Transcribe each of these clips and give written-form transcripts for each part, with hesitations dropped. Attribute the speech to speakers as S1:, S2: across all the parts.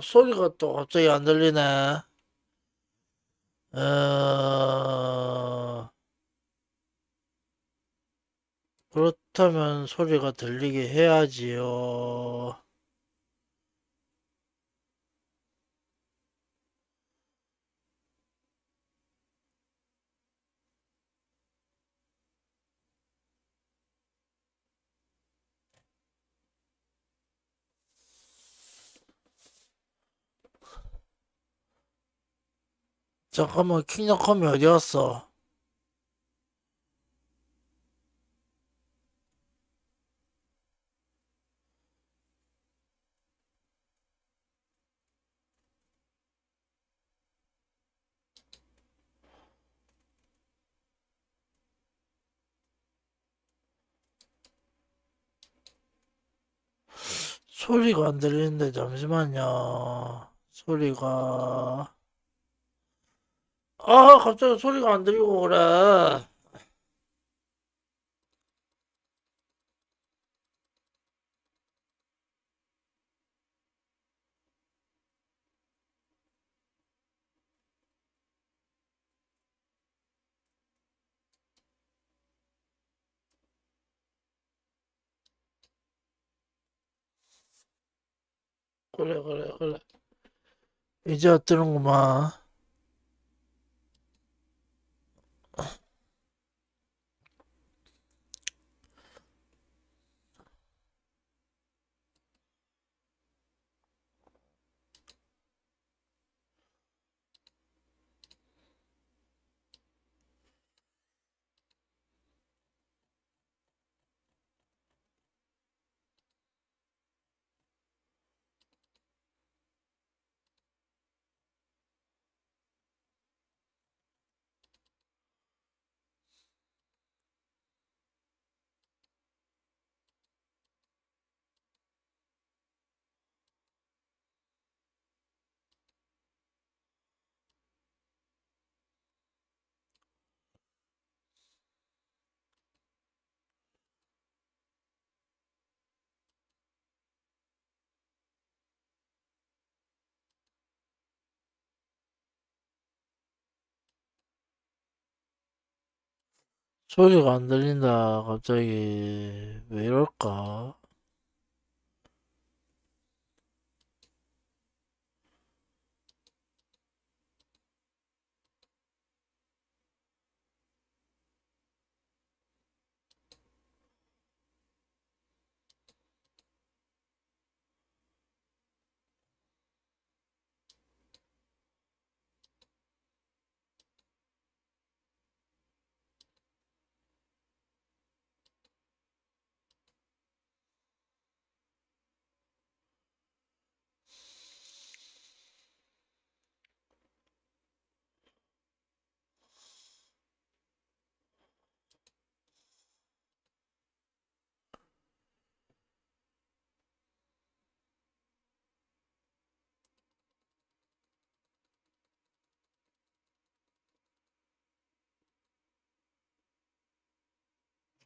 S1: 소리가 또 갑자기 안 들리네. 어, 그렇다면 소리가 들리게 해야지요. 잠깐만, 킹덤컴이 어디 갔어? 소리가 안 들리는데, 잠시만요. 갑자기 소리가 안 들리고 그래. 그래, 그래, 그래. 이제 어뜨는구만. 소리가 안 들린다, 갑자기. 왜 이럴까?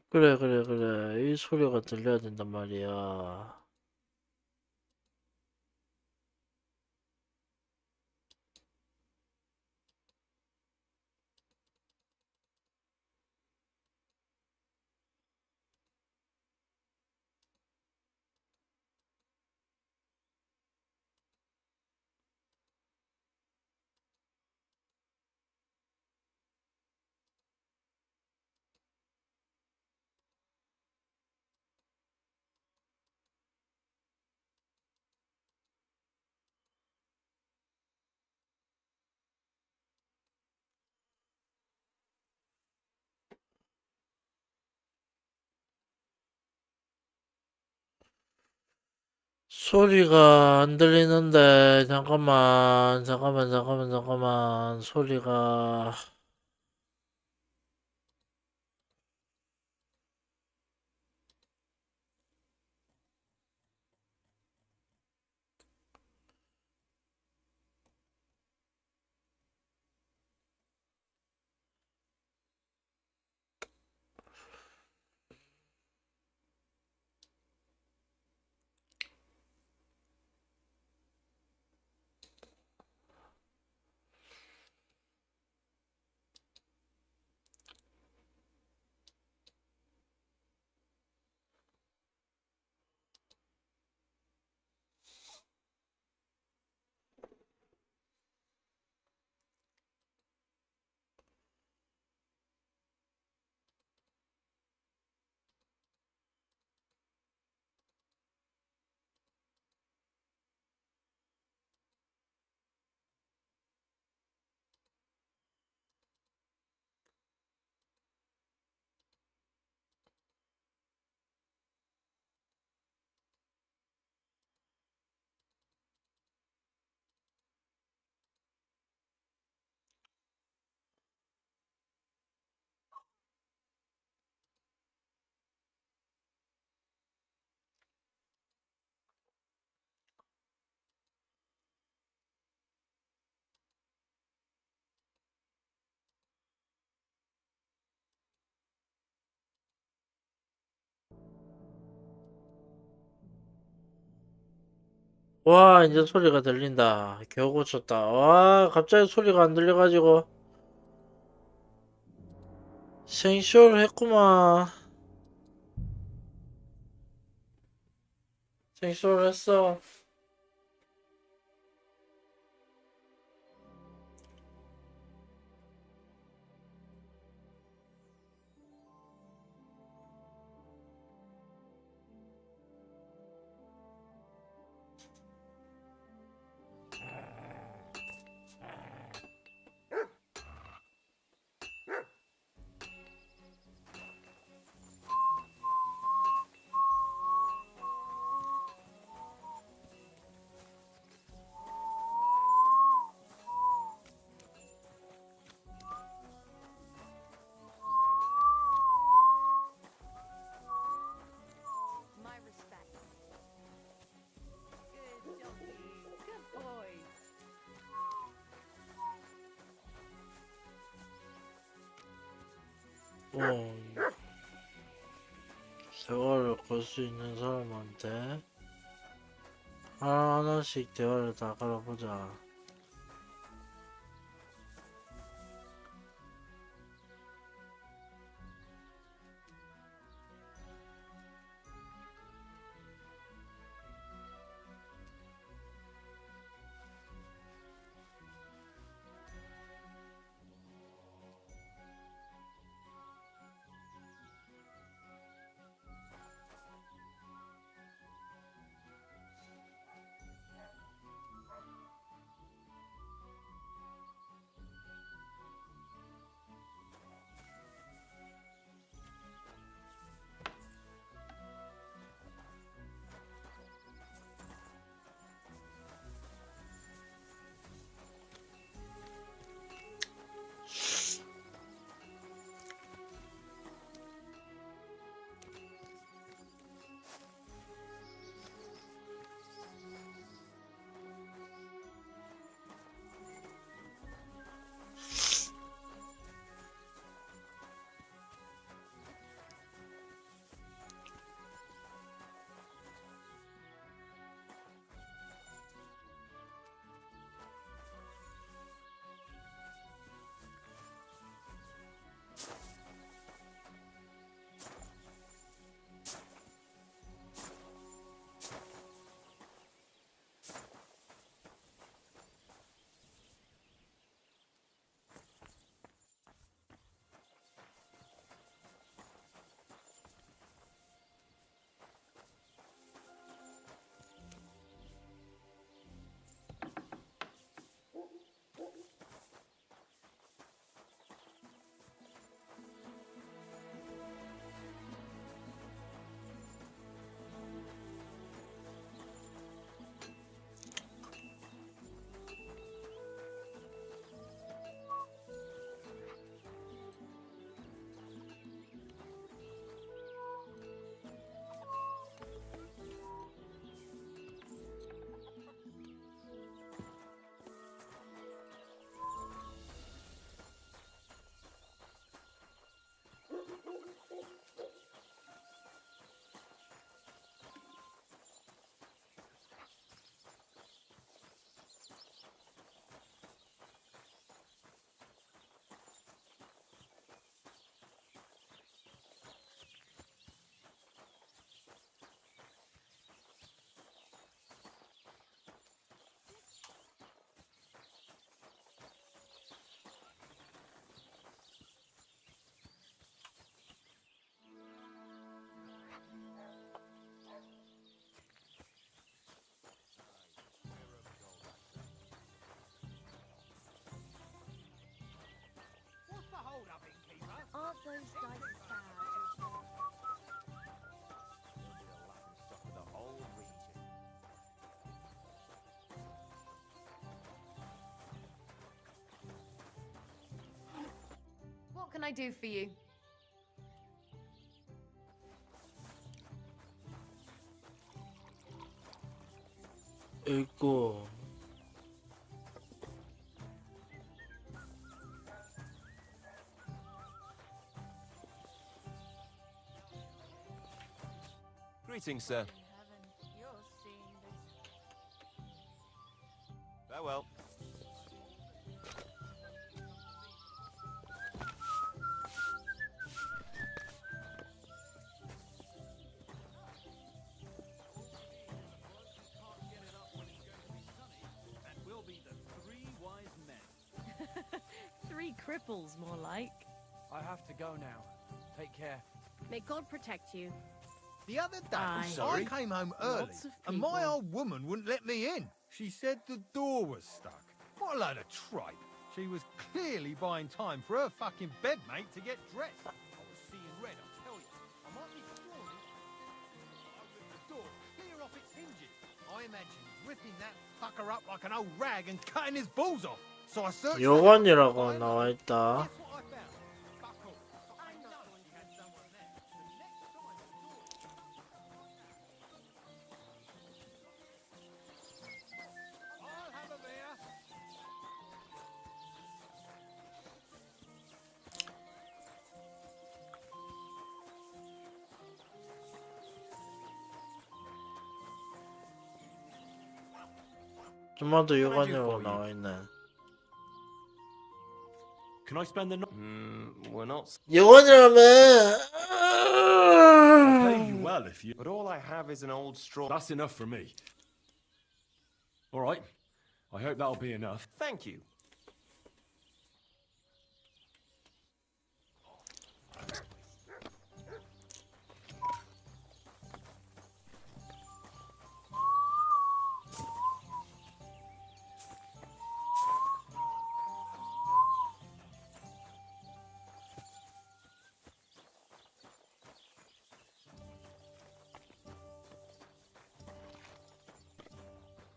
S1: 그래, 그래, 그래. 이 소리가 들려야 된단 말이야. 소리가 안 들리는데, 잠깐만. 소리가, 와, 이제 소리가 들린다. 겨우 고쳤다. 와, 갑자기 소리가 안 들려가지고 생쇼를 했구만. 생쇼를 했어.
S2: My respects. Good doggy. Good boy.
S1: 대화를 걸 수 있는 사람한테 하나씩 대화를 다 걸어보자.
S2: Aren't those dice sad? What can I do for you?
S1: 읽고
S3: Greetings, sir.
S2: In heaven, you're seeing this.
S3: Farewell.
S2: Three cripples, more like.
S4: I have to go now. Take care.
S2: May God protect you.
S5: The other day,
S2: Aye.
S5: I came home early,
S2: Lots of
S5: and my
S2: people.
S5: old woman wouldn't let me in. She said the door was stuck. What a load of tripe. She was clearly buying time for her fucking bedmate to get dressed. I was seeing red, I tell you. I might be sworn I ripped the door clear off its hinges. I imagined ripping that fucker up like an old rag and cutting his balls off. So I searched.
S1: 요원이라고 나와 있다.
S5: Guess what I found? Fuck all. I know she had someone there. The next time the door... I'll have a beer.
S1: 좀만더 요원이라고 나와 있네.
S6: Can I spend the night?
S3: We're not.
S1: 요원이라며.
S6: I'll pay you well if you.
S3: But all I have is an old straw.
S6: That's enough for me. All right. I hope that'll be enough.
S3: Thank you.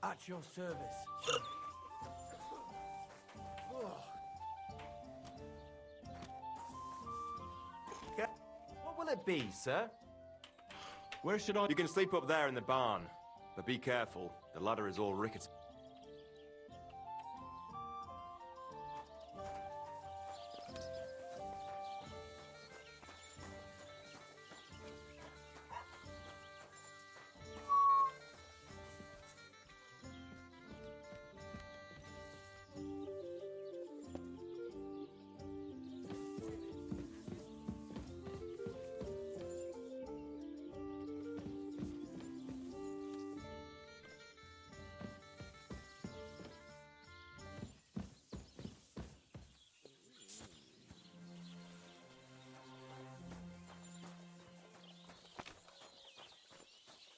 S4: At your service, sir.
S3: What will it be, sir?
S6: Where should I?
S3: You can sleep up there in the barn, but be careful. The ladder is all rickety.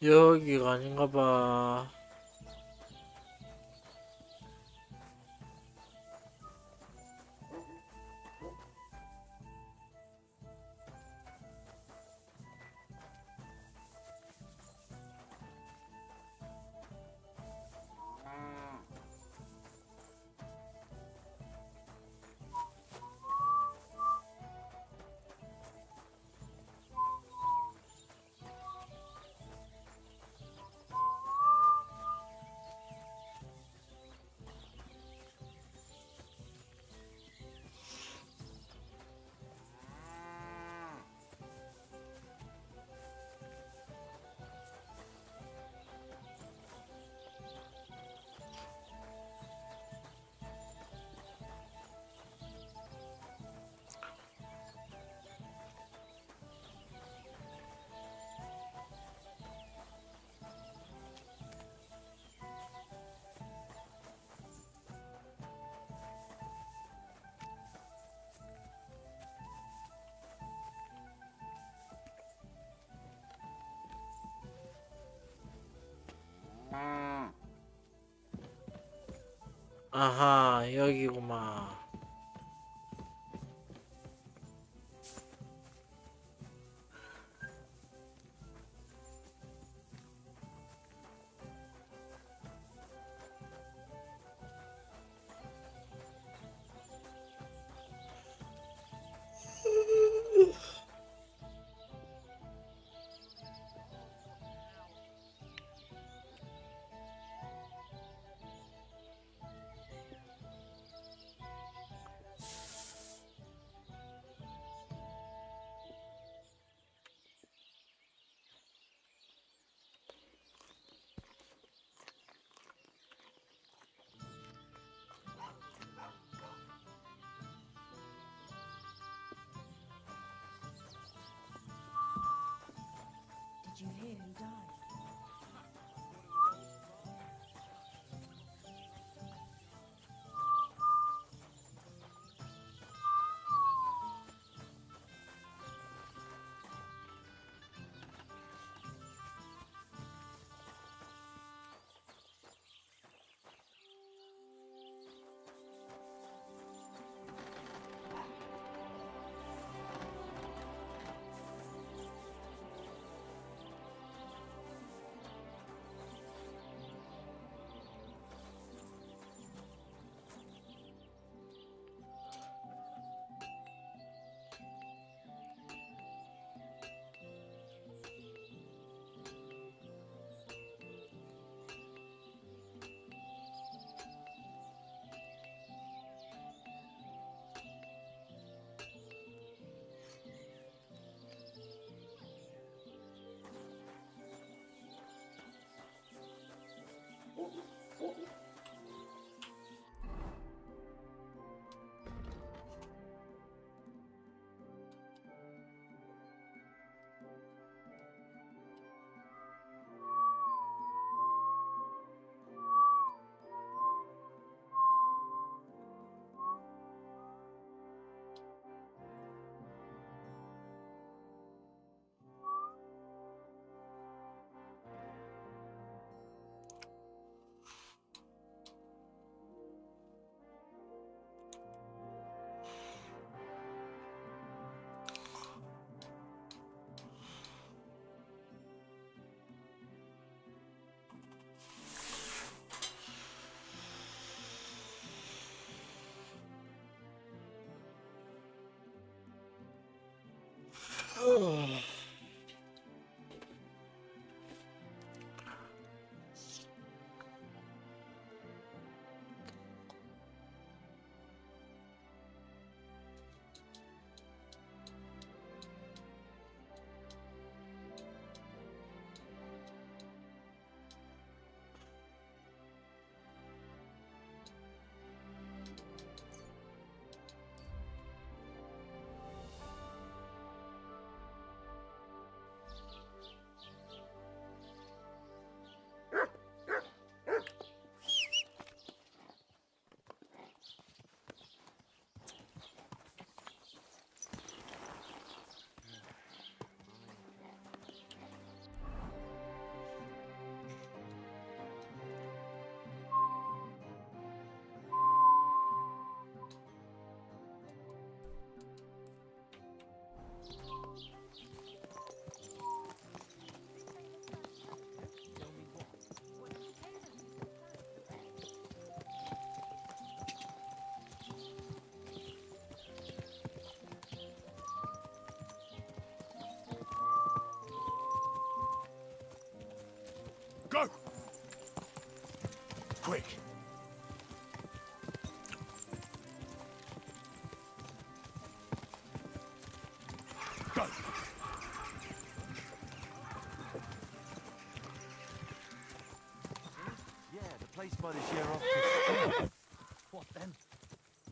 S1: 여기가 아닌가 봐. 아하, 여기구만.
S3: Go! Quick! Go!
S7: Yeah, the place by the sheriff.
S4: What then?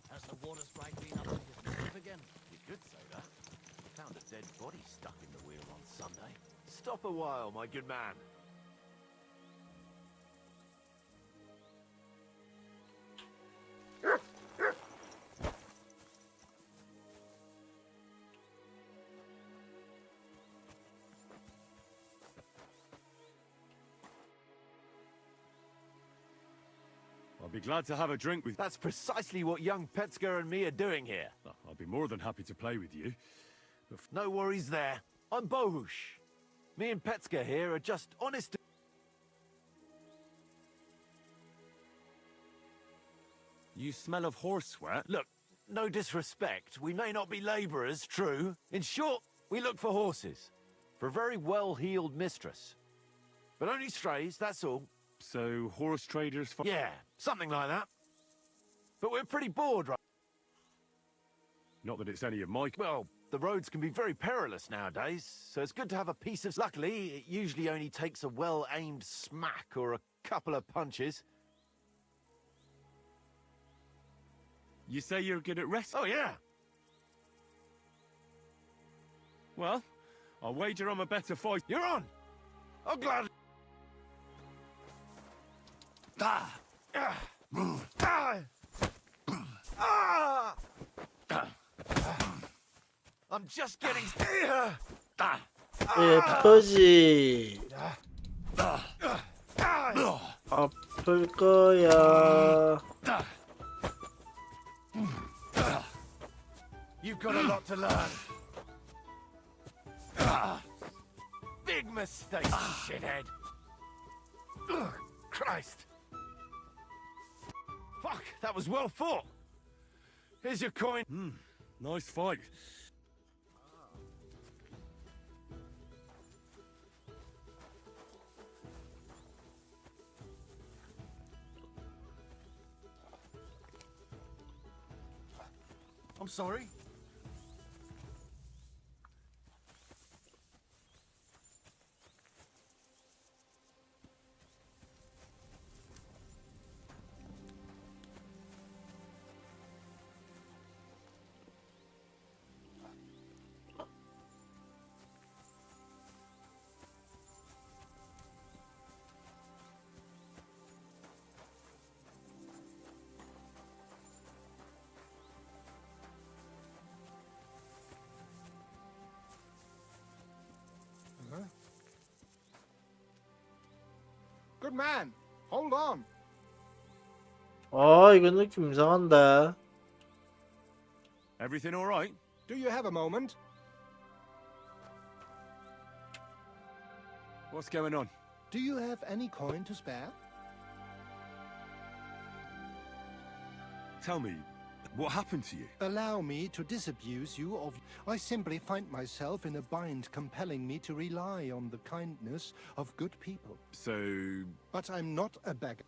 S4: Has the water sprite been up on your sleeve again?
S7: You could say that. Found a dead body stuck in the wheel on Sunday. Stop a while, my good man.
S6: I'll be glad to have a drink with.
S7: That's precisely what young Petska and me are doing here.
S6: I'll be more than happy to play with you.
S7: No worries there. I'm Bohush. Me and Petska here are just honest.
S6: You smell of horse sweat.
S7: Look, no disrespect. We may not be labourers, true. In short, we look for horses. For a very well-heeled mistress. But only strays, that's all.
S6: So horse traders.
S7: Yeah, something like that. But we're pretty bored, right?
S6: Not that it's any of my.
S7: Well, the roads can be very perilous nowadays, so it's good to have a piece of... Luckily, it usually only takes a well-aimed smack or a couple of punches.
S6: You say you're good at wrestling?
S7: Oh, yeah.
S6: Well, I'll wager I'm a better fighter.
S7: You're on. I'm glad... Ah! Ah! Ah! Ah! I'm just getting... Ah!
S1: 예쁘지. 아플 거야.
S7: You've got a lot to learn. Big mistake, shithead. Ugh, Christ. Fuck, that was well fought. Here's your coin.
S6: Nice fight.
S7: I'm sorry.
S8: Good man. Hold on.
S1: 아, 이거 느낌 이상한데.
S6: Everything all right?
S8: Do you have a moment?
S6: What's going on?
S8: Do you have any coin to spare?
S6: Tell me, What happened to you?
S8: Allow me to disabuse you of... I simply find myself in a bind compelling me to rely on the kindness of good people.
S6: So,
S8: But I'm not a beggar.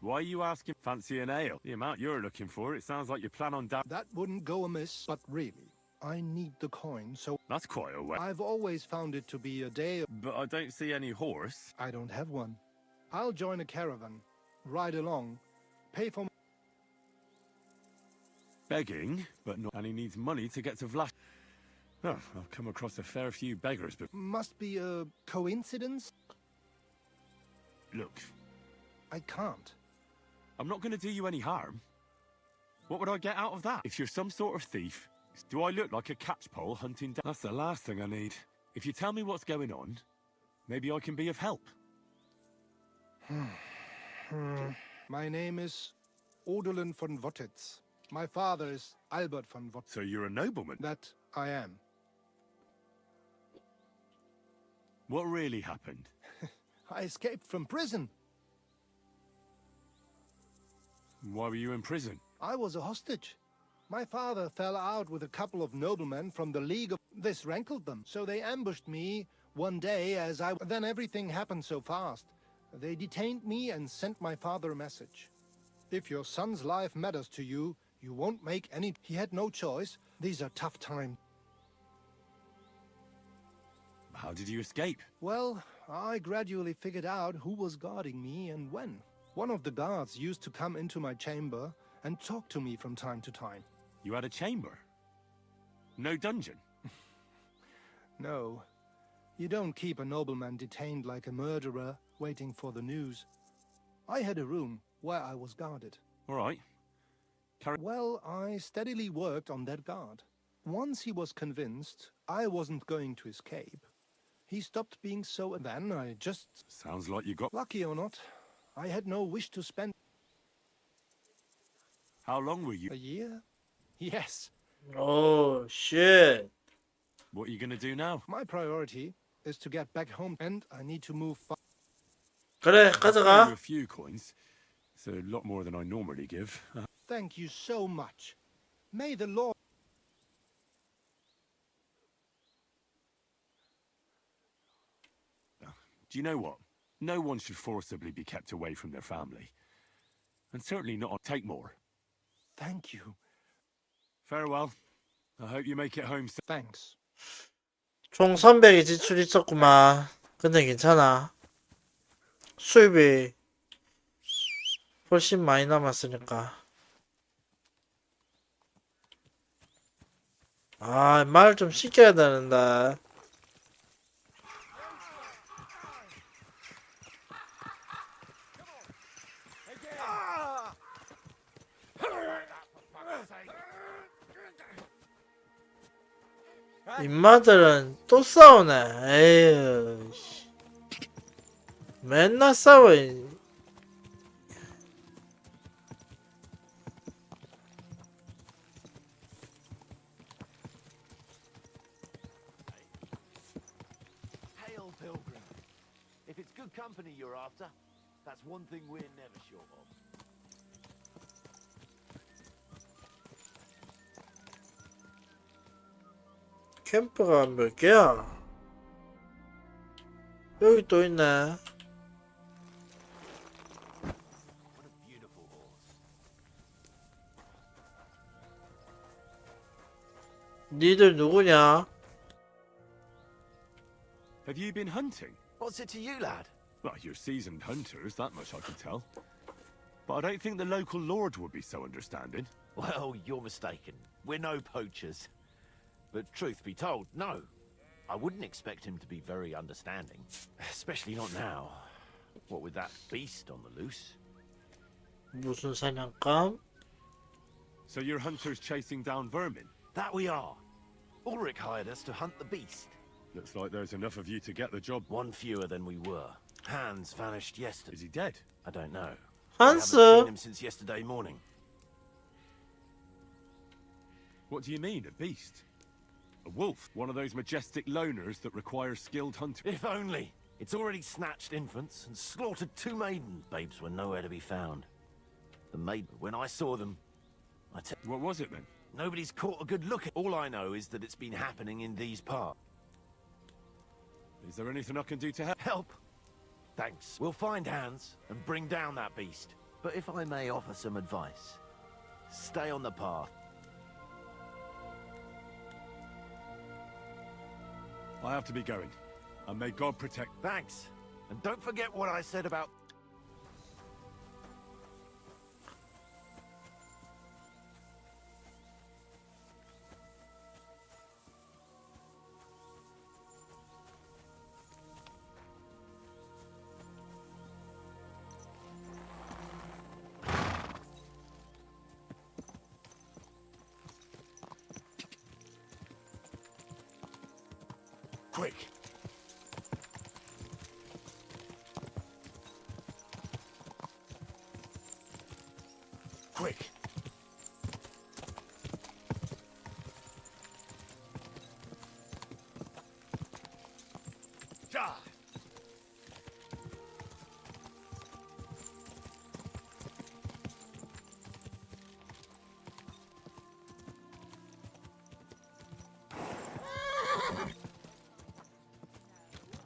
S6: why are you asking? Fancy an ale? The amount you're looking for, it sounds like you plan on
S8: That wouldn't go amiss, but really, I need the coin, so
S6: That's quite a way.
S8: I've always found it to be a day...
S6: But I don't see any horse.
S8: I don't have one. I'll join a caravan, ride along, pay for...
S6: Begging, but not. And he needs money to get to Vlad. Oh, I've come across a fair few beggars, but
S8: Must be a coincidence?
S6: look,
S8: I can't.
S6: I'm not going to do you any harm. What would I get out of that? If you're some sort of thief, do I look like a catchpole hunting down? That's the last thing I need. If you tell me what's going on, maybe I can be of help.
S8: My name is Odolin von Wottitz. My father is Albert von Wottitz.
S6: So you're a nobleman.
S8: That I am.
S6: What really happened?
S8: I escaped from prison.
S6: Why were you in prison?
S8: I was a hostage. My father fell out with a couple of noblemen from the League of... This rankled them, so they ambushed me one day as I... Then everything happened so fast. They detained me and sent my father a message. If your son's life matters to you, you won't make any... He had no choice. These are tough times.
S6: How did you escape?
S8: Well, I gradually figured out who was guarding me and when. One of the guards used to come into my chamber and talk to me from time to time.
S6: You had a chamber? No dungeon?
S8: No, you don't keep a nobleman detained like a murderer waiting for the news. I had a room where I was guarded.
S6: All right.
S8: Well, I steadily worked on that guard. Once he was convinced I wasn't going to escape, he stopped being so... Then I just...
S6: Sounds like you got...
S8: Lucky or not, I had no wish to spend...
S6: How long were you...
S8: A year? Yes.
S1: Oh shit.
S6: What are you going to do now?
S8: My priority is to get back home, and I need to move fast.
S1: 그래,
S6: I'll give you
S1: 가져가.
S6: a few coins. It's a lot more than I normally give.
S8: Thank you so much. May the Lord...
S6: Do you know what? No one should forcibly be kept away from their family. And certainly not on... Take more.
S8: Thank you.
S6: Farewell. I hope you make it home safe.
S8: Thanks.
S1: 총 300의 지출이 있었구만. 근데 괜찮아. 수입이 훨씬 많이 남았으니까. 아, 말 좀 시켜야 되는데. 인마들은 또 싸우네. 에휴. 맨날 싸워.
S7: Hail, Pilgrim. If it's good company you're after, that's one thing we're never short of.
S1: 캠프가 몇 개야? 여기 또 있네.
S7: What a beautiful horse.
S1: 니들 누구냐?
S6: Have you been hunting?
S7: What's it to you, lad?
S6: Well, you're seasoned hunters, that much I can tell. But I don't think the local lord would be so understanding.
S7: Well, you're mistaken. We're no poachers. But truth be told, no. I wouldn't expect him to be very understanding. Especially not now. What with that beast on the loose?
S1: 무슨 사냥감?
S6: So you're hunters chasing down vermin?
S7: That we are. Ulrich hired us to hunt the beast.
S6: Looks like there's enough of you to get the job.
S7: One fewer than we were. Hans vanished yesterday.
S6: Is he dead?
S7: I don't know. I haven't seen
S1: 한스.
S7: him since yesterday morning.
S6: What do you mean, a beast? A wolf? One of those majestic loners that require skilled hunting?
S7: If only. It's already snatched infants and slaughtered 2 maidens. Babes were nowhere to be found. The maid, when I saw them,
S6: What was it then?
S7: nobody's caught a good look at. All I know is that it's been happening in these parts.
S6: Is there anything I can do to help?
S7: Help? Thanks. We'll find Hans and bring down that beast. But if I may offer some advice, stay on the path.
S6: I have to be going. And may God protect...
S7: Thanks. And don't forget what I said about... Quick. Quick. Ja.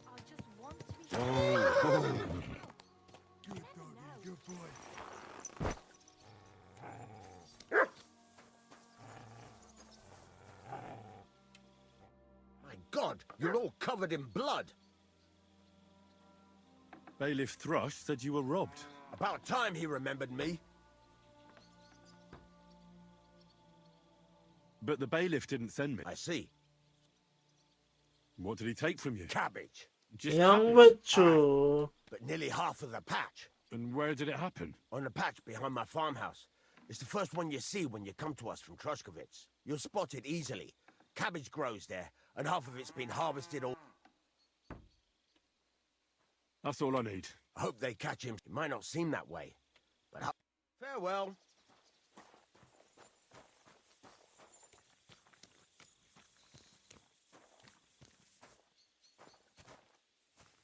S2: I just want to be.
S5: Good doggy, good boy.
S9: My God, you're all covered in blood.
S6: Bailiff Thrush said you were robbed.
S9: About time he remembered me.
S6: But the bailiff didn't send me.
S9: I see.
S6: What did he take from you?
S9: Cabbage.
S6: Just cabbage.
S1: 양배추.
S9: But nearly half of the patch.
S6: And where did it happen?
S9: On the patch behind my farmhouse. It's the first one you see when you come to us from Trushkovitz. You'll spot it easily. Cabbage grows there, and half of it's been harvested all...
S6: That's all I need.
S9: I hope they catch him. It might not seem that way, but... Farewell.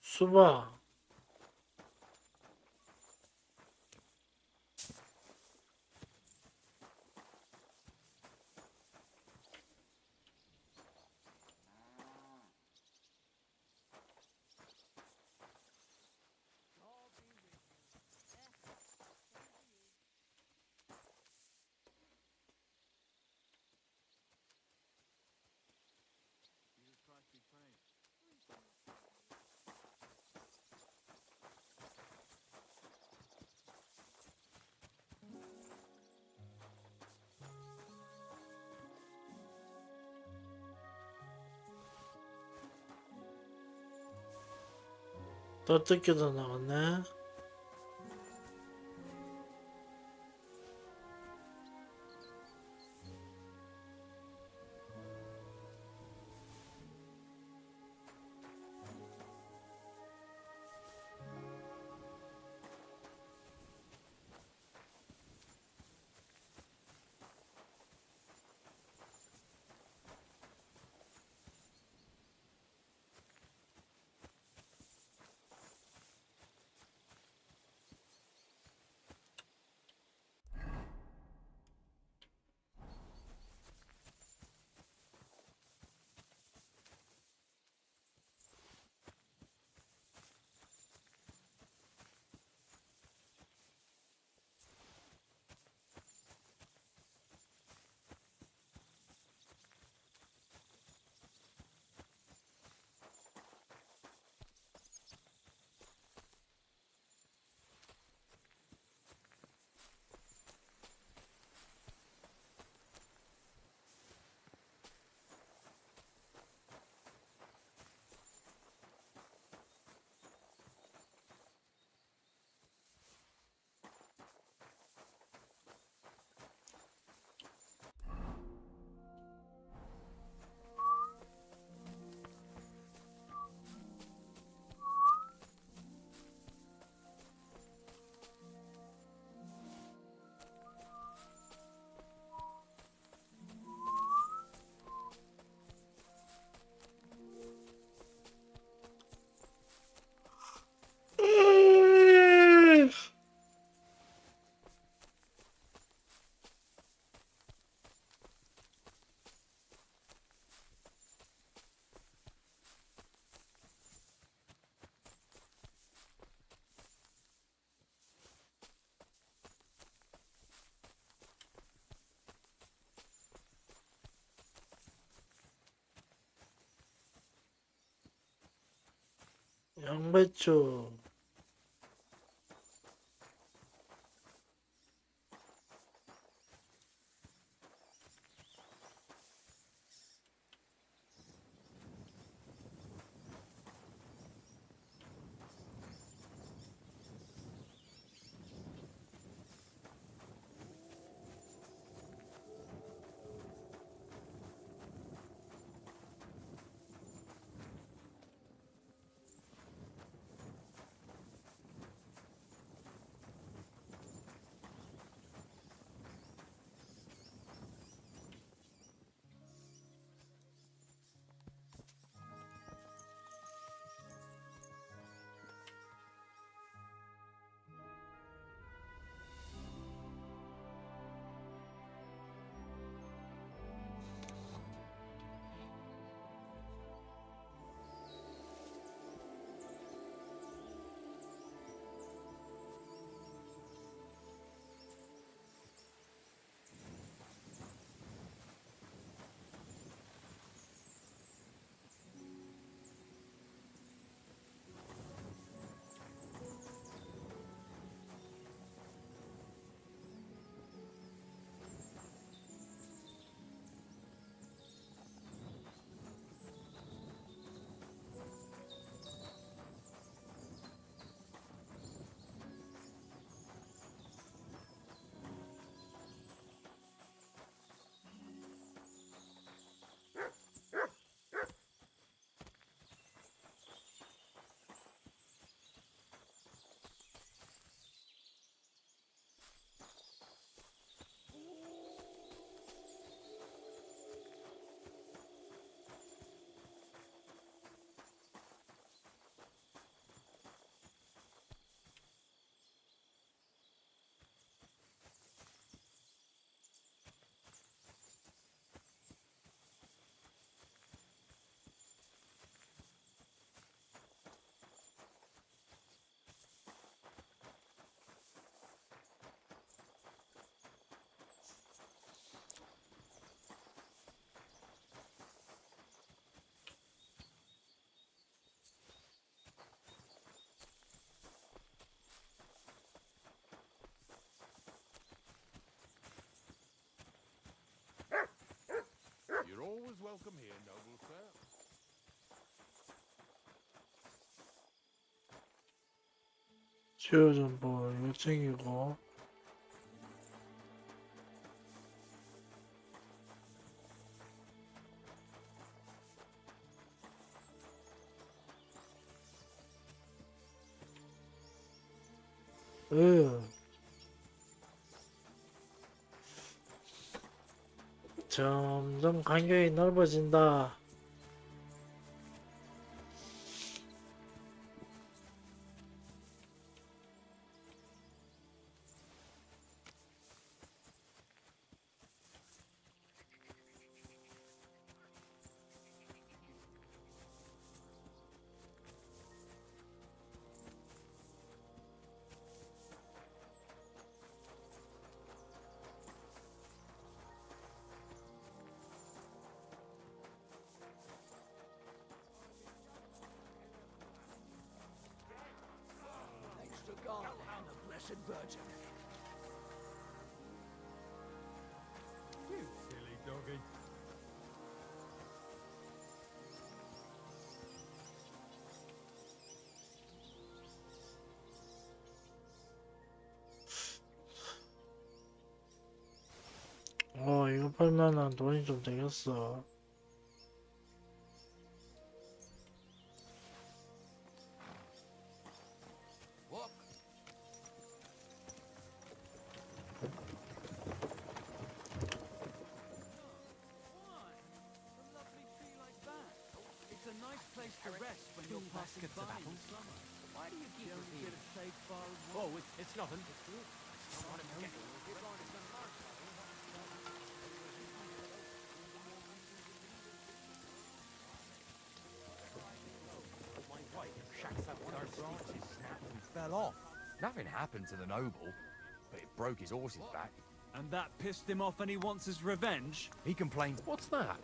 S1: 수박. 더 뜯겨서 나왔네. 양배추.
S5: You're always welcome here, noble sir.
S1: 치유전보 이거 챙기고. 점점 간격이 넓어진다.
S4: Thanks to God and the Blessed Virgin.
S5: You silly doggy.
S1: 이거 팔면은 돈이 좀 되겠어.
S4: Walk. Why? A lovely tree like that. It's a nice place to rest when you're passing by in the summer. Why do you keep repeating? Get a safe bar as well.
S7: Oh, it's nothing.
S10: One of our branches snapped and fell off. Nothing happened to the noble, but it broke his horse's back.
S11: And that pissed him off and he wants his revenge?
S10: He complained.
S7: What's that?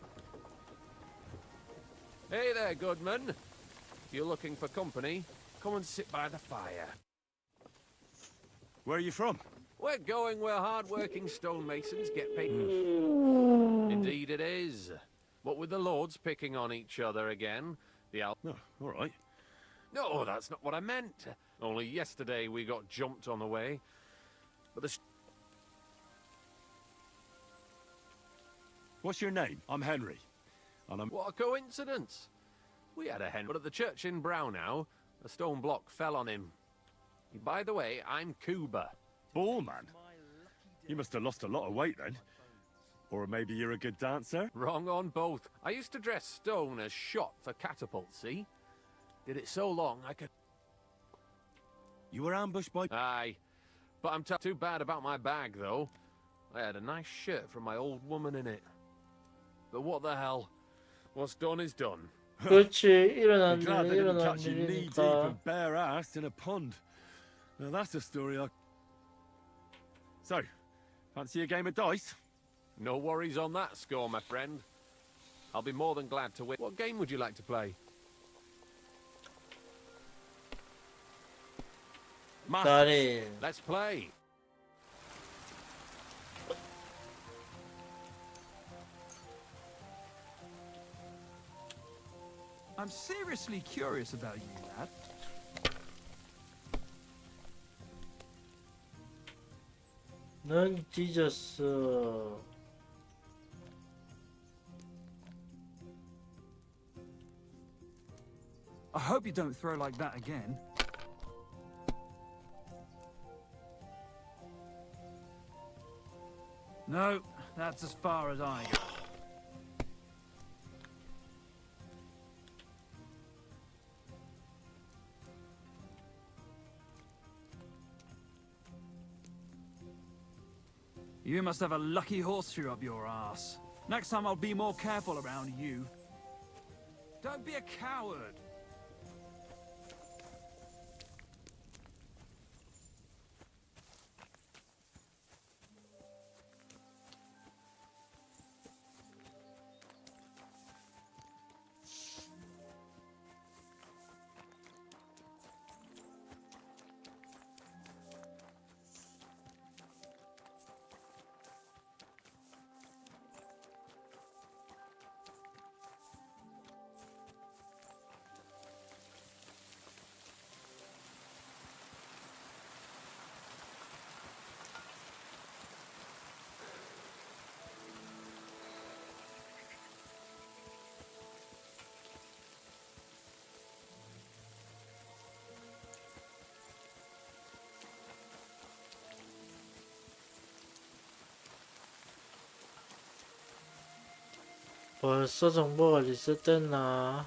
S7: Hey there, Goodman. If you're looking for company, Come and sit by the fire.
S6: Where are you from?
S7: We're going where hard-working stonemasons get paid. Indeed it is. What with the lords picking on each other again,
S6: Oh, all right.
S7: No, that's not what I meant. Only yesterday we got jumped on the way. But the...
S6: What's your name? I'm Henry. And I'm...
S7: What a coincidence. We had a hen, but at the church in Brownhow, a stone block fell on him. By the way, I'm Cuba.
S6: Ball man? You must have lost a lot of weight then. Or maybe you're a good dancer?
S7: Wrong on both. I used to dress stone as shot for catapults, see? Did it so long I could...
S6: You were ambushed by...
S7: Aye. But I'm too bad about my bag, though. I had a nice shirt from my old woman in it. But what the hell? What's done is done.
S1: 그렇지. 일어난
S6: I'm glad
S1: 일은
S6: they didn't
S1: 일어난
S6: catch you knee-deep
S1: 일이니까.
S6: and bare-assed in a pond. Now that's a story I... So, fancy a game of dice?
S7: No worries on that score, my friend. I'll be more than glad to win. What game would you like to play?
S1: 달인.
S7: Let's play.
S11: I'm seriously curious about you, lad.
S1: 넌 뒤졌어.
S11: I hope you don't throw like that again. No, that's as far as I go. You must have a lucky horseshoe up your ass. Next time I'll be more careful around you. Don't be a coward.
S1: 벌써 정보가 리셋됐나?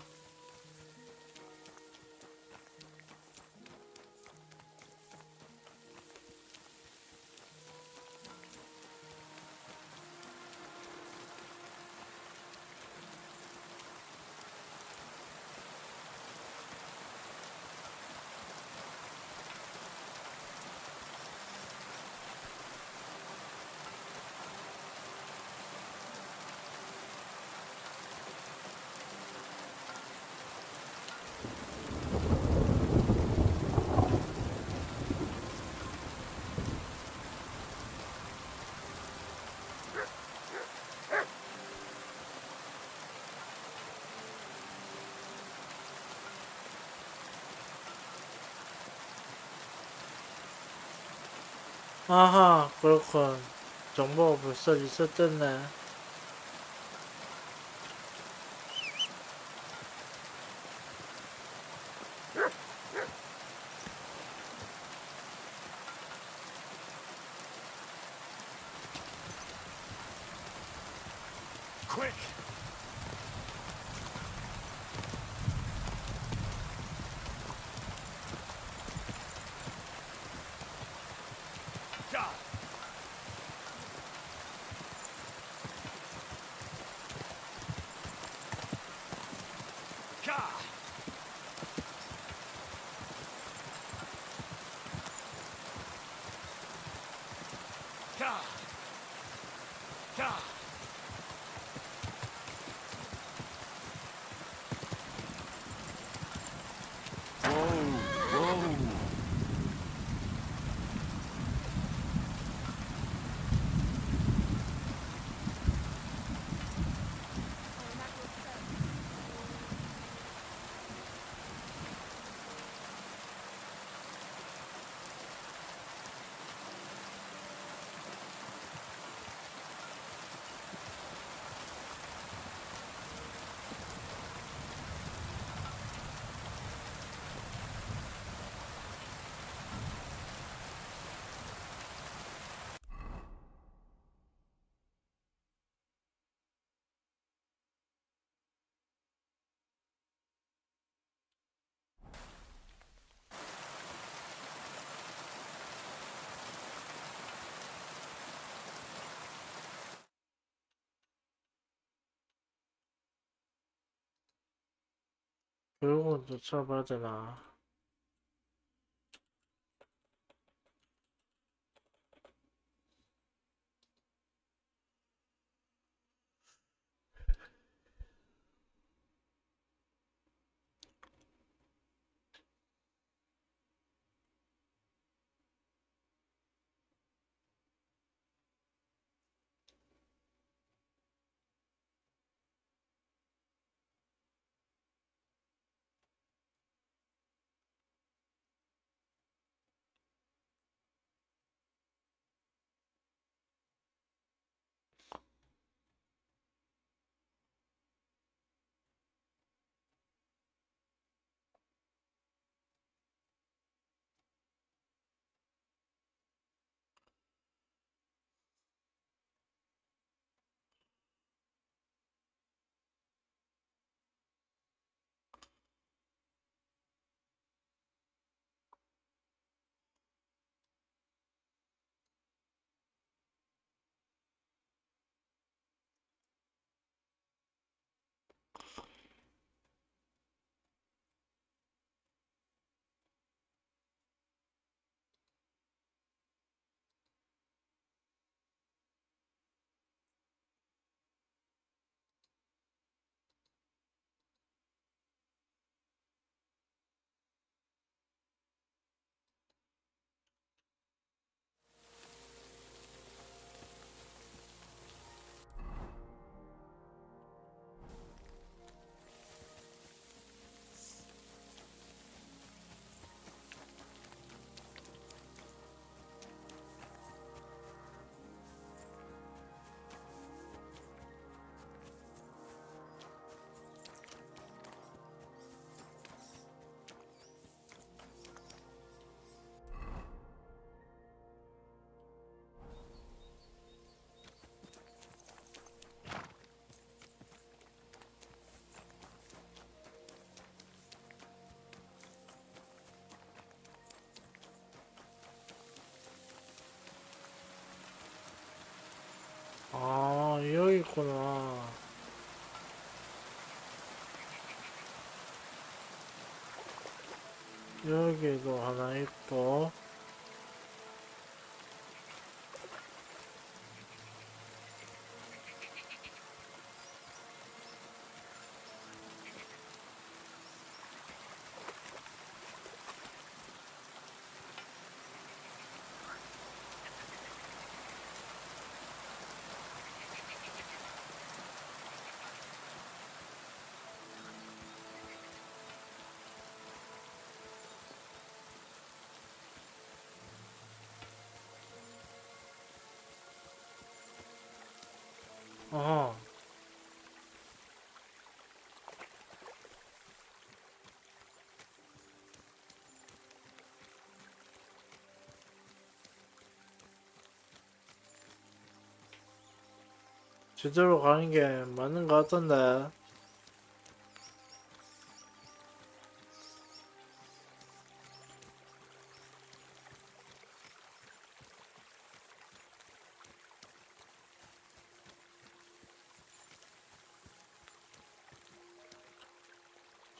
S1: 아하, 그렇군. 정보가 벌써 리셋됐네.
S6: Quick! God! God! God! God! Whoa!
S1: 결국은 쫓아봐야 되나? 아, 여기 있구나. 여기도 하나 있고. 어. 제대로 가는 게 맞는 것 같던데.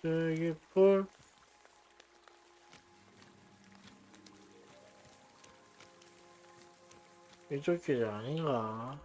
S1: 저기 풀. 이쪽 길이 아닌가?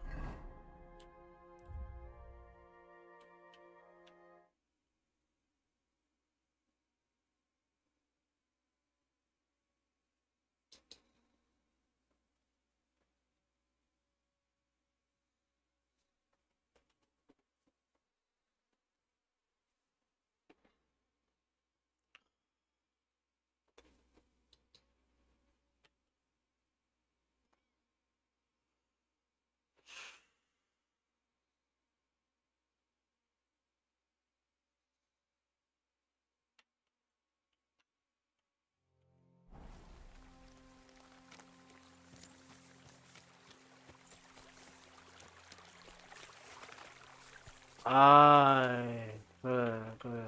S1: 아이, 그래, 그래.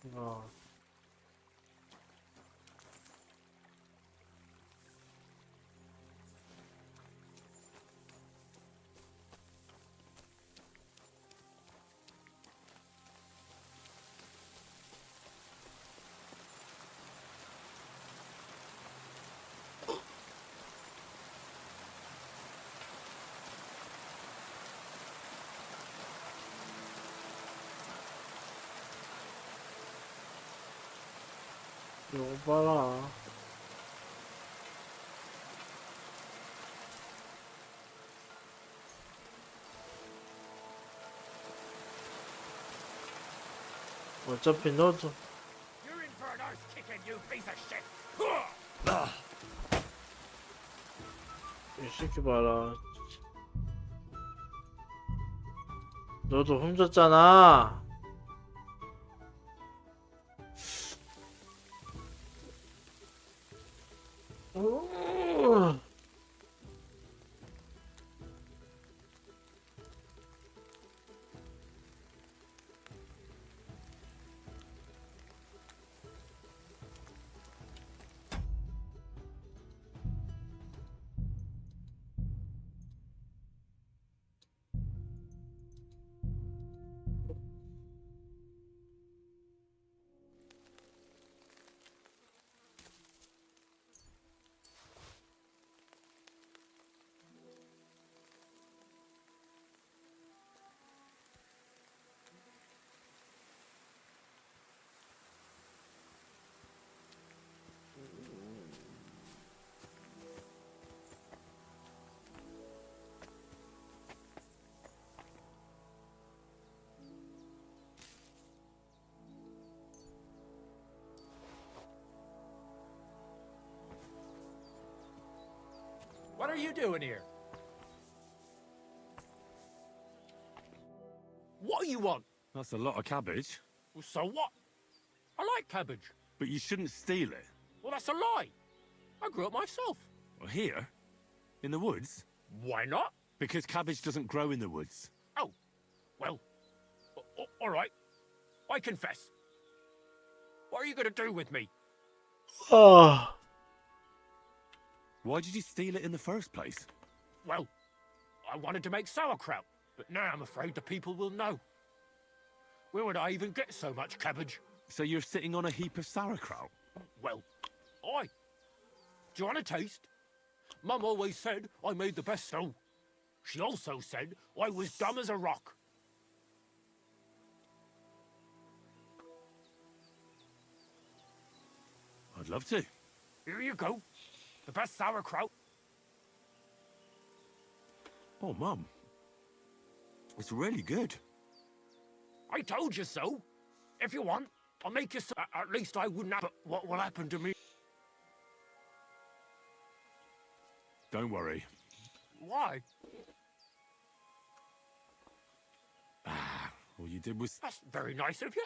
S1: 이거. 이거 봐라. 어차피 너도
S7: You're in for an arse kicking, you piece of shit.
S1: 이 새끼 봐라. 너도 훔쳤잖아.
S10: What are you doing here? What do you want?
S6: That's a lot of cabbage.
S10: Well, so what? I like cabbage.
S6: But you shouldn't steal it.
S10: Well, that's a lie. I grew it myself.
S6: Well, here? In the woods?
S10: Why not?
S6: Because cabbage doesn't grow in the woods.
S10: Oh, well, all right. I confess. What are you going to do with me?
S1: Oh.
S6: Why did you steal it in the first place?
S10: Well, I wanted to make sauerkraut, but now I'm afraid the people will know. Where would I even get so much cabbage?
S6: So you're sitting on a heap of sauerkraut?
S10: Well, aye. Do you want a taste? Mum always said I made the best dough. She also said I was dumb as a rock.
S6: I'd love to.
S10: Here you go. The best sauerkraut.
S6: Oh, Mum. It's really good.
S10: I told you so. If you want, I'll make you so. At least I wouldn't have. But what will happen to me?
S6: Don't worry.
S10: Why?
S6: All you did was...
S10: That's very nice of you.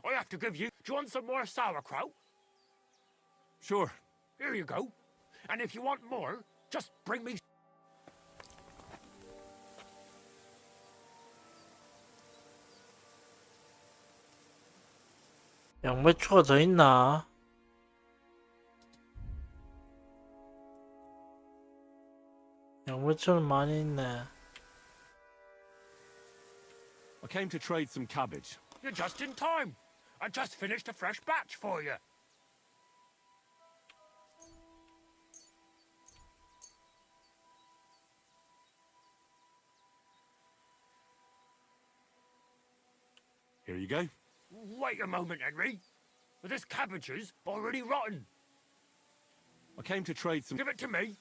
S10: I have to give you... Do you want some more sauerkraut?
S6: Sure.
S10: Here you go. And if you want more, just bring me...
S1: 양배추가 더 있나? 양배추는 많이 있네.
S6: I came to trade some cabbage.
S10: You're just in time. I just finished a fresh batch for you.
S6: Here you go.
S10: Wait a moment, Henry. This cabbage is already rotten.
S6: I came to trade some...
S10: Give it to me.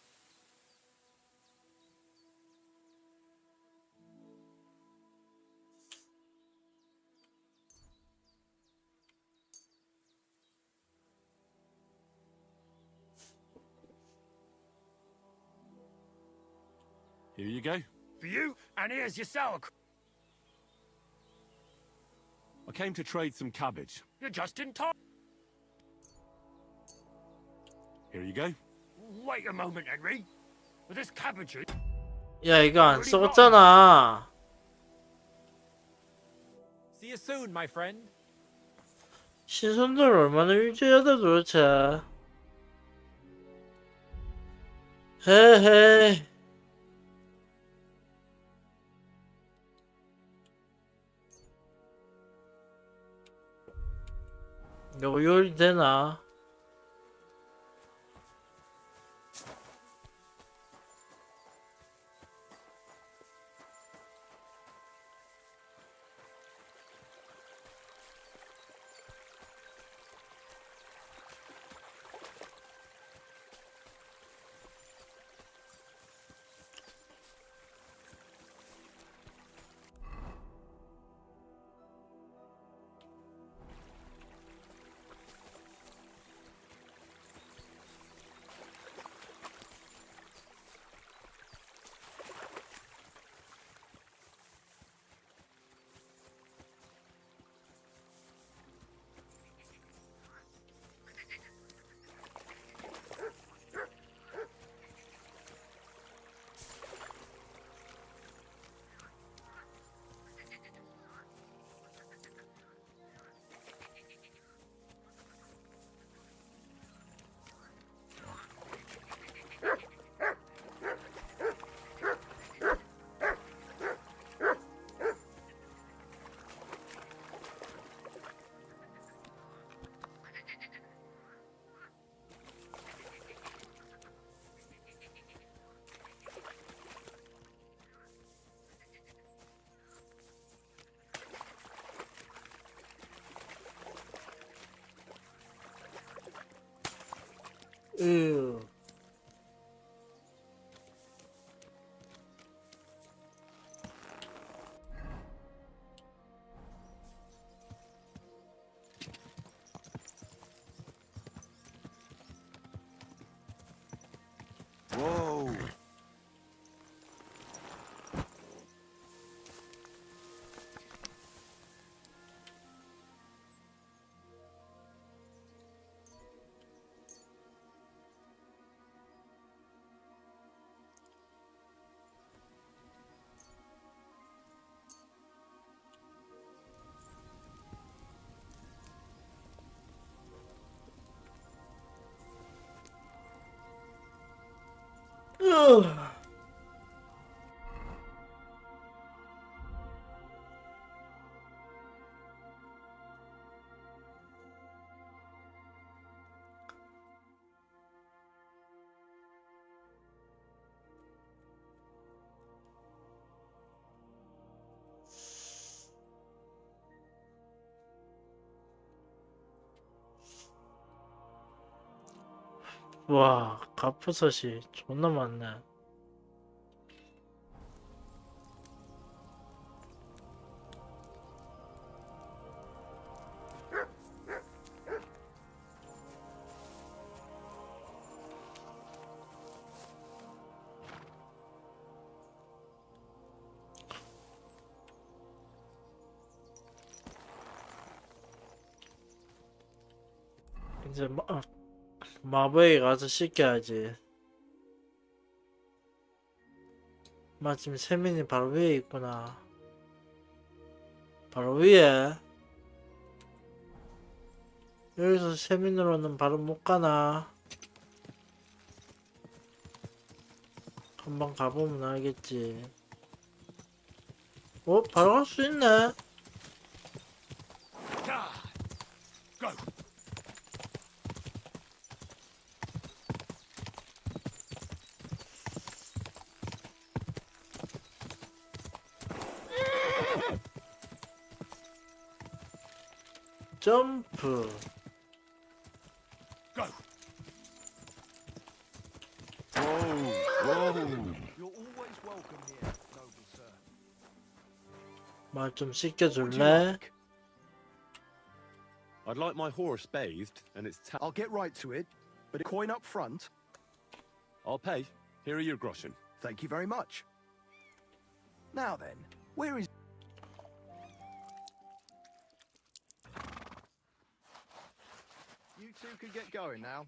S6: Here you go.
S10: For you, and here's your sauerkraut.
S6: I came to trade some cabbage.
S10: You're just in time.
S6: Here you go.
S10: Wait a moment, Henry. This cabbage is...
S1: 야, 이거 안 썩었잖아.
S10: See you soon, my friend.
S1: 신선도를 얼마나 유지해야 돼 도대체? 헤헤. 이거 요리 되나? 으.
S3: Whoa.
S1: 으. 와, 갑부섯이 존나 많네. 이제 마부에 가서 씻겨야지. 마침 세민이 바로 위에 있구나. 바로 위에. 여기서 세민으로는 바로 못 가나? 한번 가보면 알겠지. 바로 갈 수 있네.
S6: Go.
S1: 점프.
S6: Go.
S3: Whoa.
S5: You're always welcome here, noble sir.
S1: 말 좀 씻겨줄래?
S6: I'd like my horse bathed and its
S12: I'll get right to it, but a coin up front.
S6: I'll pay. Here are your groschen.
S12: Thank you very much. Now then, where is... You two can get going now.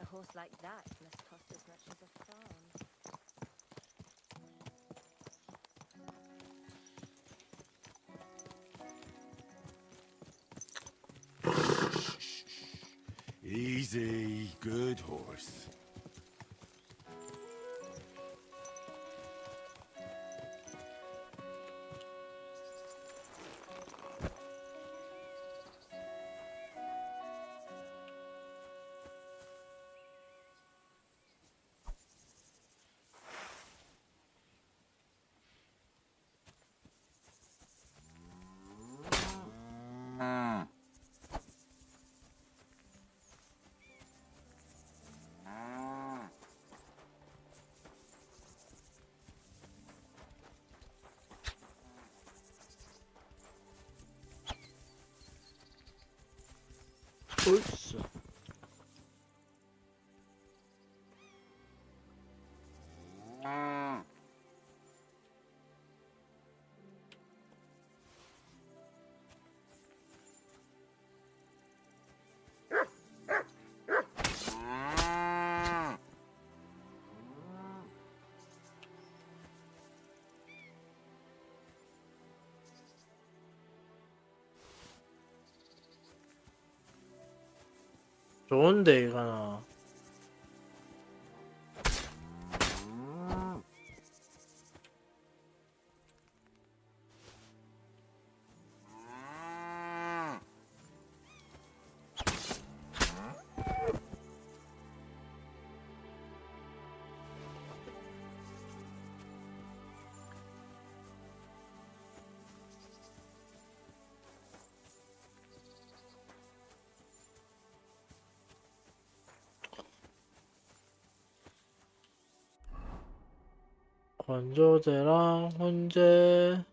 S2: A horse like that must cost as much as a farm.
S6: Easy, good horse.
S1: 벌써. 좋은데 이거는. 건조대랑 훈제.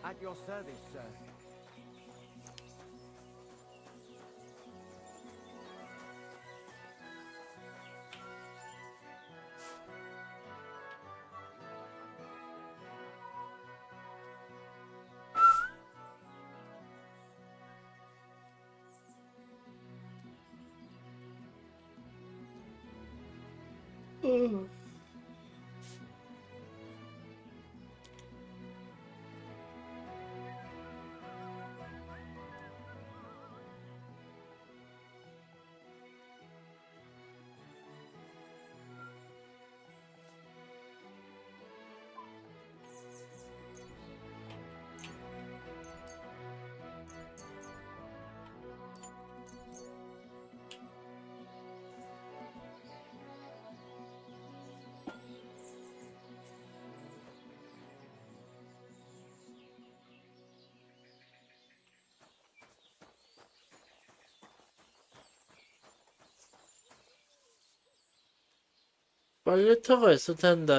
S12: At your service, sir.
S1: 빨래터가 있을 텐데.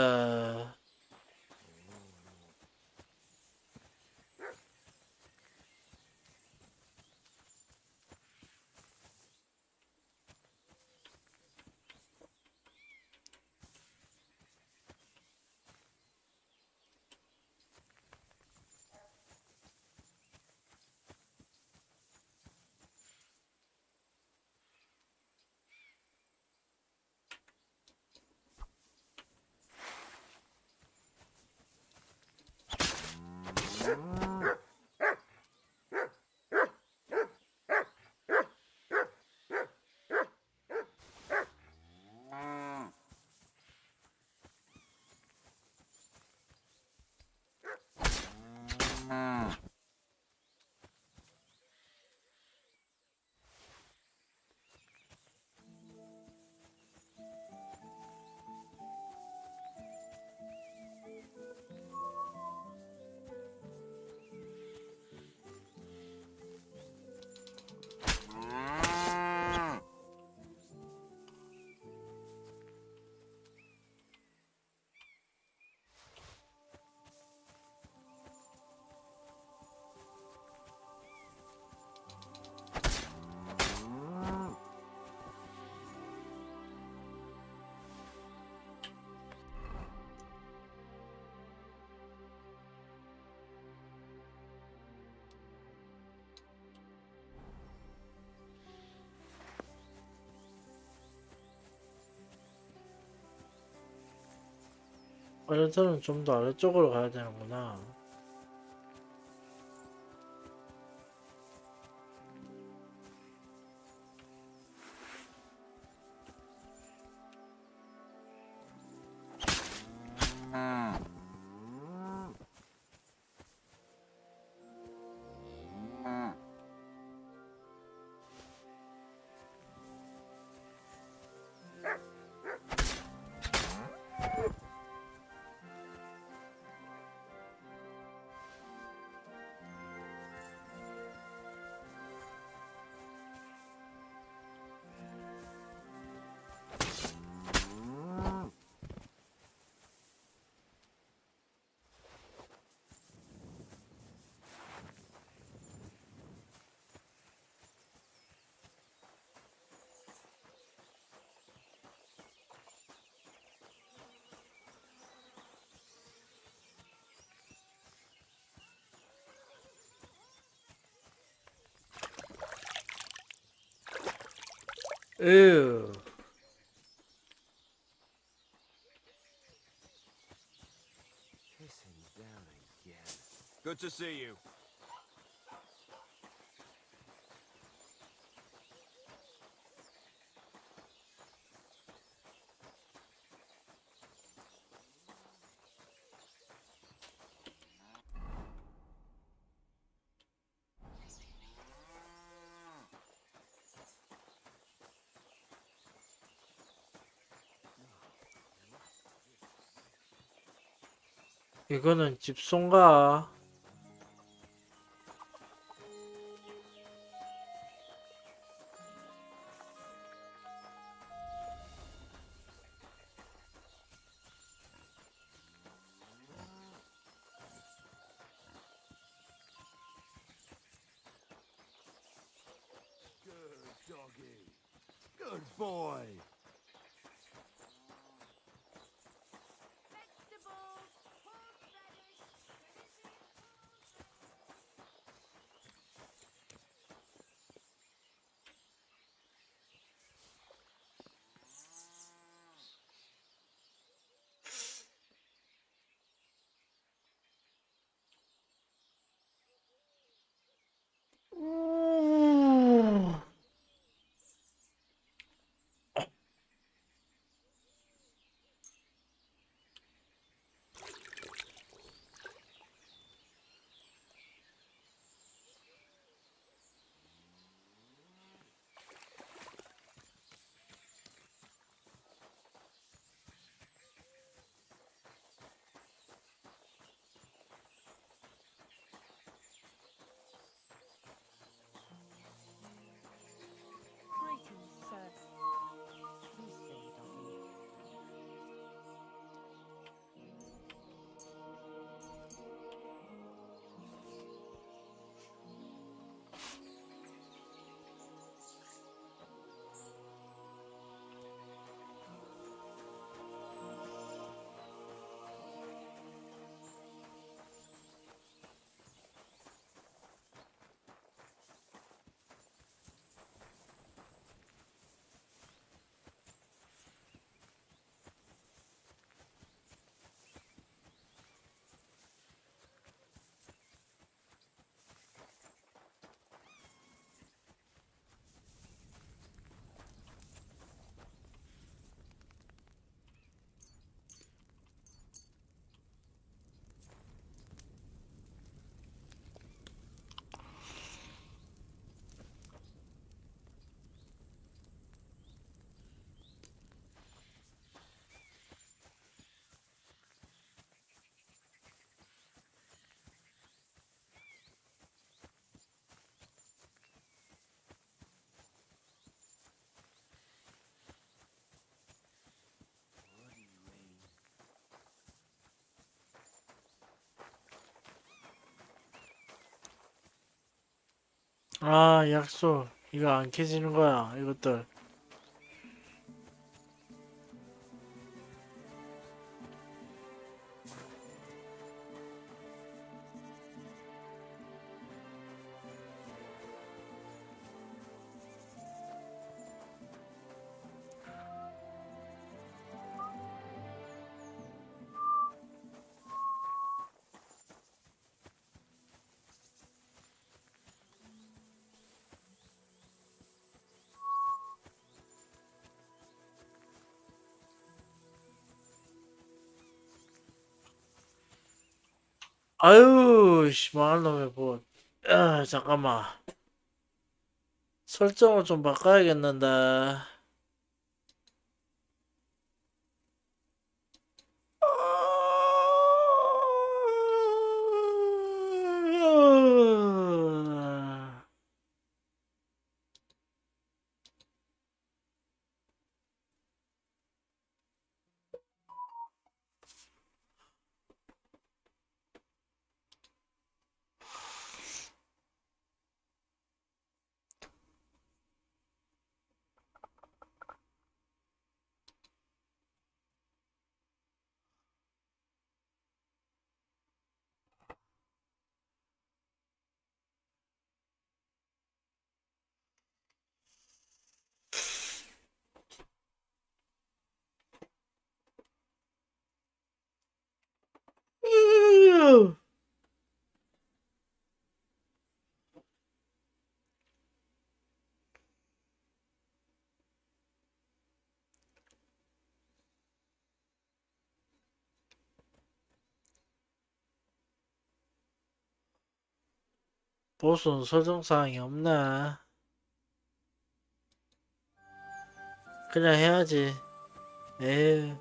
S1: 빨래터는 좀 더 아래쪽으로 가야 되는구나. 에휴.
S7: Pissing down again.
S3: Good to see you.
S1: 이거는 집송가?
S9: Good doggy. Good boy.
S2: Vegetables, horseradish, Greetings, sir. Who's there, doggy?
S1: 아, 약속. 이거 안 캐지는 거야, 이것들. 아유, 씨, 망할 놈의 봇. 아, 잠깐만. 설정을 좀 바꿔야겠는데. 보수는 설정사항이 없네. 그냥 해야지. 에휴.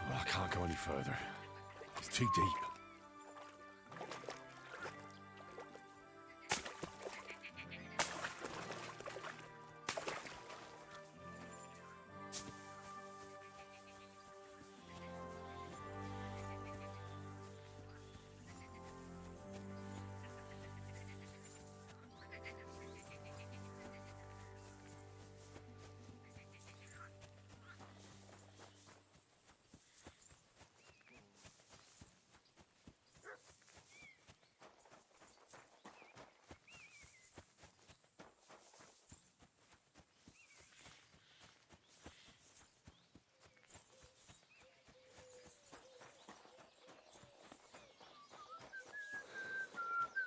S6: Oh, I can't go any further. It's too deep.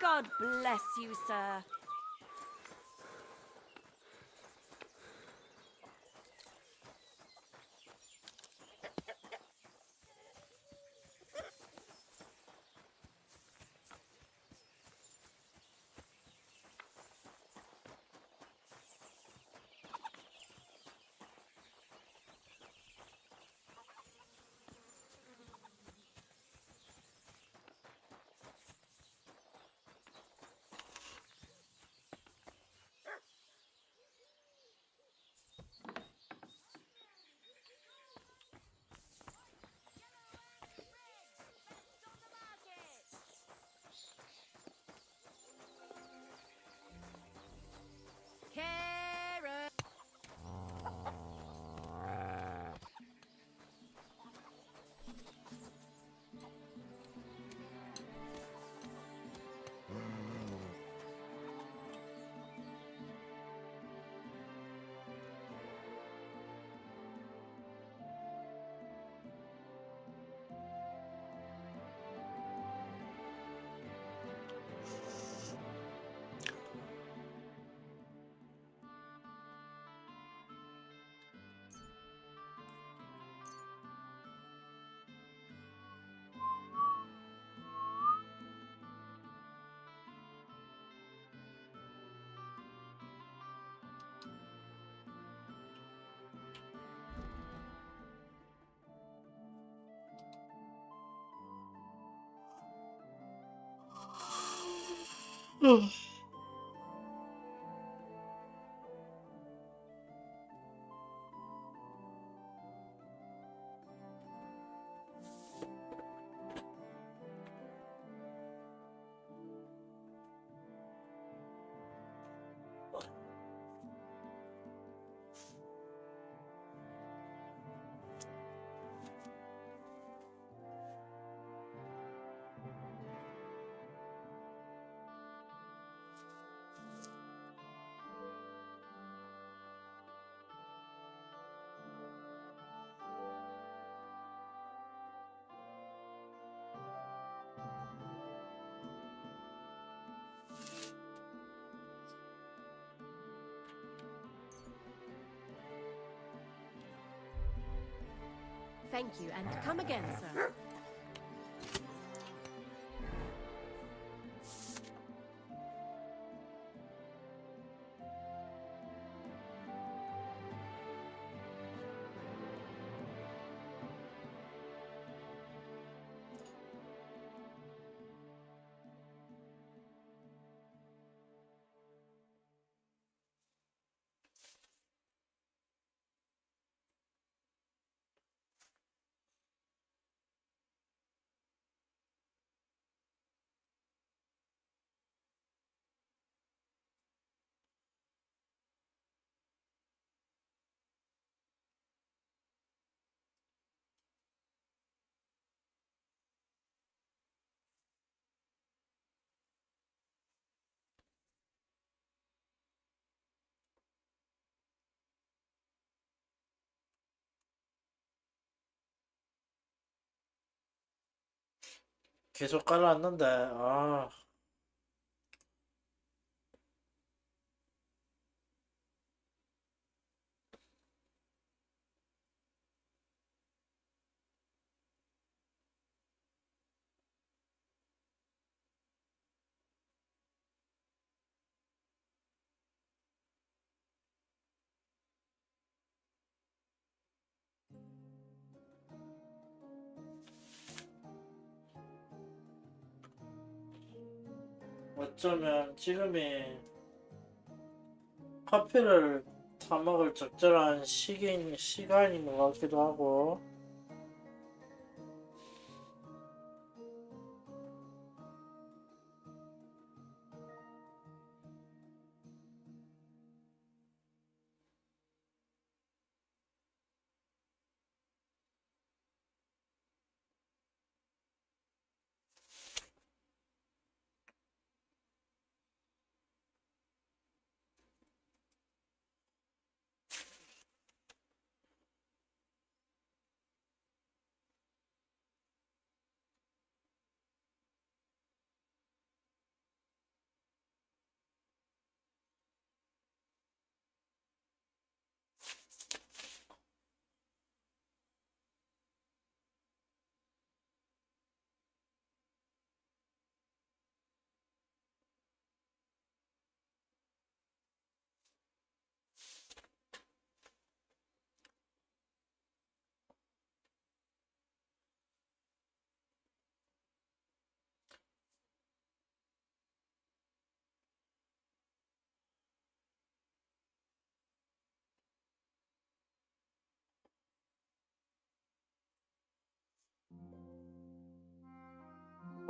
S2: God bless you, sir. Carrot. Thank you, and come again, sir.
S1: 계속 깔아놨는데, 아. 어쩌면 지금이 커피를 타먹을 적절한 시간인 것 같기도 하고.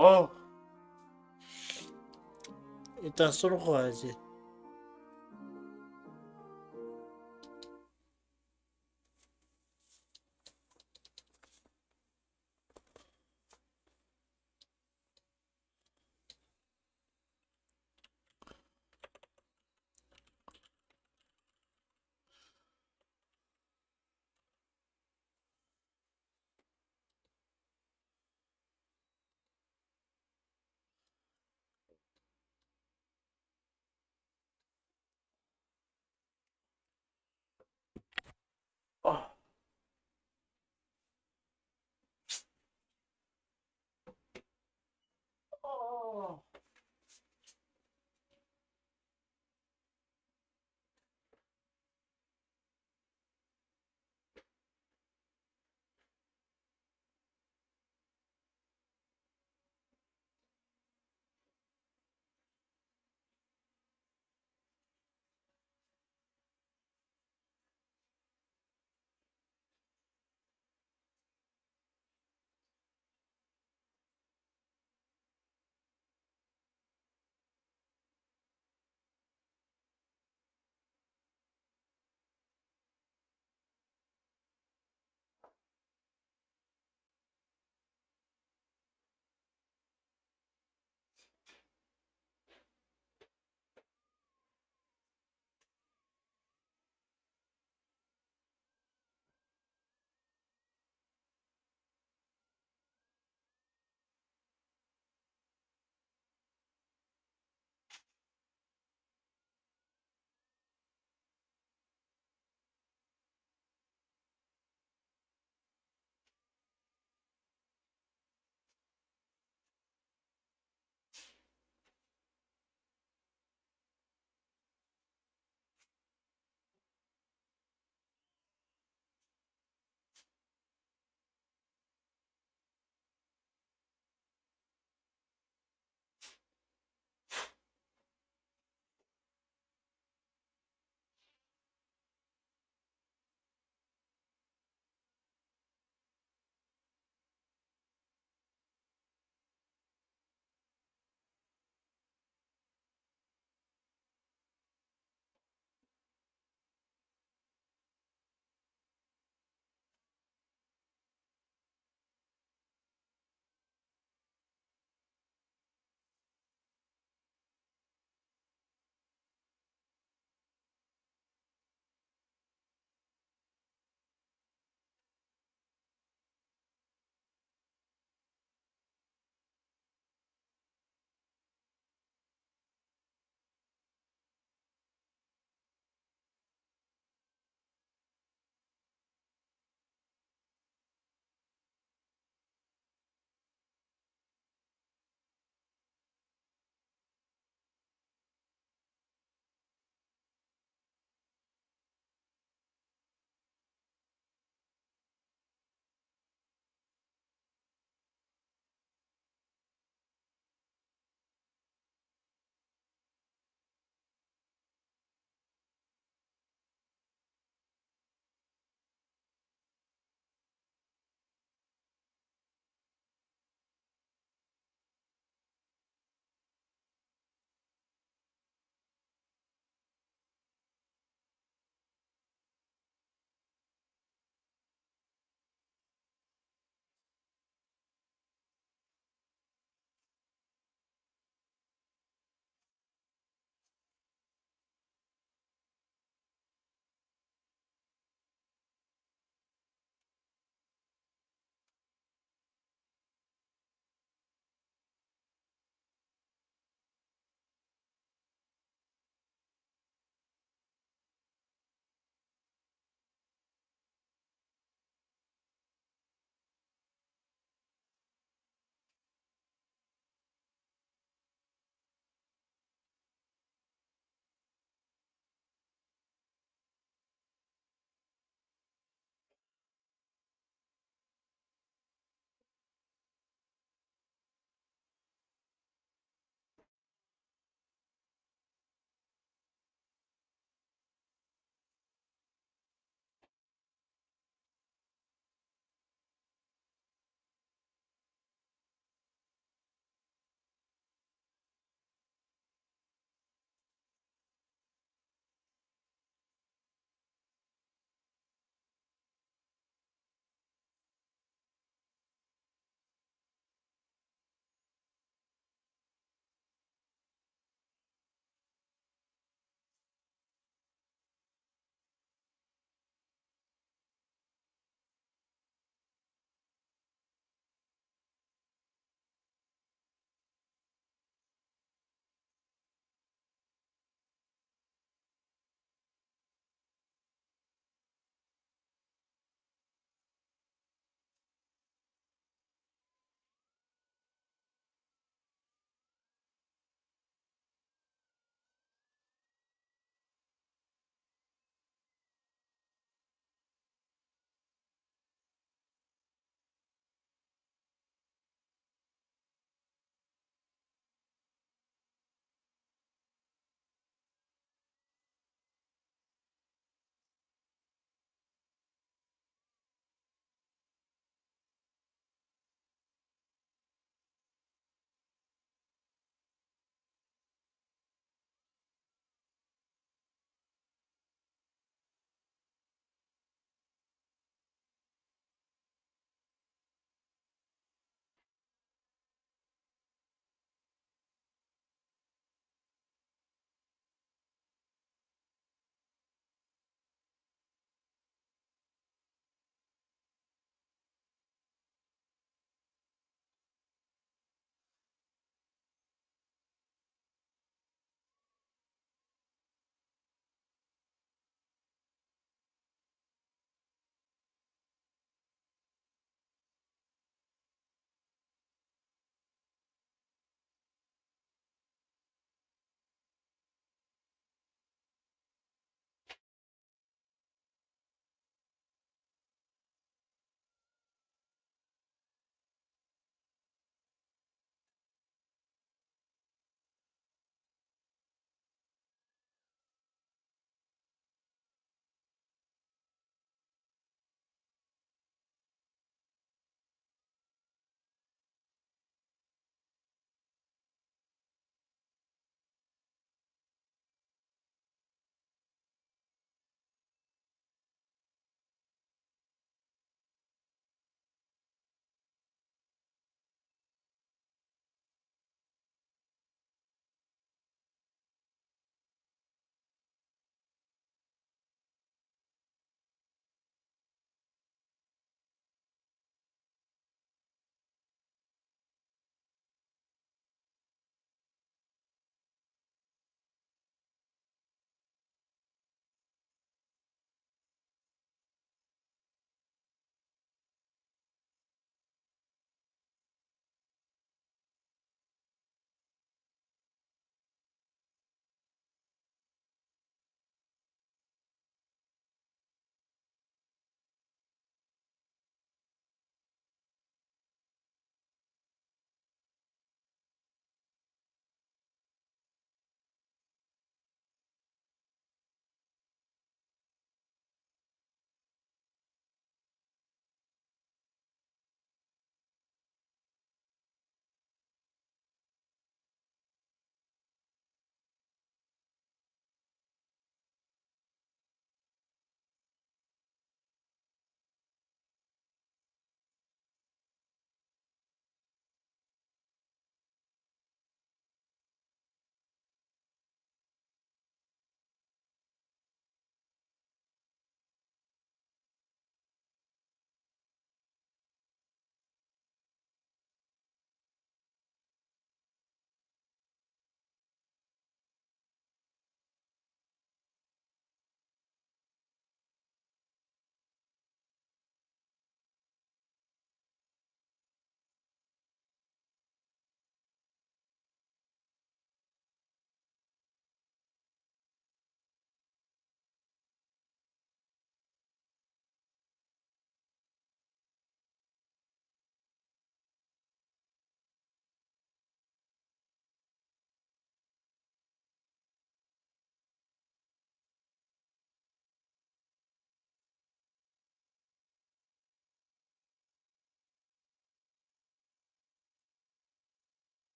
S1: 어, 일단 쏘놓고 가야지.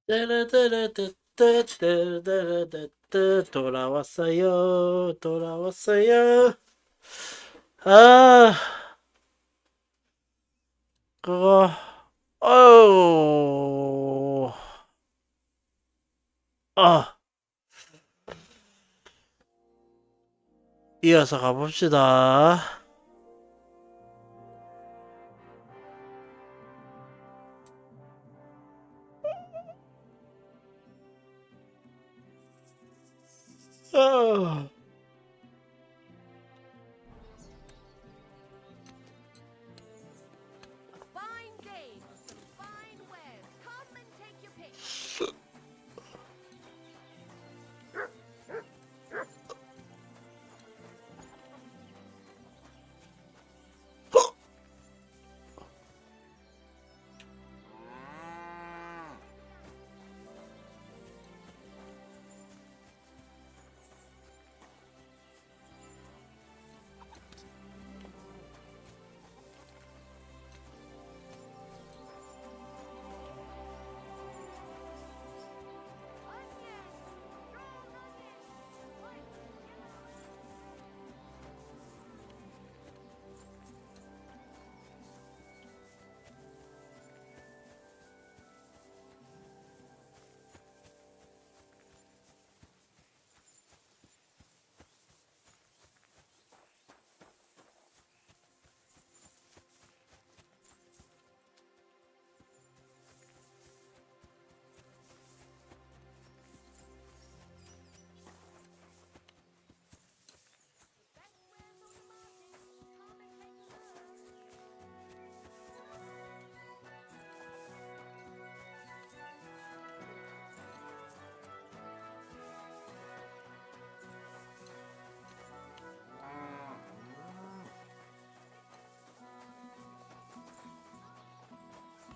S1: 뚜루뚜루뚜뚜뚜뚜뚜 돌아왔어요. 돌아왔어요. 아, 그거, 어우, 아, 이어서 가봅시다. 아.
S2: Fine day for some fine wares. Come and take your pick.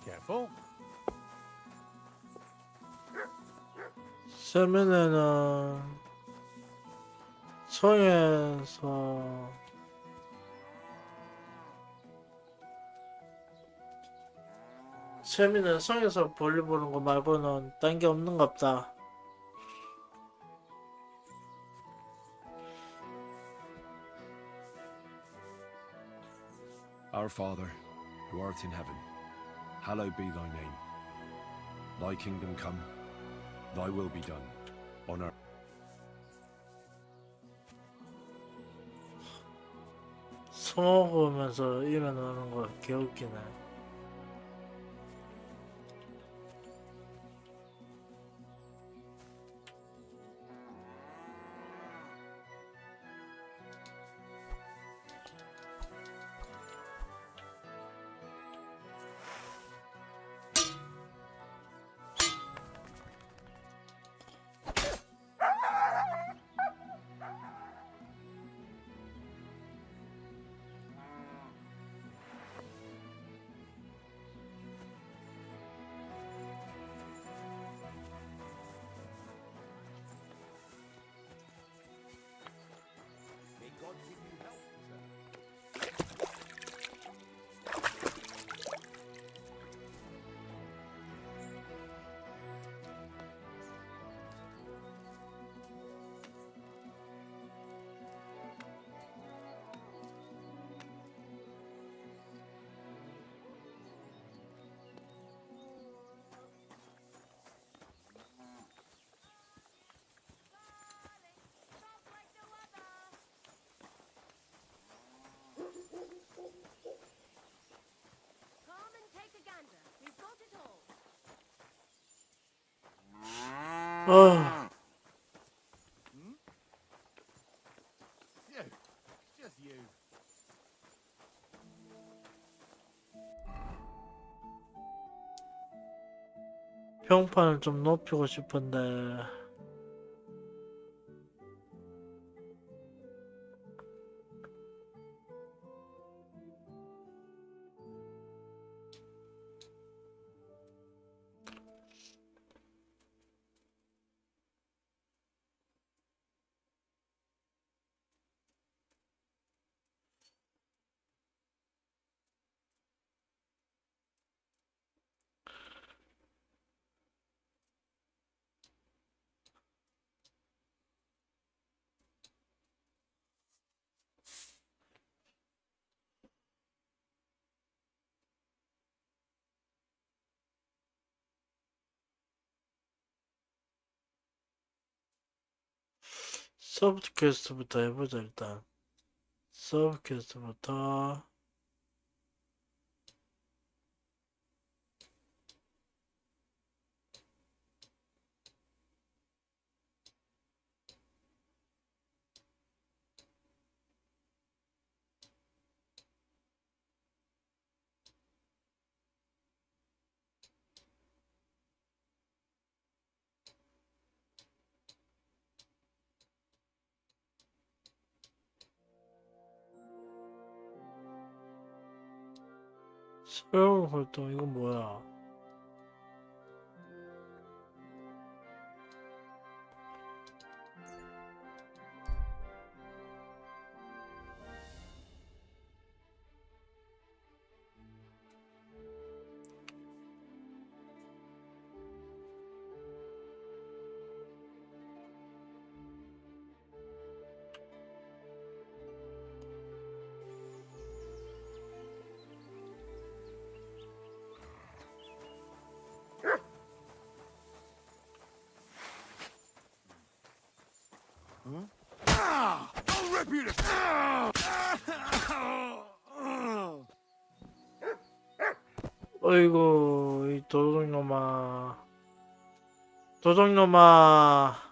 S5: Careful.
S1: 세면에는 성에서 세미는 성에서 볼일 보는 거 말고는 딴 게 없는갑다.
S6: Our Father, who art in heaven, hallowed be thy name. Thy kingdom come, thy will be done, on earth.
S1: 성어 보면서 일어나는 거 개웃기네.
S9: May God give you health, sir.
S2: Stop like no other. Come and take a gander. We've got it all.
S1: 아,
S5: You. Just you.
S1: 평판을 좀 높이고 싶은데 서브 퀘스트부터 해보자 일단. 서브 퀘스트부터. 새로운 활동 이건 뭐야?
S9: I'll rip you to...
S1: 어이구 이 도둑놈아. 도둑놈아.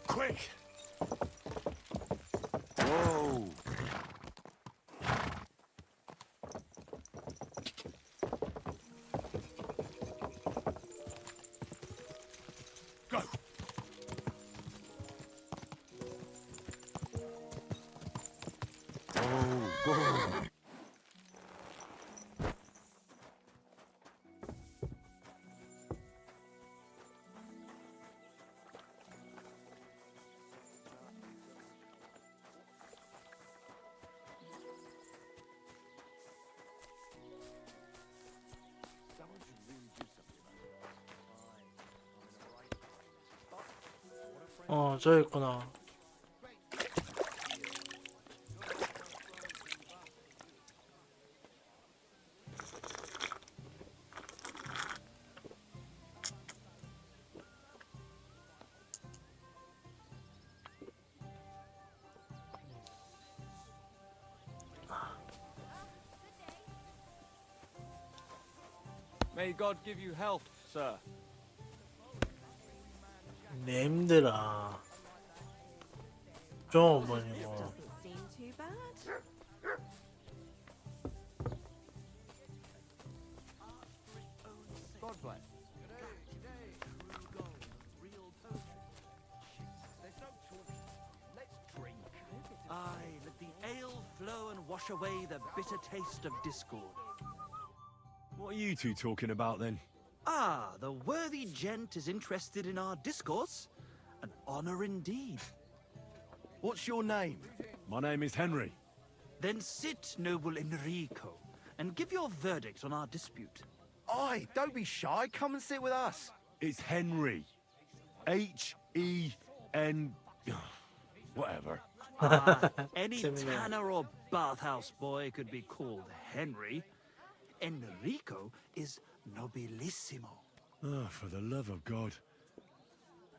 S9: Quick! Whoa! Go! Oh, go!
S1: 저 있구나.
S11: May God give you health, sir.
S1: 냄들아. 좀 어머니고.
S2: Doesn't seem too bad.
S12: Godplay.
S11: Aye, let the ale flow and wash away the bitter taste of discord.
S6: What are you two talking about then?
S11: Ah, the worthy gent is interested in our discourse. An honor indeed.
S12: What's your name?
S6: My name is Henry.
S11: Then sit, noble Enrico, and give your verdict on our dispute.
S12: Aye, don't be shy. Come and sit with us.
S6: It's Henry. H-E-N... Whatever.
S11: Ah, any
S1: Similar.
S11: tanner or bathhouse boy could be called Henry. Enrico is nobilissimo.
S6: Oh, for the love of God.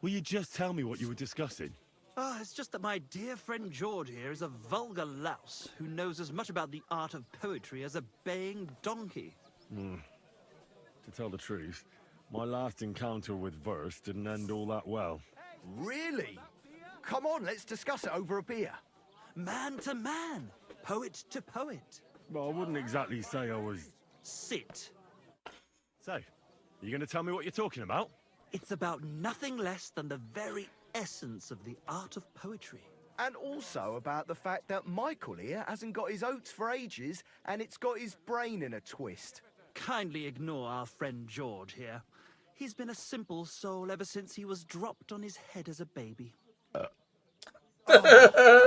S6: Will you just tell me what you were discussing?
S11: Ah, it's just that my dear friend George here is a vulgar louse who knows as much about the art of poetry as a baying donkey.
S6: To tell the truth, my last encounter with verse didn't end all that well.
S12: Really? Come on, let's discuss it over a beer.
S11: Man to man, poet to poet.
S6: Well, I wouldn't exactly say I was...
S11: Sit.
S6: So, you going to tell me what you're talking about?
S11: It's about nothing less than the very essence of the art of poetry.
S12: And also about the fact that Michael here hasn't got his oats for ages and it's got his brain in a twist.
S11: Kindly ignore our friend George here. He's been a simple soul ever since he was dropped on his head as a baby.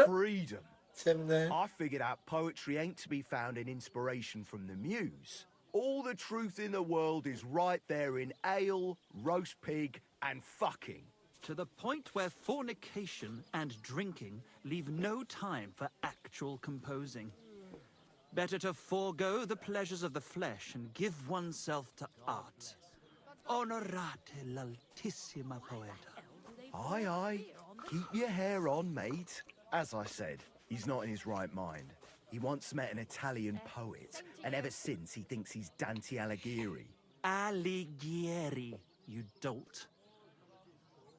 S12: Freedom.
S1: 재밌네.
S12: I figured out poetry ain't to be found in inspiration from the muse. All the truth in the world is right there in ale, roast pig, and fucking.
S11: To the point where fornication and drinking leave no time for actual composing. Better to forego the pleasures of the flesh and give oneself to art. Onorate l'altissima poeta.
S12: Aye, aye. Keep your hair on, mate. As I said, he's not in his right mind. He once met an Italian poet, and ever since he thinks he's Dante Alighieri.
S11: Alighieri, you dolt.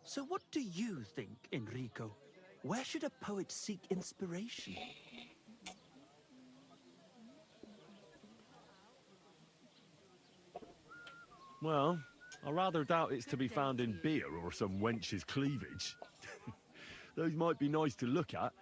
S11: So what do you think, Enrico? Where should a poet seek inspiration?
S6: Well, I rather doubt it's to be found in beer or some wench's cleavage. Those might be nice to look at,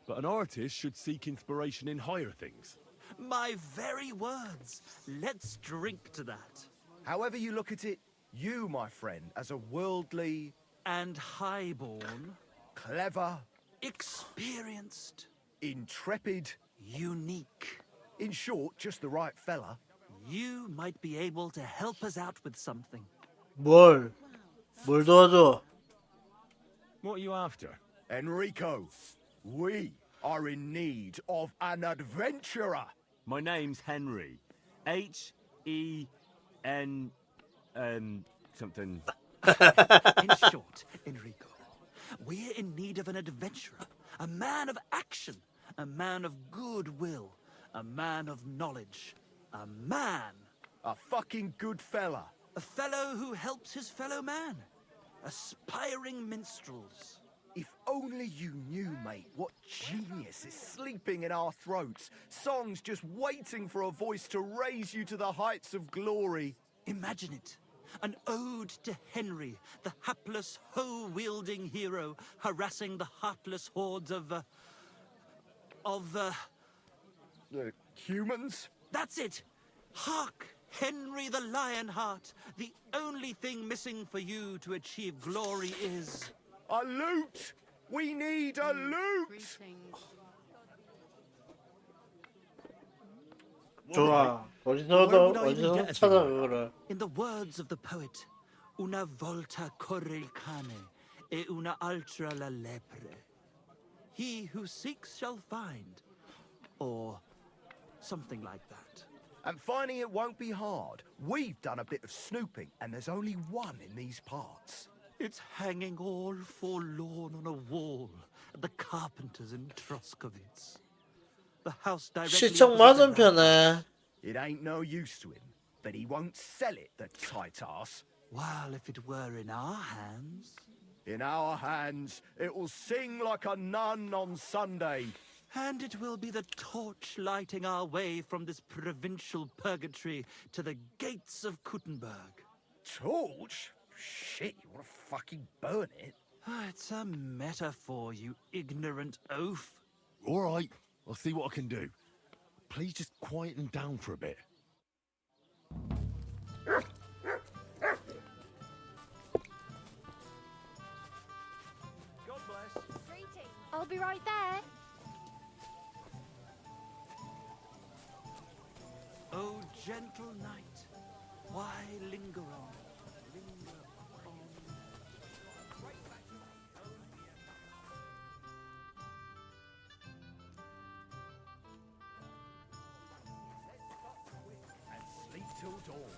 S6: but an artist should seek inspiration in higher things.
S11: My very words. Let's drink to that.
S12: However you look at it, you, my friend, as a worldly,
S11: And highborn,
S12: clever,
S11: experienced,
S12: intrepid,
S11: unique.
S12: in short, just the right fella.
S11: You might be able to help us out with something.
S1: 뭘 도와줘?
S6: What are you after?
S12: Enrico, we are in need of an adventurer.
S6: My name's Henry. H-E-N... something...
S11: In short, Enrico, we're in need of an adventurer, a man of action, a man of goodwill, a man of knowledge, a man,
S12: A fucking good fella.
S11: a fellow who helps his fellow man, aspiring minstrels.
S12: If only you knew, mate, what genius is sleeping in our throats. Songs just waiting for a voice to raise you to the heights of glory.
S11: Imagine it. An ode to Henry, the hapless, hoe-wielding hero, harassing the heartless hordes of
S12: Humans?
S11: That's it! Hark! Henry the Lionheart! The only thing missing for you to achieve glory is...
S12: A loot! We need a loot!
S1: 좋아. 어디서 찾아 그거를.
S11: In the words of the poet, una volta corre il cane, e una altra la lepre. He who seeks shall find. Or something like that.
S12: And finding it won't be hard. We've done a bit of snooping, and there's only one in these parts.
S11: It's hanging all forlorn on a wall at the carpenters in Troskowitz. The house directly
S1: 시청
S11: opposite the
S1: 맞은편에.
S12: It ain't no use to him, but he won't sell it, the tight ass.
S11: Well, if it were in our hands...
S12: In our hands, it will sing like a nun on Sunday.
S11: And it will be the torch lighting our way from this provincial purgatory to the gates of Kuttenberg.
S12: torch? Shit, you want to fucking burn it?
S11: It's a metaphor, you ignorant oaf.
S6: All right, I'll see what I can do. Please just quieten down for a bit.
S9: God bless.
S2: Greetings. I'll be right there.
S11: Oh, gentle knight, why linger on? Linger on.
S12: And sleep till dawn.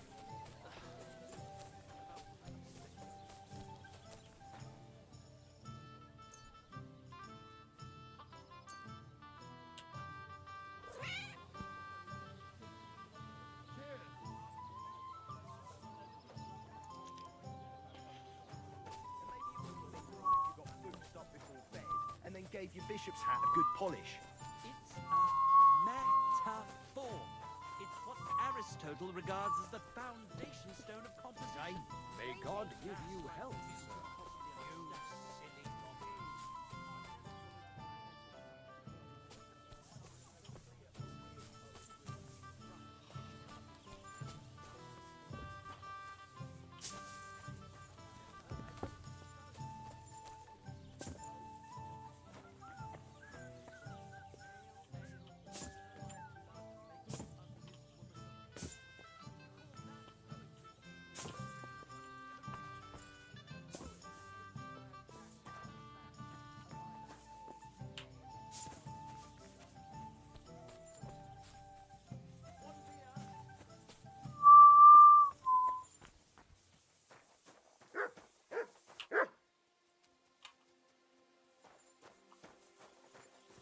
S12: And then gave your bishop's hat a good polish.
S11: It's a metaphor. It's what Aristotle regards as the foundation stone of composition.
S9: May God give you health, sir.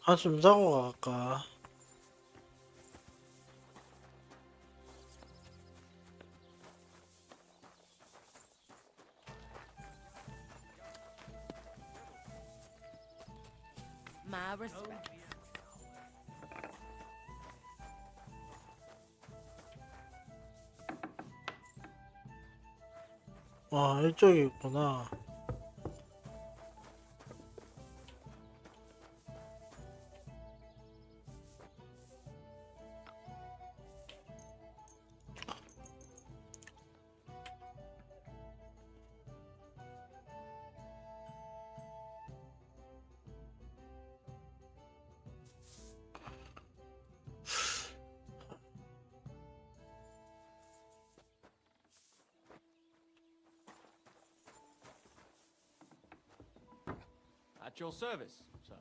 S1: 한숨 자고 갈까?
S2: My respect.
S1: 아, 이쪽이 있구나.
S4: At your service, sir.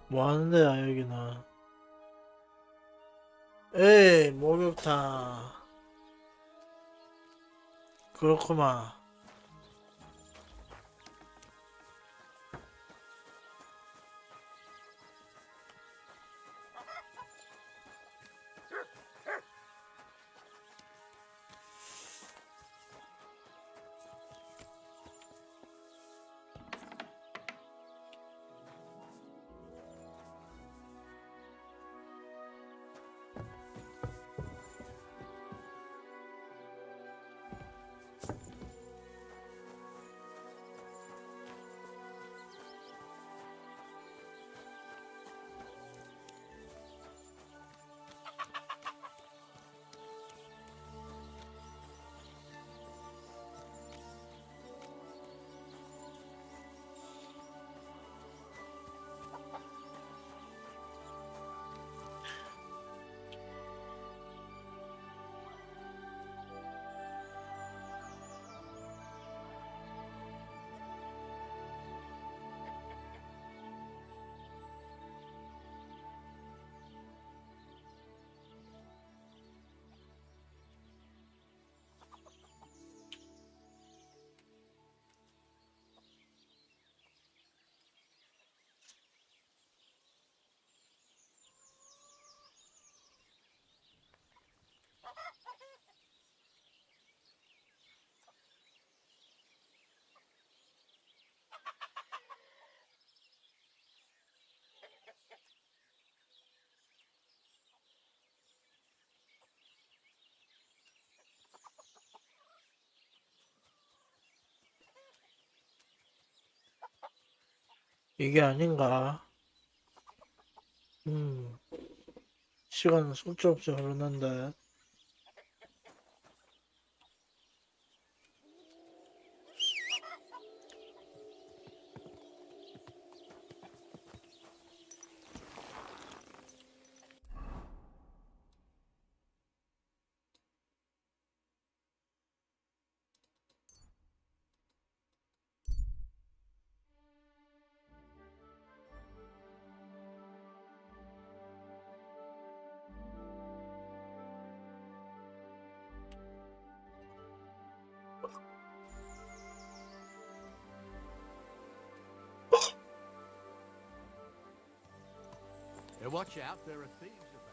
S1: 뭐 하는 데야, 여기는? 에이, 목욕탕. 그렇구만. 이게 아닌가? 시간은 속절없이 흐르는데.
S4: Yeah, watch out, there are thieves about.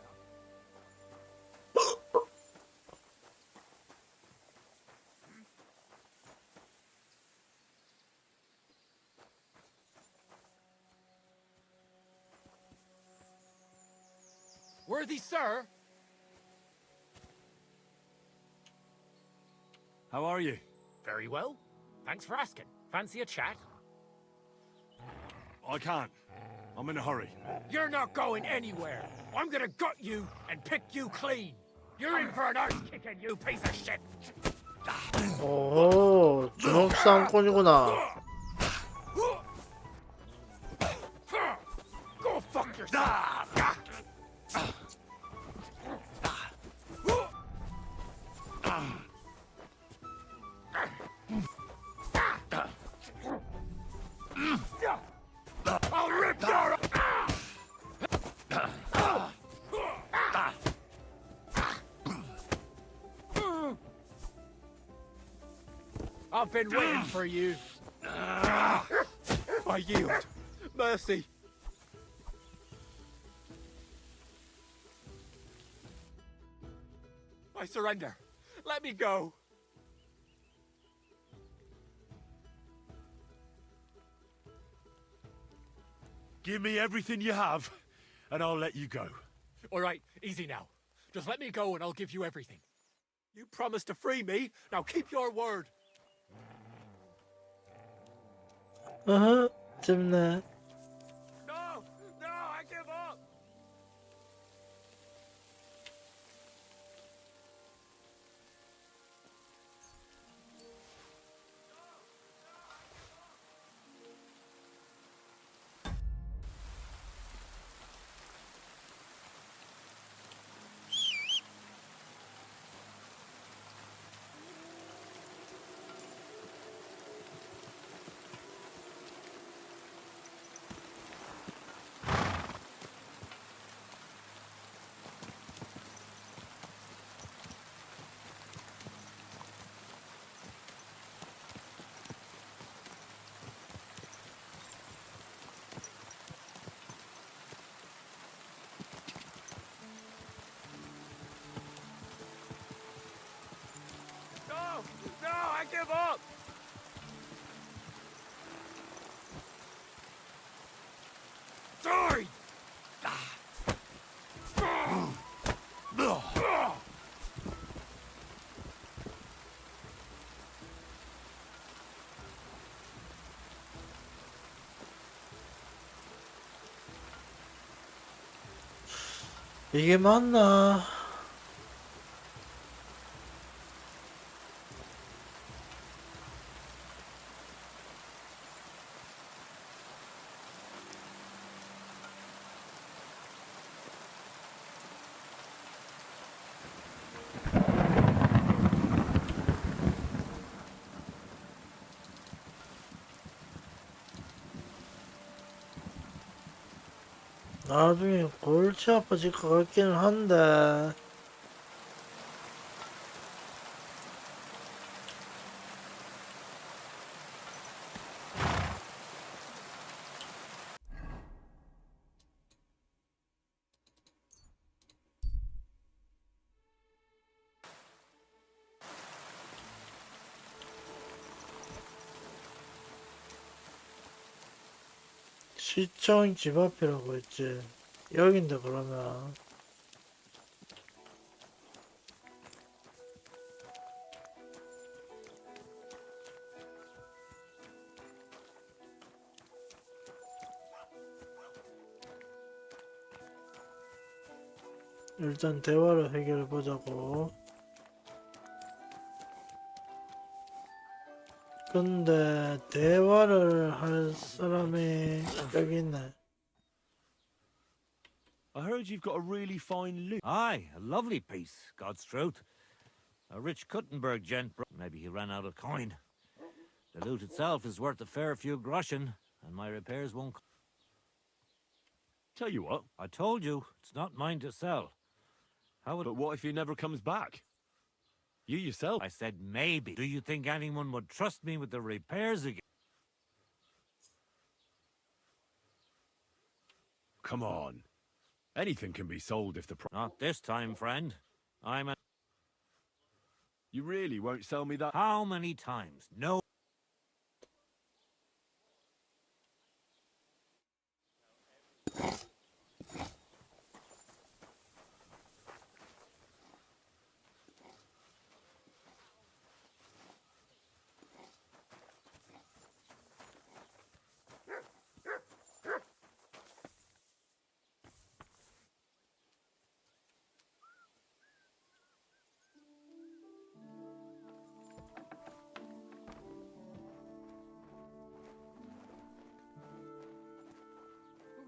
S10: Worthy sir,
S6: How are you?
S10: very well. Thanks for asking. Fancy a chat?
S6: I can't. I'm in a hurry.
S10: You're not going anywhere. I'm gonna gut you and pick you clean. You're in for an arse kicking, you piece of shit.
S1: 오, 주먹 싸움꾼이구나.
S10: Go fuck yourself. I'll rip your. I've been waiting for you.
S6: I yield. Mercy.
S10: I surrender. Let me go.
S6: Give me everything you have, and I'll let you go.
S10: All right, easy now. Just let me go and I'll give you everything. You promised to free me. Now keep your word.
S1: 재밌네.
S10: No, I give up. No, I give up. Sorry.
S1: 이게 맞나? 나중에 골치 아파질 것 같기는 한데. 시청 집 앞이라고 했지. 여긴데 그러면. 일단 대화로 해결해 보자고. 근데 대화를 할 사람이 여기 있네.
S6: I heard you've got a really fine loot.
S10: Aye, a lovely piece, God's truth. A rich Kuttenberg gent, maybe he ran out of coin. The loot itself is worth a fair few groschen, and my repairs won't...
S6: Tell you what.
S10: I told you, it's not mine to sell. How would...
S6: But what if he never comes back? You yourself.
S10: I said maybe. Do you think anyone would trust me with the repairs again?
S6: Come on. Anything can be sold if the
S10: Not this time, friend. I'm a...
S6: You really won't sell me that?
S10: How many times? No.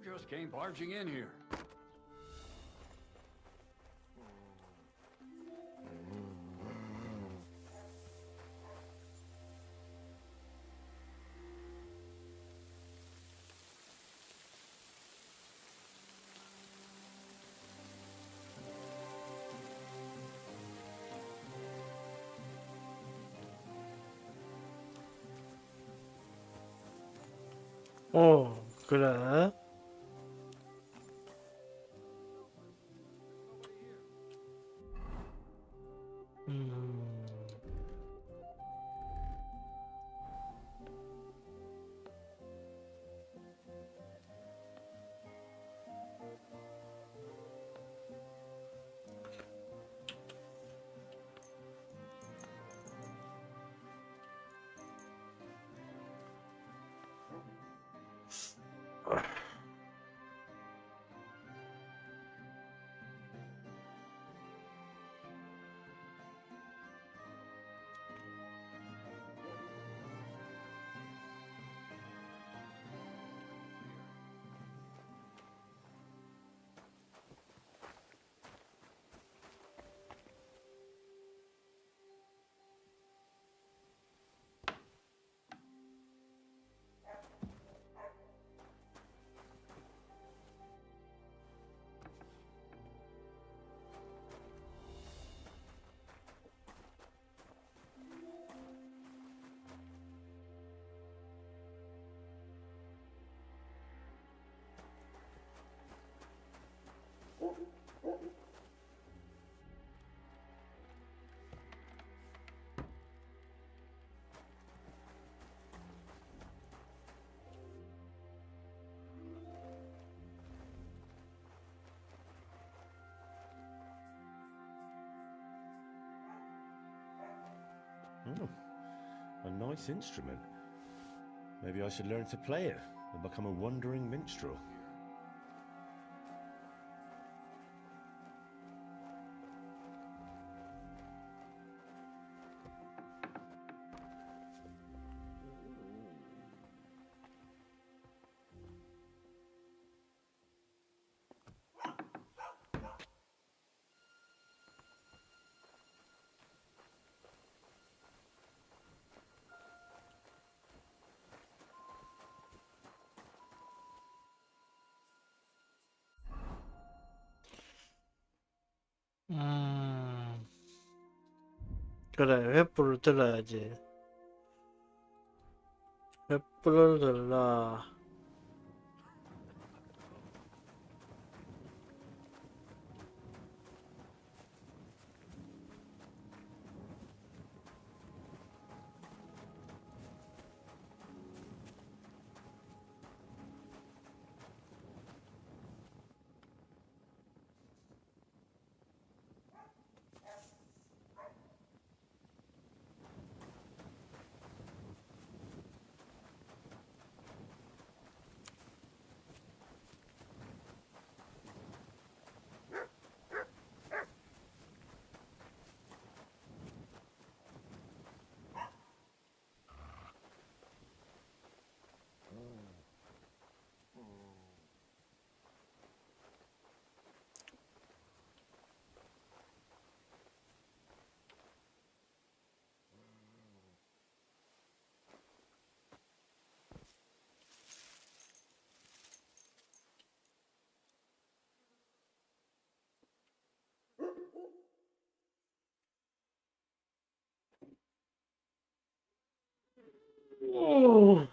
S4: Who just came barging in here?
S1: 그래.
S6: Oh, a nice instrument. Maybe I should learn to play it and become a wandering minstrel.
S1: 그래, 횃불을 들어야지. 횃불을 들라. 오.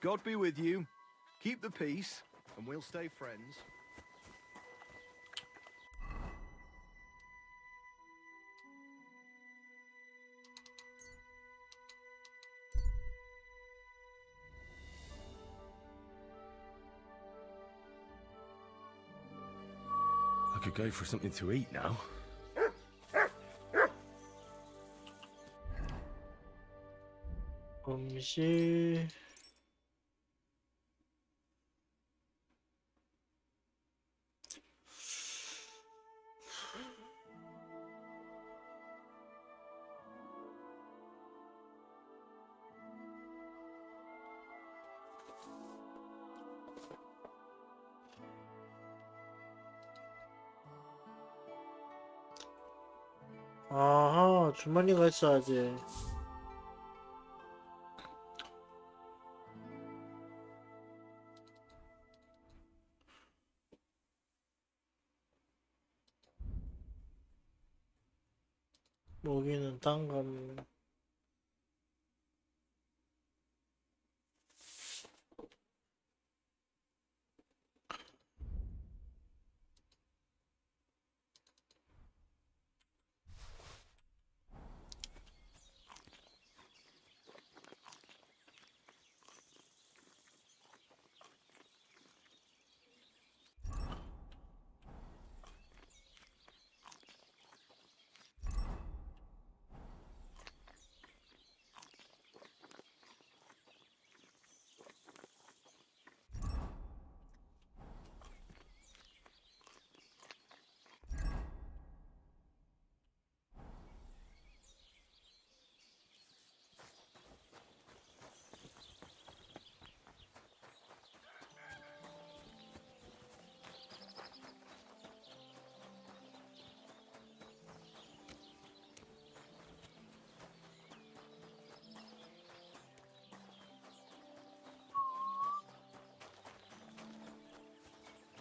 S12: God be with you. Keep the peace, and we'll stay friends.
S6: I could go for something to eat now.
S1: 음식. 아하, 주머니가 있어야지. 모기는 땅감.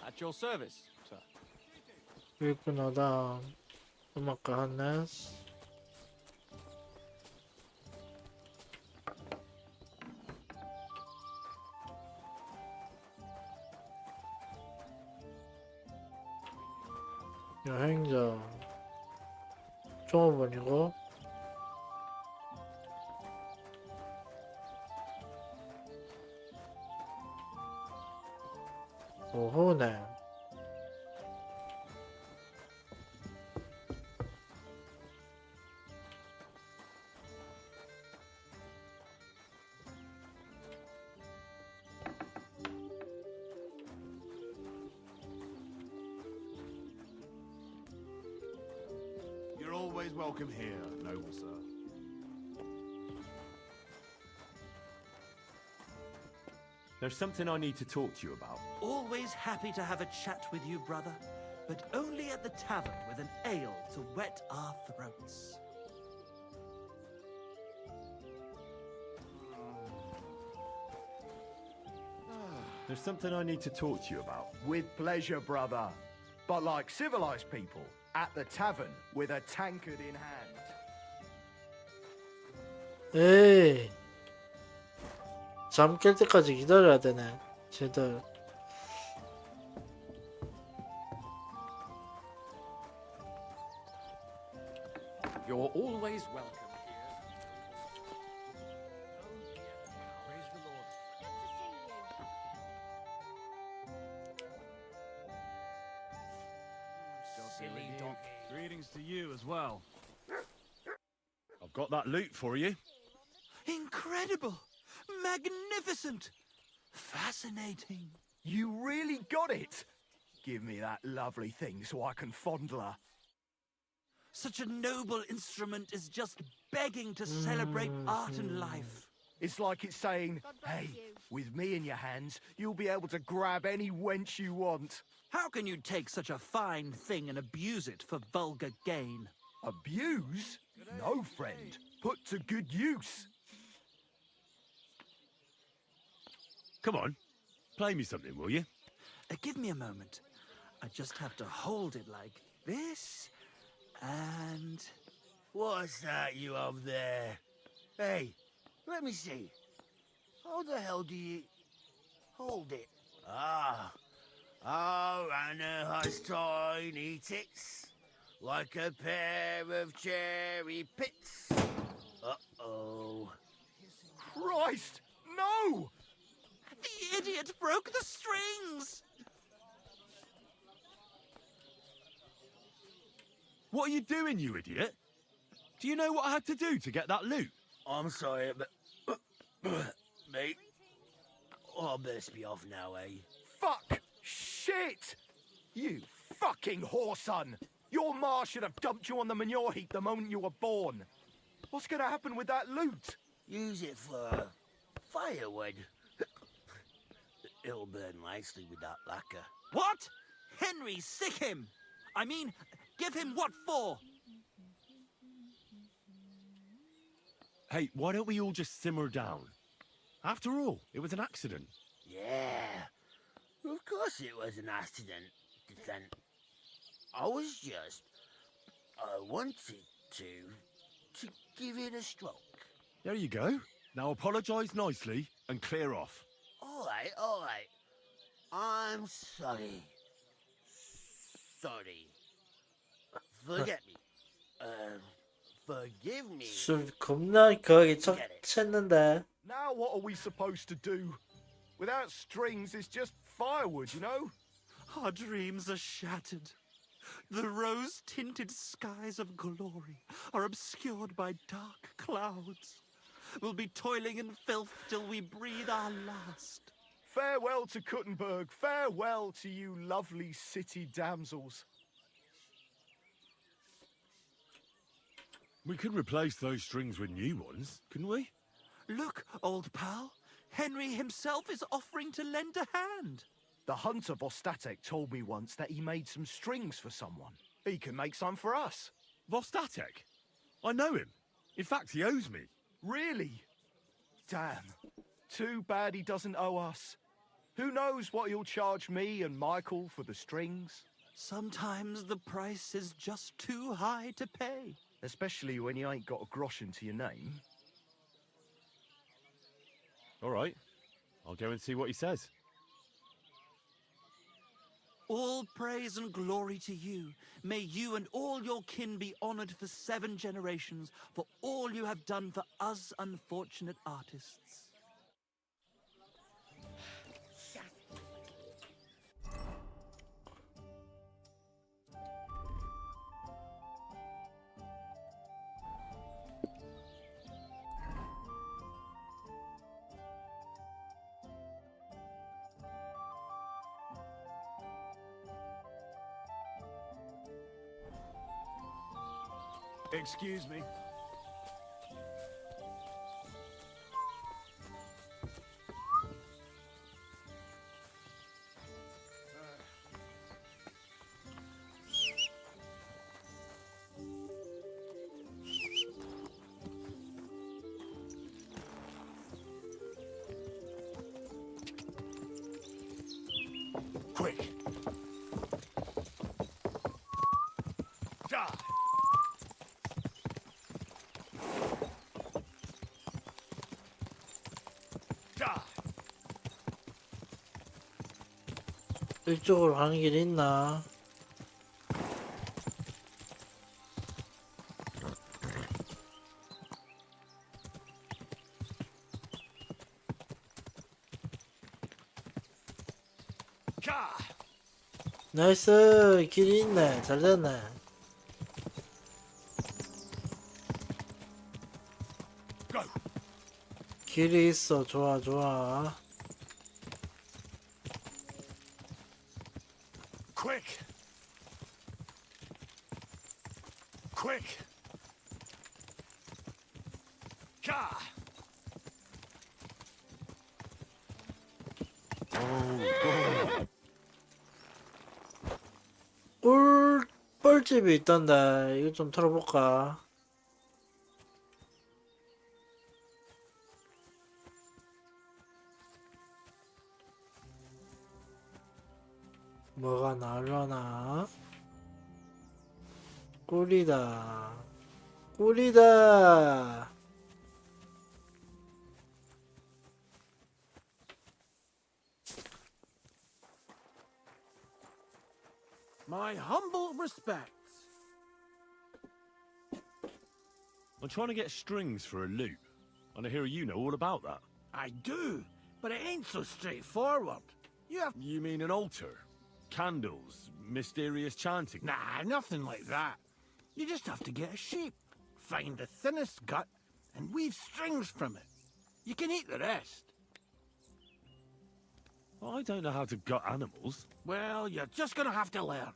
S3: At your service, sir.
S1: 불끈하다. 음악가 한네스. 여행자. 종업원이고. 오호네.
S3: You're always welcome here, noble sir.
S6: There's something I need to talk to you about.
S11: Always happy to have a chat with you, brother, but only at the tavern with an ale to wet our throats.
S6: There's something I need to talk to you about.
S12: With pleasure, brother. But like civilized people, at the tavern with a tankard in hand.
S1: 에이. 잠 깰 때까지 기다려야 되네. 쟤들.
S3: You're always welcome here.
S2: Good to see you.
S4: silly dog. Greetings to you as well.
S6: I've got that loot for you.
S11: Incredible! Magnificent! Fascinating.
S12: You really got it. Give me that lovely thing so I can fondle her.
S11: Such a noble instrument is just begging to celebrate art and life.
S12: It's like it's saying,
S2: God bless
S12: hey,
S2: you.
S12: with me in your hands, you'll be able to grab any wench you want.
S11: How can you take such a fine thing and abuse it for vulgar gain?
S12: Abuse? No, friend. Put to good use.
S6: Come on, play me something, will you?
S11: Give me a moment. I just have to hold it like this, and...
S9: What's that you up there? Hey, let me see. How the hell do you hold it? Ah. Oh, Anna has tiny tits, like a pair of cherry pits. Uh-oh.
S12: Christ, no!
S11: The idiot broke the strings!
S6: What are you doing, you idiot? Do you know what I had to do to get that loot?
S9: I'm sorry, but... mate, I best be off now, eh?
S12: Fuck! Shit! You fucking whoreson! Your ma should have dumped you on the manure heap the moment you were born. What's gonna happen with that loot?
S9: Use it for firewood. It'll burn nicely with that lacquer.
S11: What? Henry, sick him! I mean, give him what for?
S6: Hey, why don't we all just simmer down? After all, it was an accident.
S9: Yeah, of course it was an accident. I was just... I wanted to give it a stroke.
S6: There you go. Now apologise nicely and clear off.
S9: All right. I'm sorry. Sorry. Forget me. Forgive me.
S1: 술 겁나 거기 쳤는데.
S12: Now what are we supposed to do? Without strings, it's just firewood, you know?
S11: Our dreams are shattered. The rose-tinted skies of glory are obscured by dark clouds. We'll be toiling in filth till we breathe our last.
S12: Farewell to Kuttenberg. Farewell to you lovely city damsels.
S6: We could replace those strings with new ones, couldn't we?
S11: Look, old pal. Henry himself is offering to lend a hand.
S12: The hunter Vostatek told me once that he made some strings for someone. He can make some for us.
S6: Vostatek? I know him. In fact, he owes me.
S12: Really? Damn. Too bad he doesn't owe us. Who knows what he'll charge me and Michael for the strings?
S11: Sometimes the price is just too high to pay.
S12: Especially when you ain't got a groschen to your name.
S6: All right. I'll go and see what he says.
S11: All praise and glory to you. May you and all your kin be honored for 7 generations for all you have done for us unfortunate artists.
S4: Excuse me.
S9: Quick.
S12: Ah!
S1: 이쪽으로 가는 길 있나? 나이스. 길이 있네. 잘 됐네.
S6: Go.
S1: 길이 있어. 좋아 좋아.
S6: Quick. Quick. Ka.
S1: 꿀벌집이 있던데. 이거 좀 털어볼까? 뭐가 나올려나? 꿀이다. 꿀이다.
S4: My humble respects.
S6: I'm trying to get strings for a loop, and I hear you know all about that.
S9: I do, but it ain't so straightforward.
S6: You mean an altar? Candles? Mysterious chanting?
S9: Nah, nothing like that. You just have to get a sheep, find the thinnest gut, and weave strings from it. You can eat the rest.
S6: I don't know how to gut animals.
S9: Well, you're just gonna have to learn.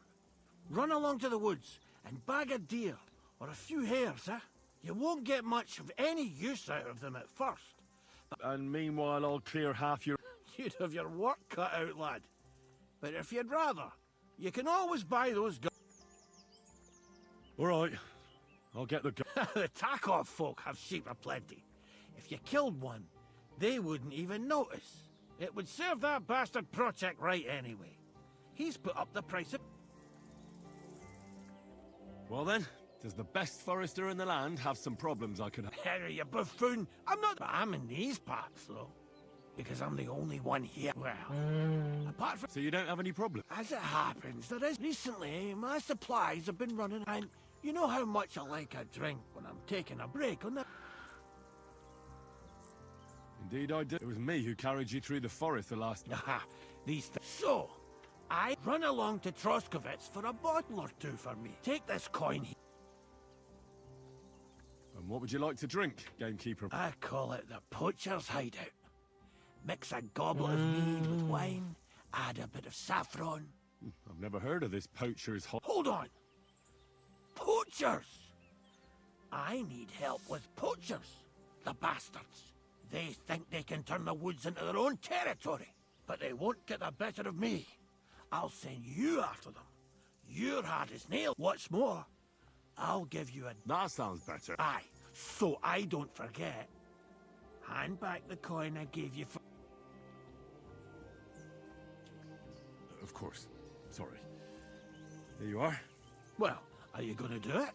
S9: Run along to the woods and bag a deer or a few hares, eh? You won't get much of any use out of them at first.
S6: And meanwhile, I'll clear half your...
S9: You'd have your work cut out, lad. But if you'd rather, you can always buy those
S6: All right, I'll get the...
S9: The Takov folk have sheep aplenty. If you killed one, they wouldn't even notice. It would serve that bastard Project right anyway. He's put up the price of...
S6: Well then, does the best forester in the land have some problems I can...
S9: Henry, you buffoon! I'm not... I'm in these parts, though. Because I'm the only one here. Well, apart from...
S6: So you don't have any problem?
S9: As it happens, there is... Recently, my supplies have been running, and you know how much I like a drink when I'm taking a break on the...
S6: Indeed I did. It was me who carried you through the forest the last...
S9: Aha, So, I run along to Troskovitz for a bottle or two for me. Take this coin here.
S6: And what would you like to drink, gamekeeper?
S9: I call it the poacher's hideout. Mix a goblet of mead with wine, add a bit of saffron.
S6: I've never heard of this poacher's hot...
S9: Hold on! Poachers! I need help with poachers, the bastards. They think they can turn the woods into their own territory, but they won't get the better of me. I'll send you after them. You're hard as nails. What's more, I'll give you a...
S6: That sounds better.
S9: Aye, so I don't forget. Hand back the coin I gave you for...
S6: Of course. Sorry. Here you are.
S9: Well, are you gonna do it?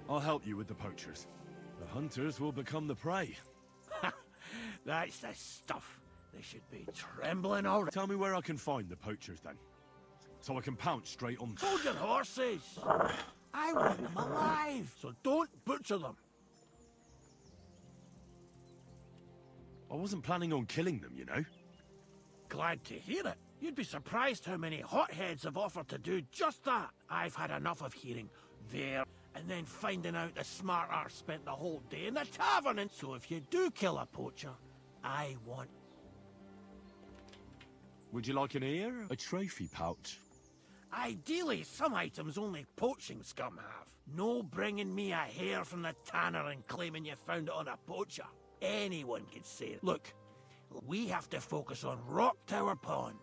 S6: I'll help you with the poachers. The hunters will become the prey.
S9: That's the stuff. They should be trembling already.
S6: Tell me where I can find the poachers then. So I can pounce straight on...
S9: Hold your horses! I want them alive, so don't butcher them.
S6: I wasn't planning on killing them, you know.
S9: Glad to hear it. You'd be surprised how many hotheads have offered to do just that. I've had enough of hearing there and then finding out the smart arse spent the whole day in the tavern. And so if you do kill a poacher, I want...
S6: Would you like an ear? A trophy pouch?
S9: Ideally, some items only poaching scum have. No bringing me a hair from the tanner and claiming you found it on a poacher. Anyone could say it. Look, we have to focus on Rock Tower Pond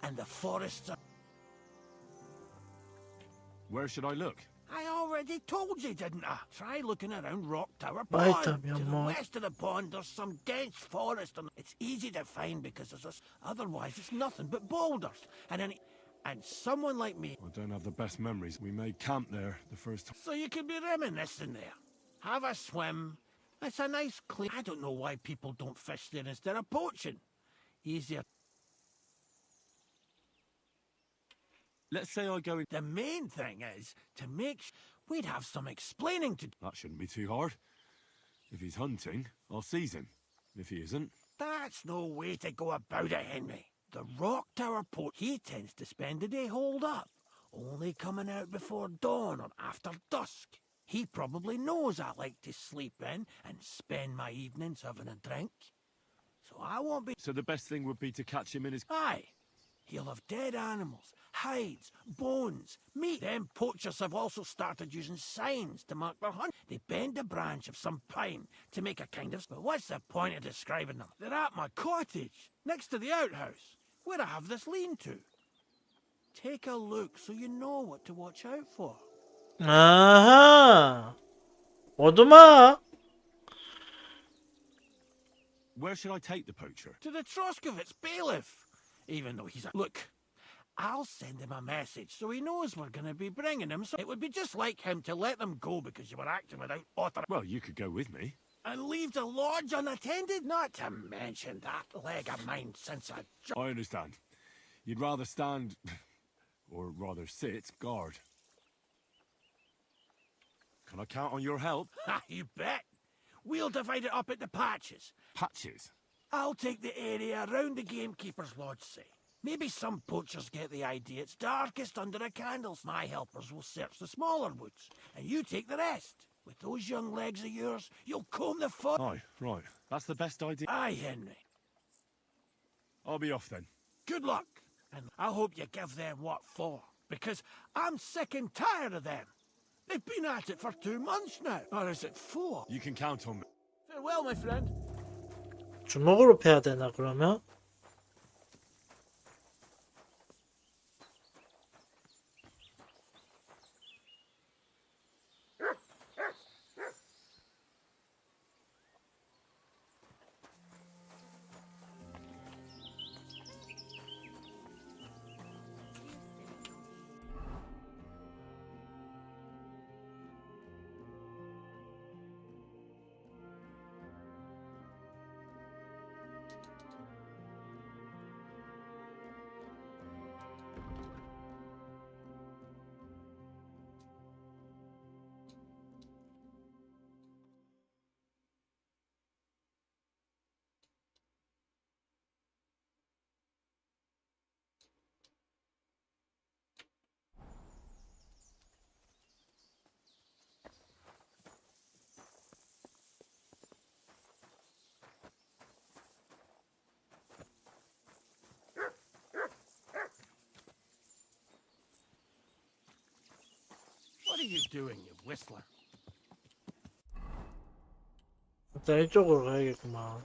S9: and the forests are...
S6: Where should I look?
S9: I already told you, didn't I? Try looking around Rock Tower
S1: Right
S9: Pond.
S1: up,
S9: To
S1: your
S9: the
S1: mom.
S9: west of the pond, there's some dense forest, and it's easy to find because there's this... Otherwise, it's nothing but boulders. And someone like me...
S6: I don't have the best memories. We made camp there the first time.
S9: So you could be reminiscing there. Have a swim. It's a nice clean... I don't know why people don't fish there instead of poaching. Easier.
S6: Let's say I go in...
S9: The main thing is to make... We'd have some explaining to do.
S6: That shouldn't be too hard. If he's hunting, I'll seize him. If he isn't...
S9: That's no way to go about it, Henry. the Rock Tower port. He tends to spend the day holed up, only coming out before dawn or after dusk. He probably knows I like to sleep in and spend my evenings having a drink. So I won't be...
S6: So the best thing would be to catch him in his...
S9: Aye. He'll have dead animals, hides, bones, meat. Them poachers have also started using signs to mark their hunt. They bend a branch of some pine to make a kind of... But what's the point of describing them? They're at my cottage, next to the outhouse, where I have this lean-to. Take a look so you know what to watch out for.
S1: 아하. 오두마.
S6: Where should I take the poacher?
S9: To the Troskovitz bailiff. Even though he's a... Look, I'll send him a message so he knows we're going to be bringing him. So it would be just like him to let them go because you were acting without authority.
S6: Well, you could go with me.
S9: And leave the lodge unattended? Not to mention that leg of mine since I...
S6: I understand. You'd rather stand, or rather sit, guard. Can I count on your help?
S9: Ha, you bet. We'll divide it up into patches.
S6: Patches?
S9: I'll take the area around the gamekeeper's lodge, say. Maybe some poachers get the idea it's darkest under the candles. My helpers will search the smaller woods, and you take the rest. With those young legs of yours, you'll comb the fur...
S6: Aye, right. That's the best idea.
S9: Aye, Henry.
S6: I'll be off then.
S9: Good luck. And I hope you give them what for, because I'm sick and tired of them. They've been at it for 2 months now. Or is it 4?
S6: You can count on me.
S9: Farewell, my friend.
S1: 주먹으로 패야 되나 그러면?
S9: What are you doing, you whistler?
S1: 일단 이쪽으로 가야겠구만.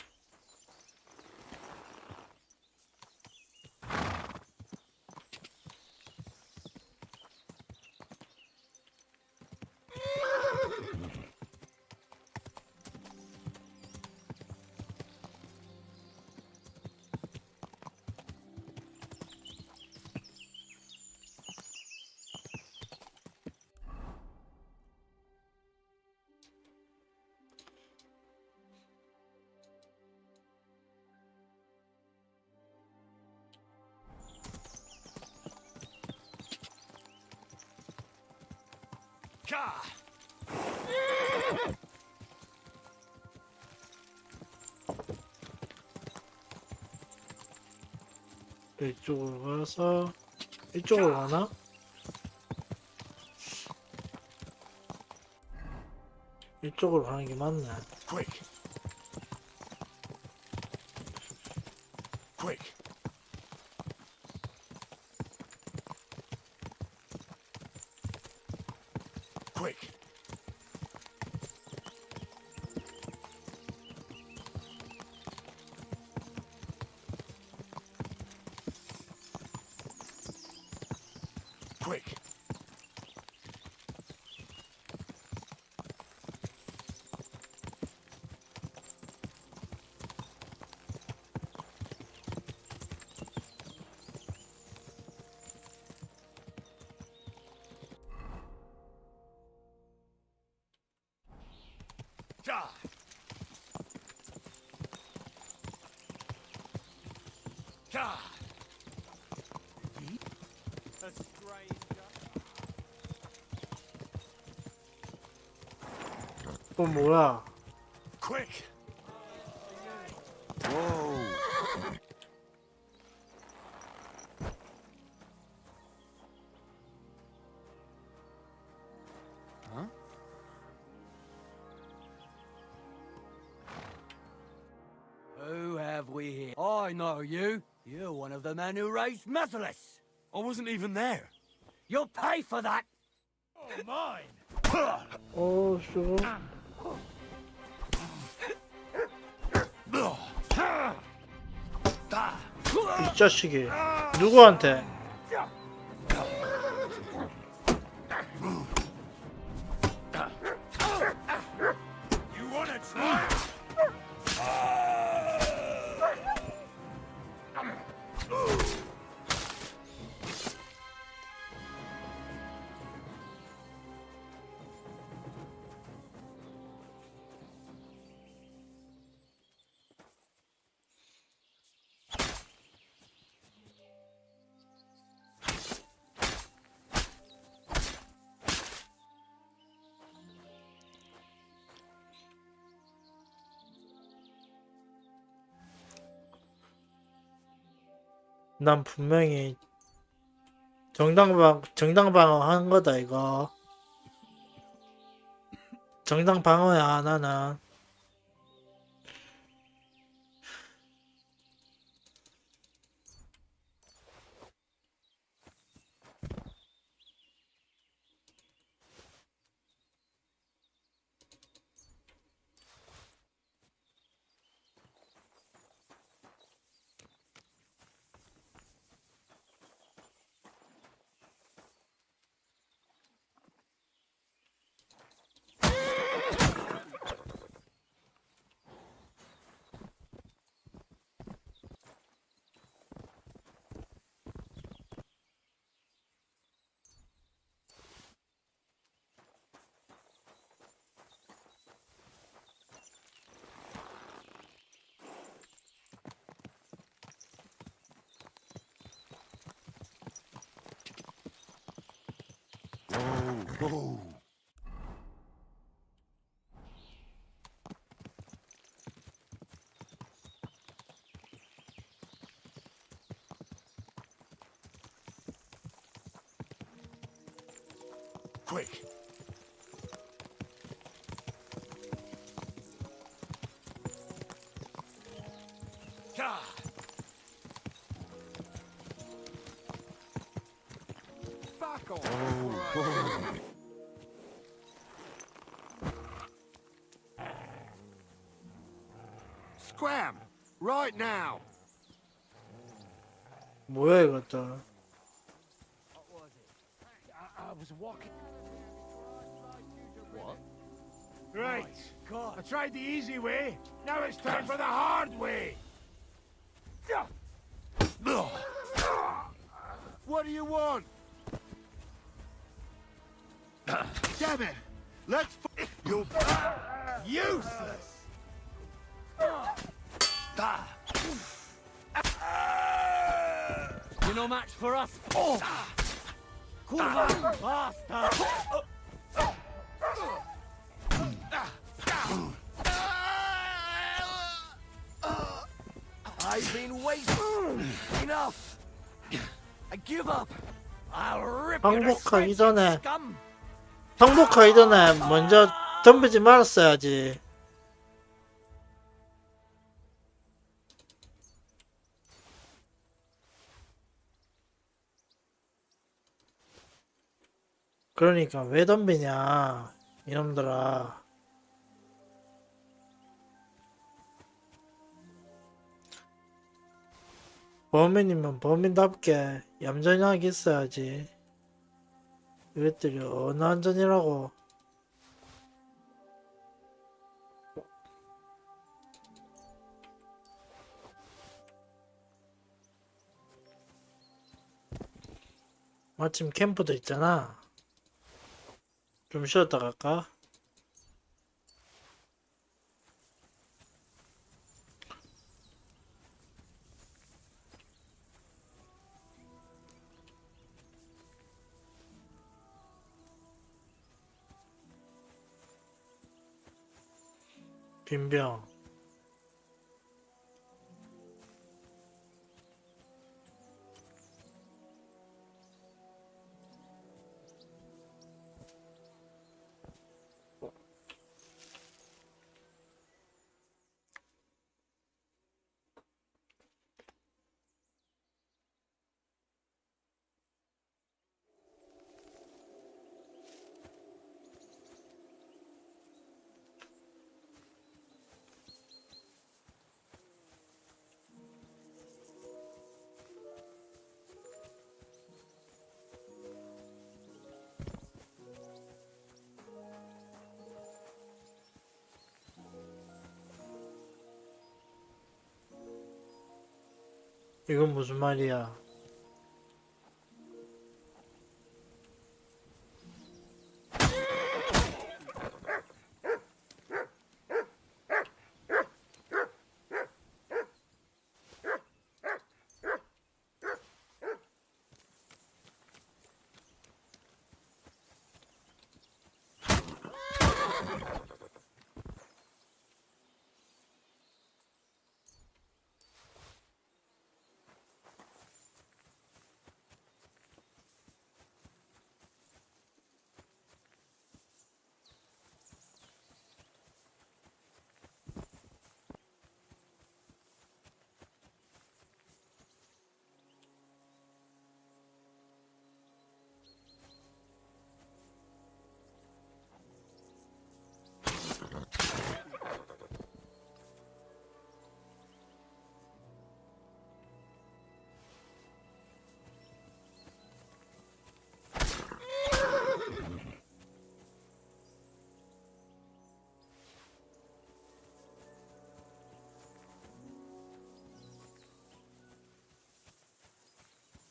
S1: 이쪽으로 가서 이쪽으로 가나? 이쪽으로 가는 게 맞네.
S7: Quick. Quick. Quick. Quick. Ja. Ja.
S5: A stranger.
S1: 또 뭐야?
S7: Quick.
S12: Whoa.
S9: I know you. You're one of the men who raised Methodist.
S6: I wasn't even there.
S9: You'll pay for that.
S5: Oh, mine.
S1: 쏘. 이 자식이 누구한테?
S3: You wanna try?
S1: 난 분명히 정당 방어한 거다 이거. 정당 방어야 나는.
S3: Quick.
S5: Fuck off.
S3: Scram! Right now!
S1: 뭐야 이것도.
S3: I was walking.
S5: What? Right. God. I tried the easy way. Now it's time for the hard way. What do you want? Damn it! Let's. You. Useless.
S9: You're no match for us. Oh. Kurva, bastard. I've been waiting. Enough. I give up. I'll rip you to
S1: 항복하기
S9: shreds,
S1: 전에
S9: scum.
S1: 항복하기 전에 먼저 덤비지 말았어야지. 그러니까 왜 덤비냐 이놈들아. 범인이면 범인답게 얌전하게 있어야지. 이것들이 어느 안전이라고. 마침 캠프도 있잖아. 좀 쉬었다 갈까? 빈병. 이건 무슨 말이야?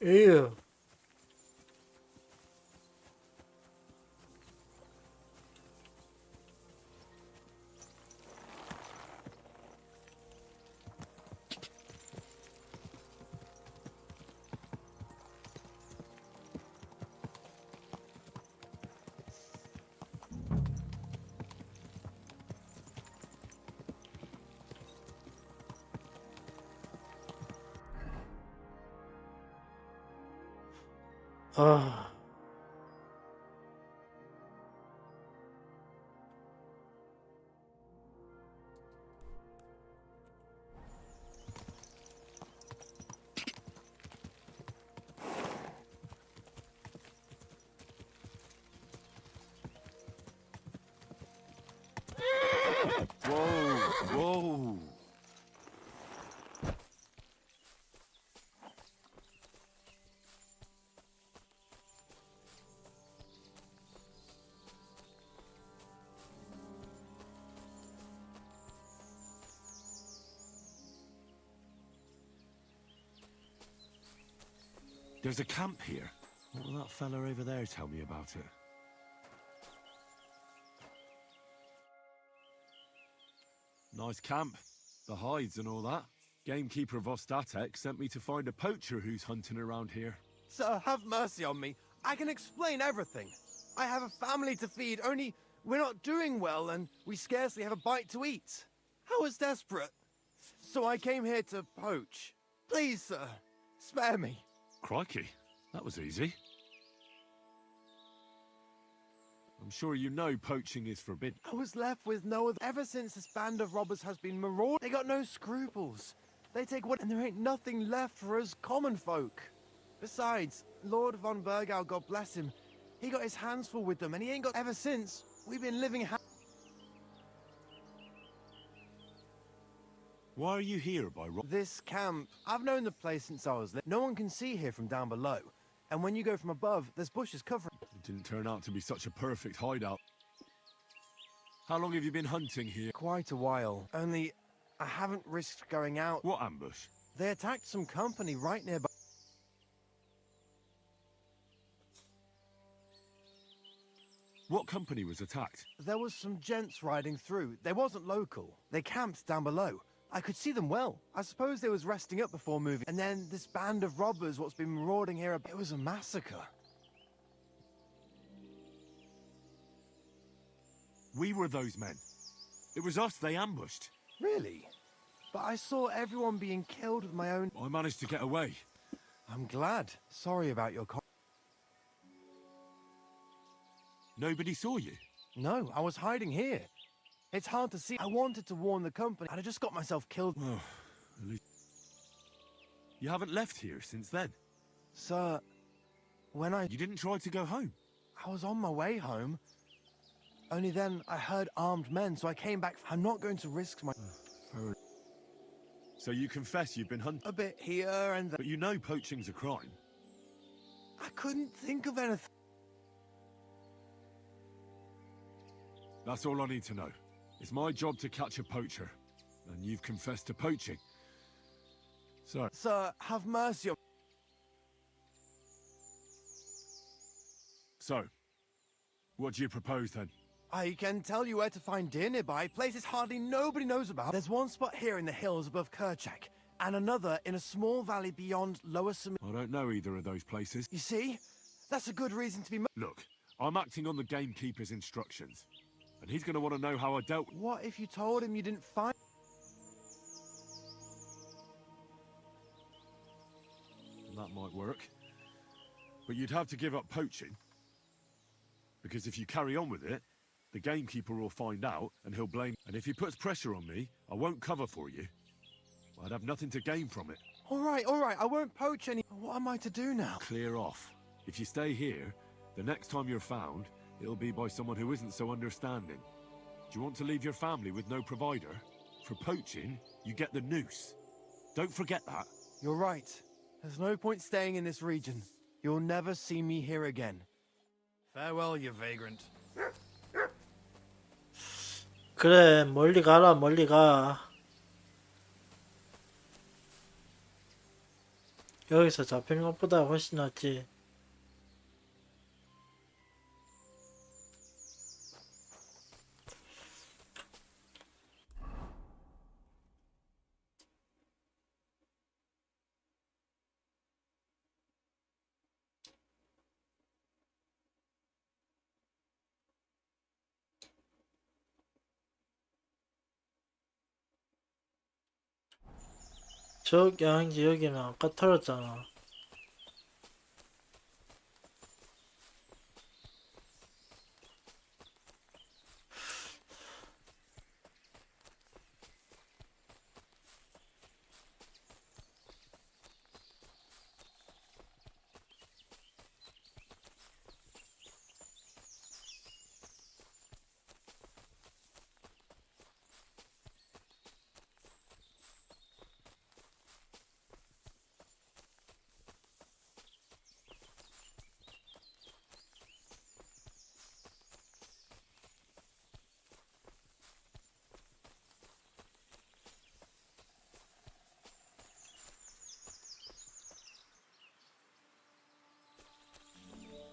S1: 에휴. 아.
S6: Whoa, whoa. There's a camp here. What will that fella over there tell me about it? Nice camp. The hides and all that. Gamekeeper Vostatek sent me to find a poacher who's hunting around here.
S12: Sir, have mercy on me. I can explain everything. I have a family to feed, only we're not doing well and we scarcely have a bite to eat. I was desperate, so I came here to poach. Please, sir, spare me.
S6: Crikey, that was easy. I'm sure you know poaching is forbidden.
S12: I was left with no other. Ever since this band of robbers has been marauding, they got no scruples. They take what, and there ain't nothing left for us common folk. Besides, Lord von Burgau, God bless him, he got his hands full with them, and he ain't got. Ever since, we've been living.
S6: Why are you here by
S12: This camp, I've known the place since I was there. No one can see here from down below. And when you go from above, there's bushes covering.
S6: It didn't turn out to be such a perfect hideout. How long have you been hunting here?
S12: Quite a while. Only, I haven't risked going out.
S6: What ambush?
S12: They attacked some company right nearby.
S6: What company was attacked?
S12: There was some gents riding through. They wasn't local. They camped down below. I could see them well. I suppose they was resting up before moving. And then this band of robbers what's been marauding here, it was a massacre.
S6: We were those men. It was us they ambushed.
S12: Really? But I saw everyone being killed with my own...
S6: I managed to get away.
S12: I'm glad. Sorry about your...
S6: Nobody saw you?
S12: No, I was hiding here. It's hard to see. I wanted to warn the company, and I just got myself killed.
S6: Well, at least... You haven't left here since then?
S12: Sir, when
S6: You didn't try to go home?
S12: I was on my way home. Only then I heard armed men, so I came back. I'm not going to risk my...
S6: So you confess you've been hunting?
S12: A bit here and there.
S6: But you know poaching's a crime.
S12: I couldn't think of anything.
S6: That's all I need to know. It's my job to catch a poacher. And you've confessed to poaching. So,
S12: Sir, have mercy on...
S6: so, what do you propose then?
S12: I can tell you where to find deer nearby, places hardly nobody knows about. There's one spot here in the hills above Kerchak, and another in a small valley beyond Lower Sam...
S6: I don't know either of those places.
S12: You see? That's a good reason to be...
S6: Look, I'm acting on the gamekeeper's instructions, and he's going to want to know how I dealt with...
S12: What if you told him you didn't find...
S6: That might work. But you'd have to give up poaching. Because if you carry on with it, the gamekeeper will find out, and he'll blame... And if he puts pressure on me, I won't cover for you. I'd have nothing to gain from it.
S12: All right, I won't poach any... What am I to do now?
S6: Clear off. If you stay here, the next time you're found, it'll be by someone who isn't so understanding. Do you want to leave your family with no provider? For poaching, you get the noose. Don't forget that.
S12: You're right. There's no point staying in this region. You'll never see me here again.
S5: Farewell, you vagrant.
S1: 그래, 멀리 가라, 멀리 가. 여기서 잡히는 것보다 훨씬 낫지. 저 양지 여기는 아까 털었잖아.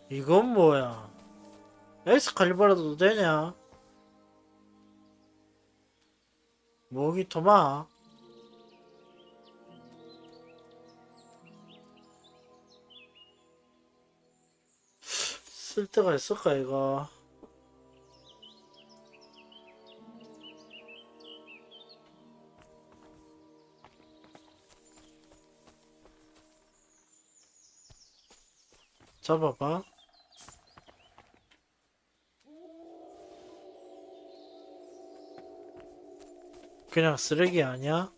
S1: 이건 뭐야? 엑스칼리버라도 되냐? 목이 토마? 쓸 데가 있을까 이거? 잡아봐. 그냥 쓰레기 아니야?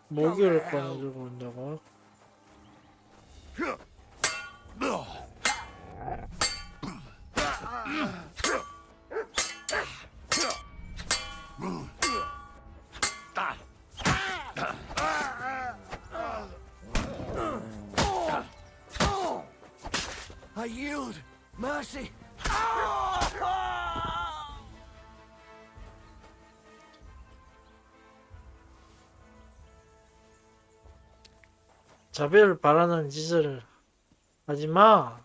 S1: 모기를 꺼내주고 온다고?
S9: I yield. Mercy.
S1: 자비를 바라는 짓을 하지 마.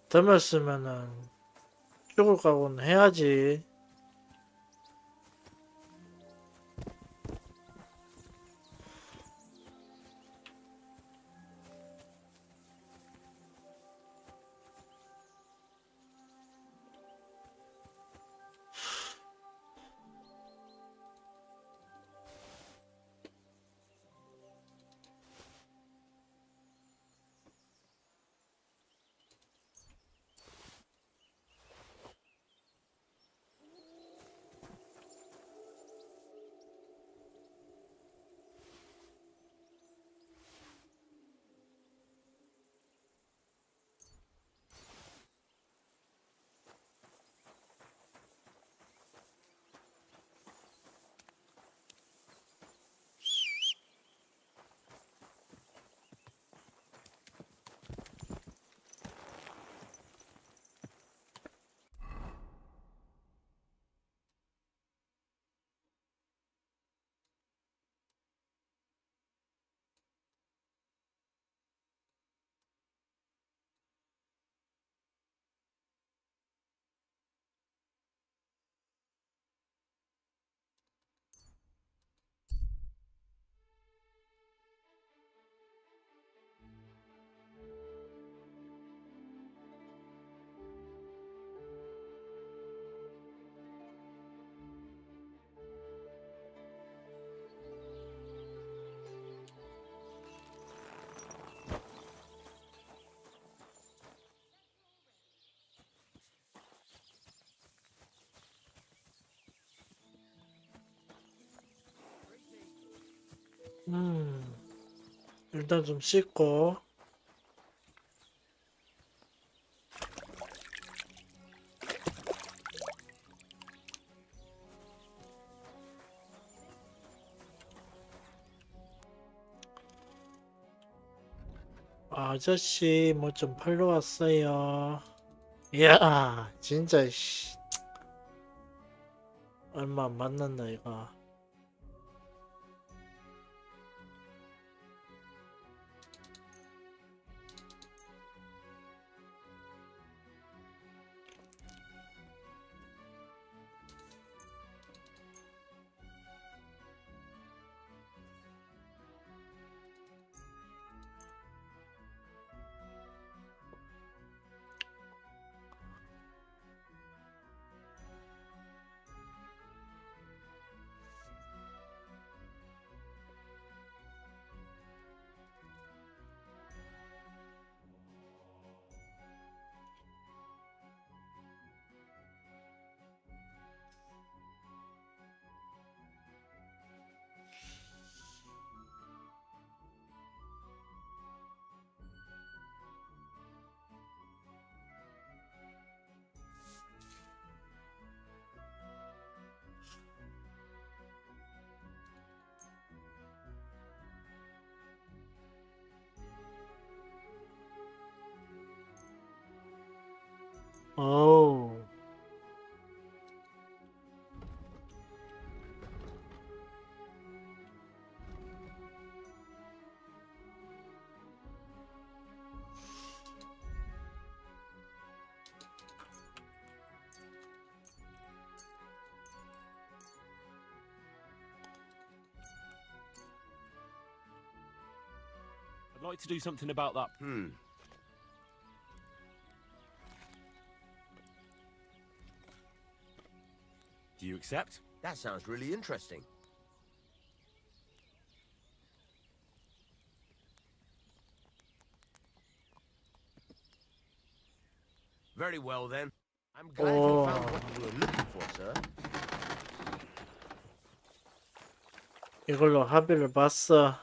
S1: 덤었으면은 죽을 각오는 해야지. 일단 좀 씻고. 아저씨 뭐 좀 팔러 왔어요. 이야 진짜 씨 얼마 안 만난다 이거. 어우.
S6: I'd like to do something about that. Do you accept?
S9: That sounds really interesting. Very well then.
S7: I'm glad you
S1: 오,
S7: found what you were looking for, sir.
S1: 이걸로 합의를 봤어.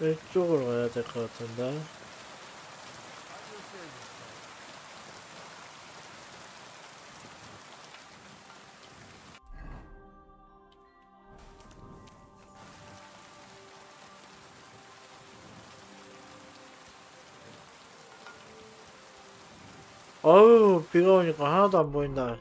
S1: 이쪽으로 가야 될 것 같은데. 어우, 비가 오니까 하나도 안 보인다.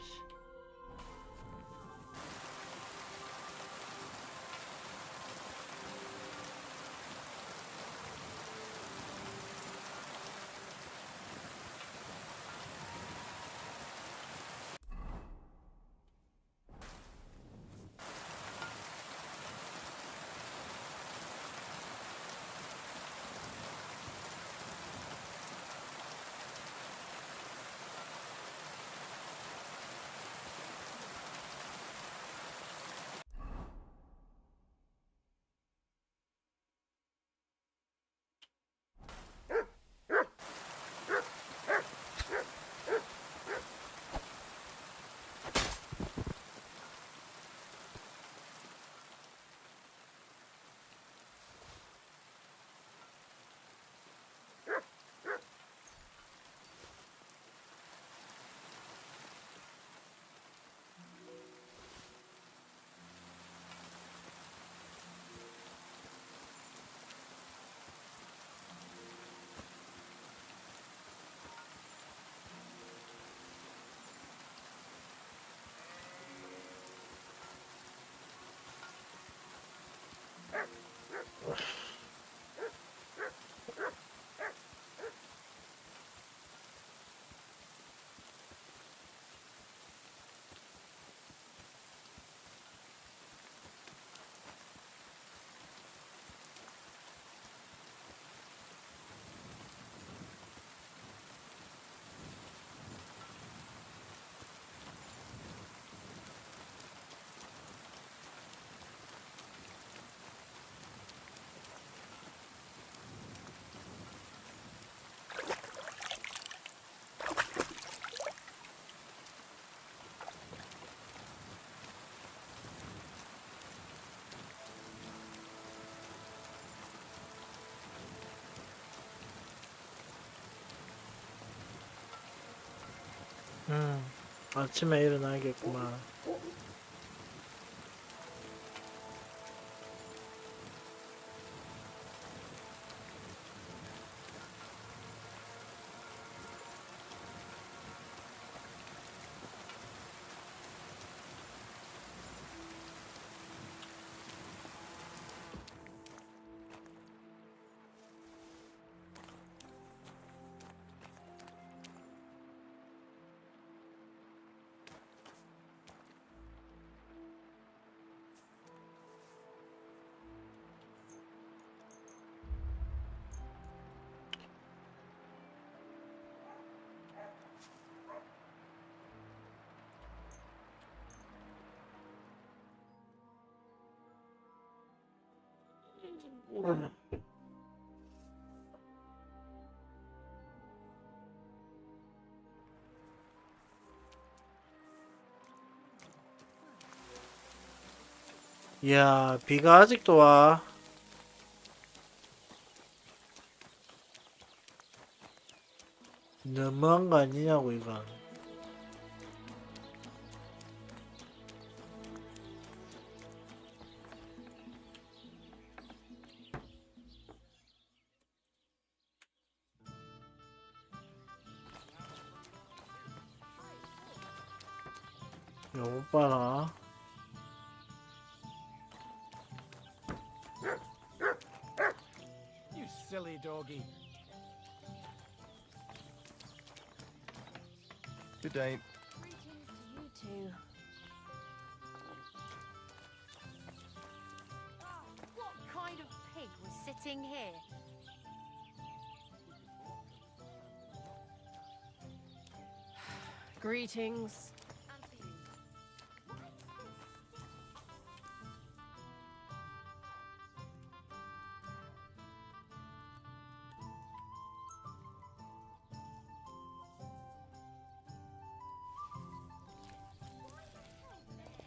S1: 아침에 일어나야겠구만. 이야, 비가 아직도 와. 너무한 거 아니냐고, 이건. 요거 봐라.
S9: You silly doggy.
S12: Good day.
S2: Greetings to you two. Ah, what kind of pig was sitting here?
S13: Greetings.
S2: And to you. What is this?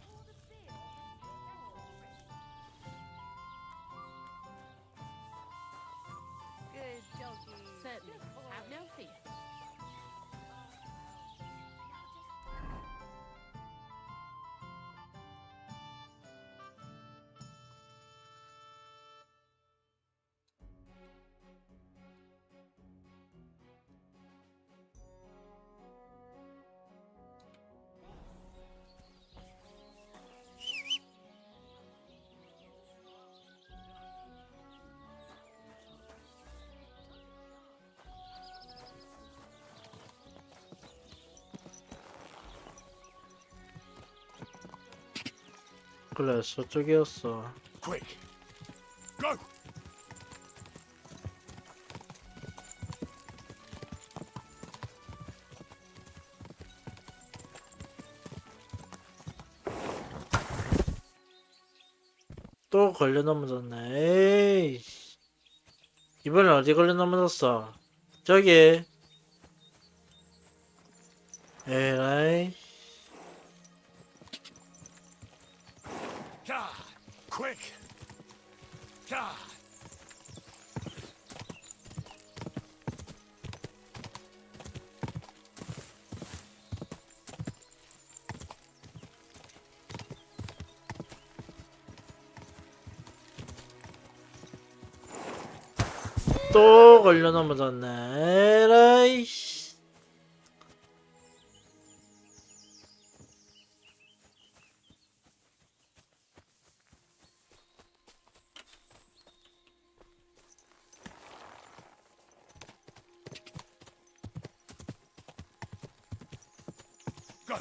S2: Good doggy.
S13: Certainly. Have no fear.
S1: 그래, 저쪽이었어.
S3: Quick! Go!
S1: 또 걸려 넘어졌네. 에이. 이번엔 어디 걸려 넘어졌어? 저기. 에라이.
S3: God! Quick! God!
S1: 또 걸려 넘어졌네. 에라이.
S3: Go!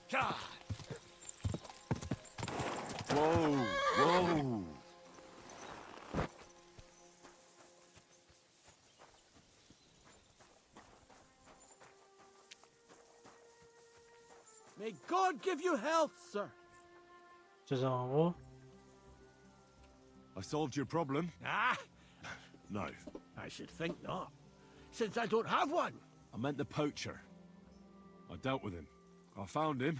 S3: God!
S6: Whoa, whoa.
S9: May God give you health, sir.
S1: 죄송하고.
S6: I solved your problem?
S9: Ah,
S6: No.
S9: I should think not, since I don't have one.
S6: I meant the poacher. I dealt with him. I found him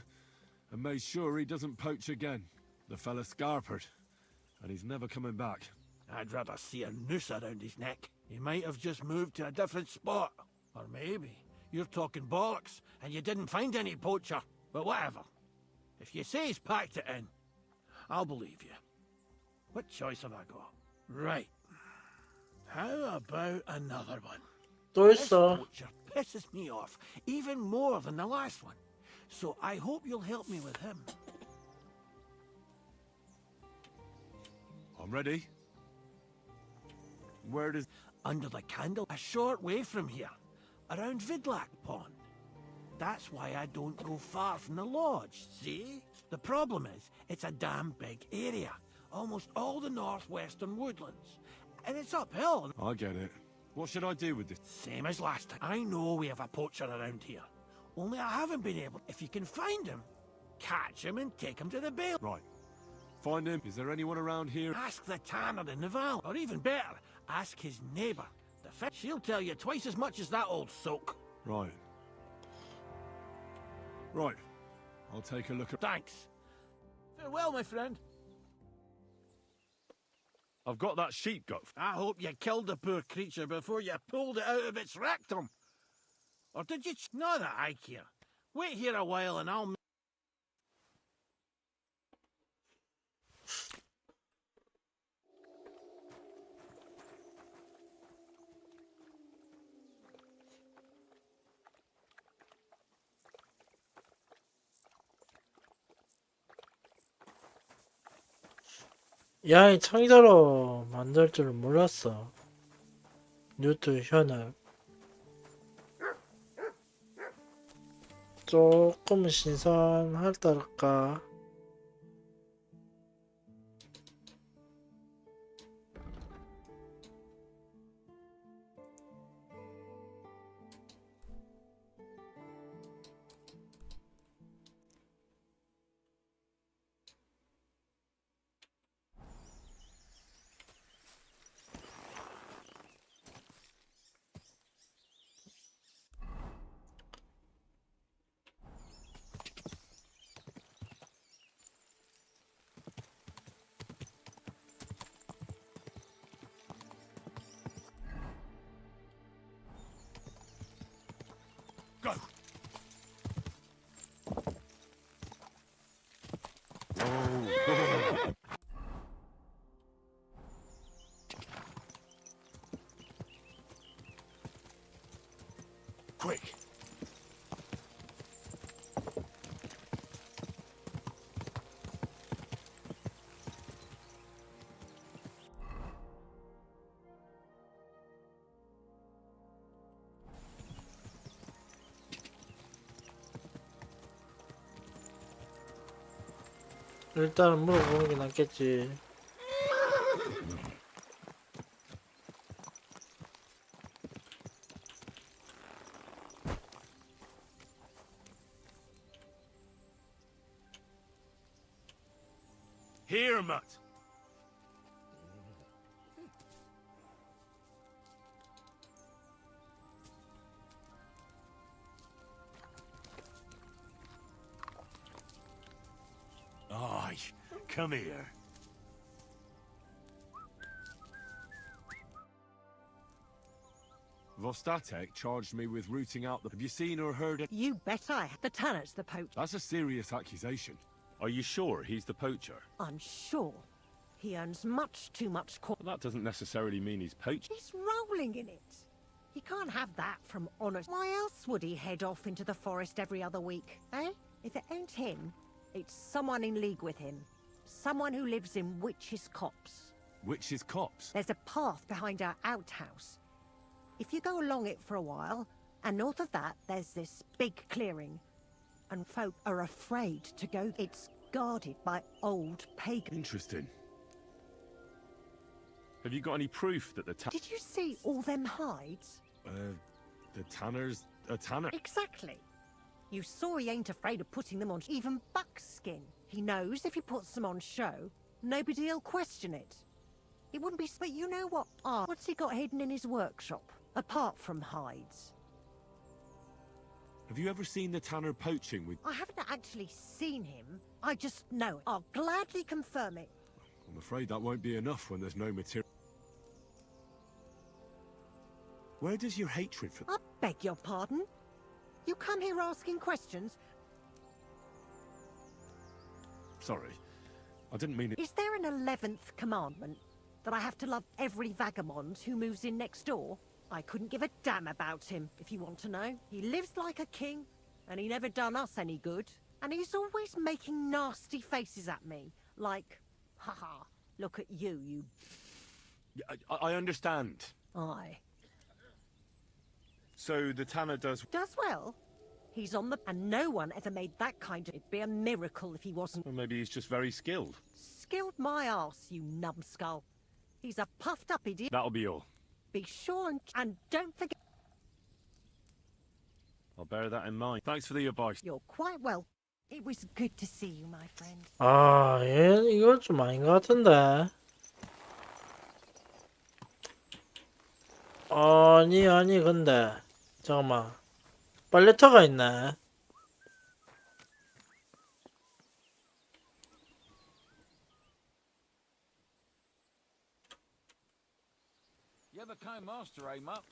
S6: and made sure he doesn't poach again. The fella scarpered, and he's never coming back.
S9: I'd rather see a noose around his neck. He might have just moved to a different spot. Or maybe you're talking bollocks and you didn't find any poacher. But whatever. If you say he's packed it in, I'll believe you. What choice have I got? Right. How about another one?
S1: 또
S9: This
S1: 있어.
S9: poacher pisses me off even more than the last one. So I hope you'll help me with him.
S6: I'm ready. Where does...
S9: Under the candle, a short way from here, around Vidlac Pond. That's why I don't go far from the lodge, see? The problem is, it's a damn big area. Almost all the northwestern woodlands. And it's uphill.
S6: I get it. What should I do with this?
S9: Same as last time. I know we have a poacher around here. Only I haven't been able. If you can find him, catch him and take him to the bail.
S6: Right. Find him. Is there anyone around here?
S9: Ask the tanner in the valley. Or even better, ask his neighbour. The fish. She'll tell you twice as much as that old soak.
S6: Right. Right. I'll take a look at...
S9: Thanks. Farewell, my friend.
S6: I've got that sheep goat.
S9: I hope you killed the poor creature before you pulled it out of its rectum. Or did you? Not that I care. Wait here a while and I'll...
S1: 야이 창자로 만들 줄은 몰랐어. 뉴트 현을 조금 신선하달까.
S6: Go! Quick!
S1: 일단은 물어보는 게 낫겠지.
S6: Here, Mutt! Aye, come here. Vostatek charged me with rooting out the... Have you seen or heard it?
S14: You bet I have. The Tanner's the poacher.
S6: That's a serious accusation. Are you sure he's the poacher?
S14: I'm sure. He earns much too much
S6: Well, that doesn't necessarily mean he's poaching.
S14: He's rolling in it. He can't have that from honest. Why else would he head off into the forest every other week, eh? If it ain't him, it's someone in league with him. Someone who lives in Witch's Copse.
S6: Witch's Copse?
S14: There's a path behind our outhouse. If you go along it for a while, and north of that, there's this big clearing. And folk are afraid to go. It's guarded by old pagans.
S6: Interesting. Have you got any proof that the
S14: Did you see all them hides?
S6: the tanner's a tanner?
S14: Exactly. You saw he ain't afraid of putting them on even buckskin. He knows if he puts them on show, nobody'll question it. It wouldn't be... But you know what? What's he got hidden in his workshop, apart from hides?
S6: Have you ever seen the tanner poaching with...
S14: I haven't actually seen him. I just know it. I'll gladly confirm it.
S6: I'm afraid that won't be enough when there's no material. Where does your hatred for...
S14: I beg your pardon? You come here asking questions?
S6: Sorry. I didn't mean it...
S14: Is there an 11th commandment? That I have to love every vagabond who moves in next door? I couldn't give a damn about him, if you want to know. He lives like a king, and he never done us any good. And he's always making nasty faces at me, like, haha, look at you, you...
S6: I understand.
S14: Aye.
S6: So the tanner does...
S14: Does well. He's on the... And no one ever made that kind of... It'd be a miracle if he wasn't...
S6: Well, maybe he's just very skilled.
S14: Skilled my arse, you numbskull. He's a puffed-up idiot.
S6: That'll be all.
S14: Be sure and don't forget...
S6: I'll bear that in mind. Thanks for the advice.
S14: You're quite well. It was good to see you, my friend.
S1: 아, 얘 이거 좀 아닌 것 같은데. 아니 근데 잠깐만. 빨래터가 있네.
S4: You ever came master, eh, Mutt?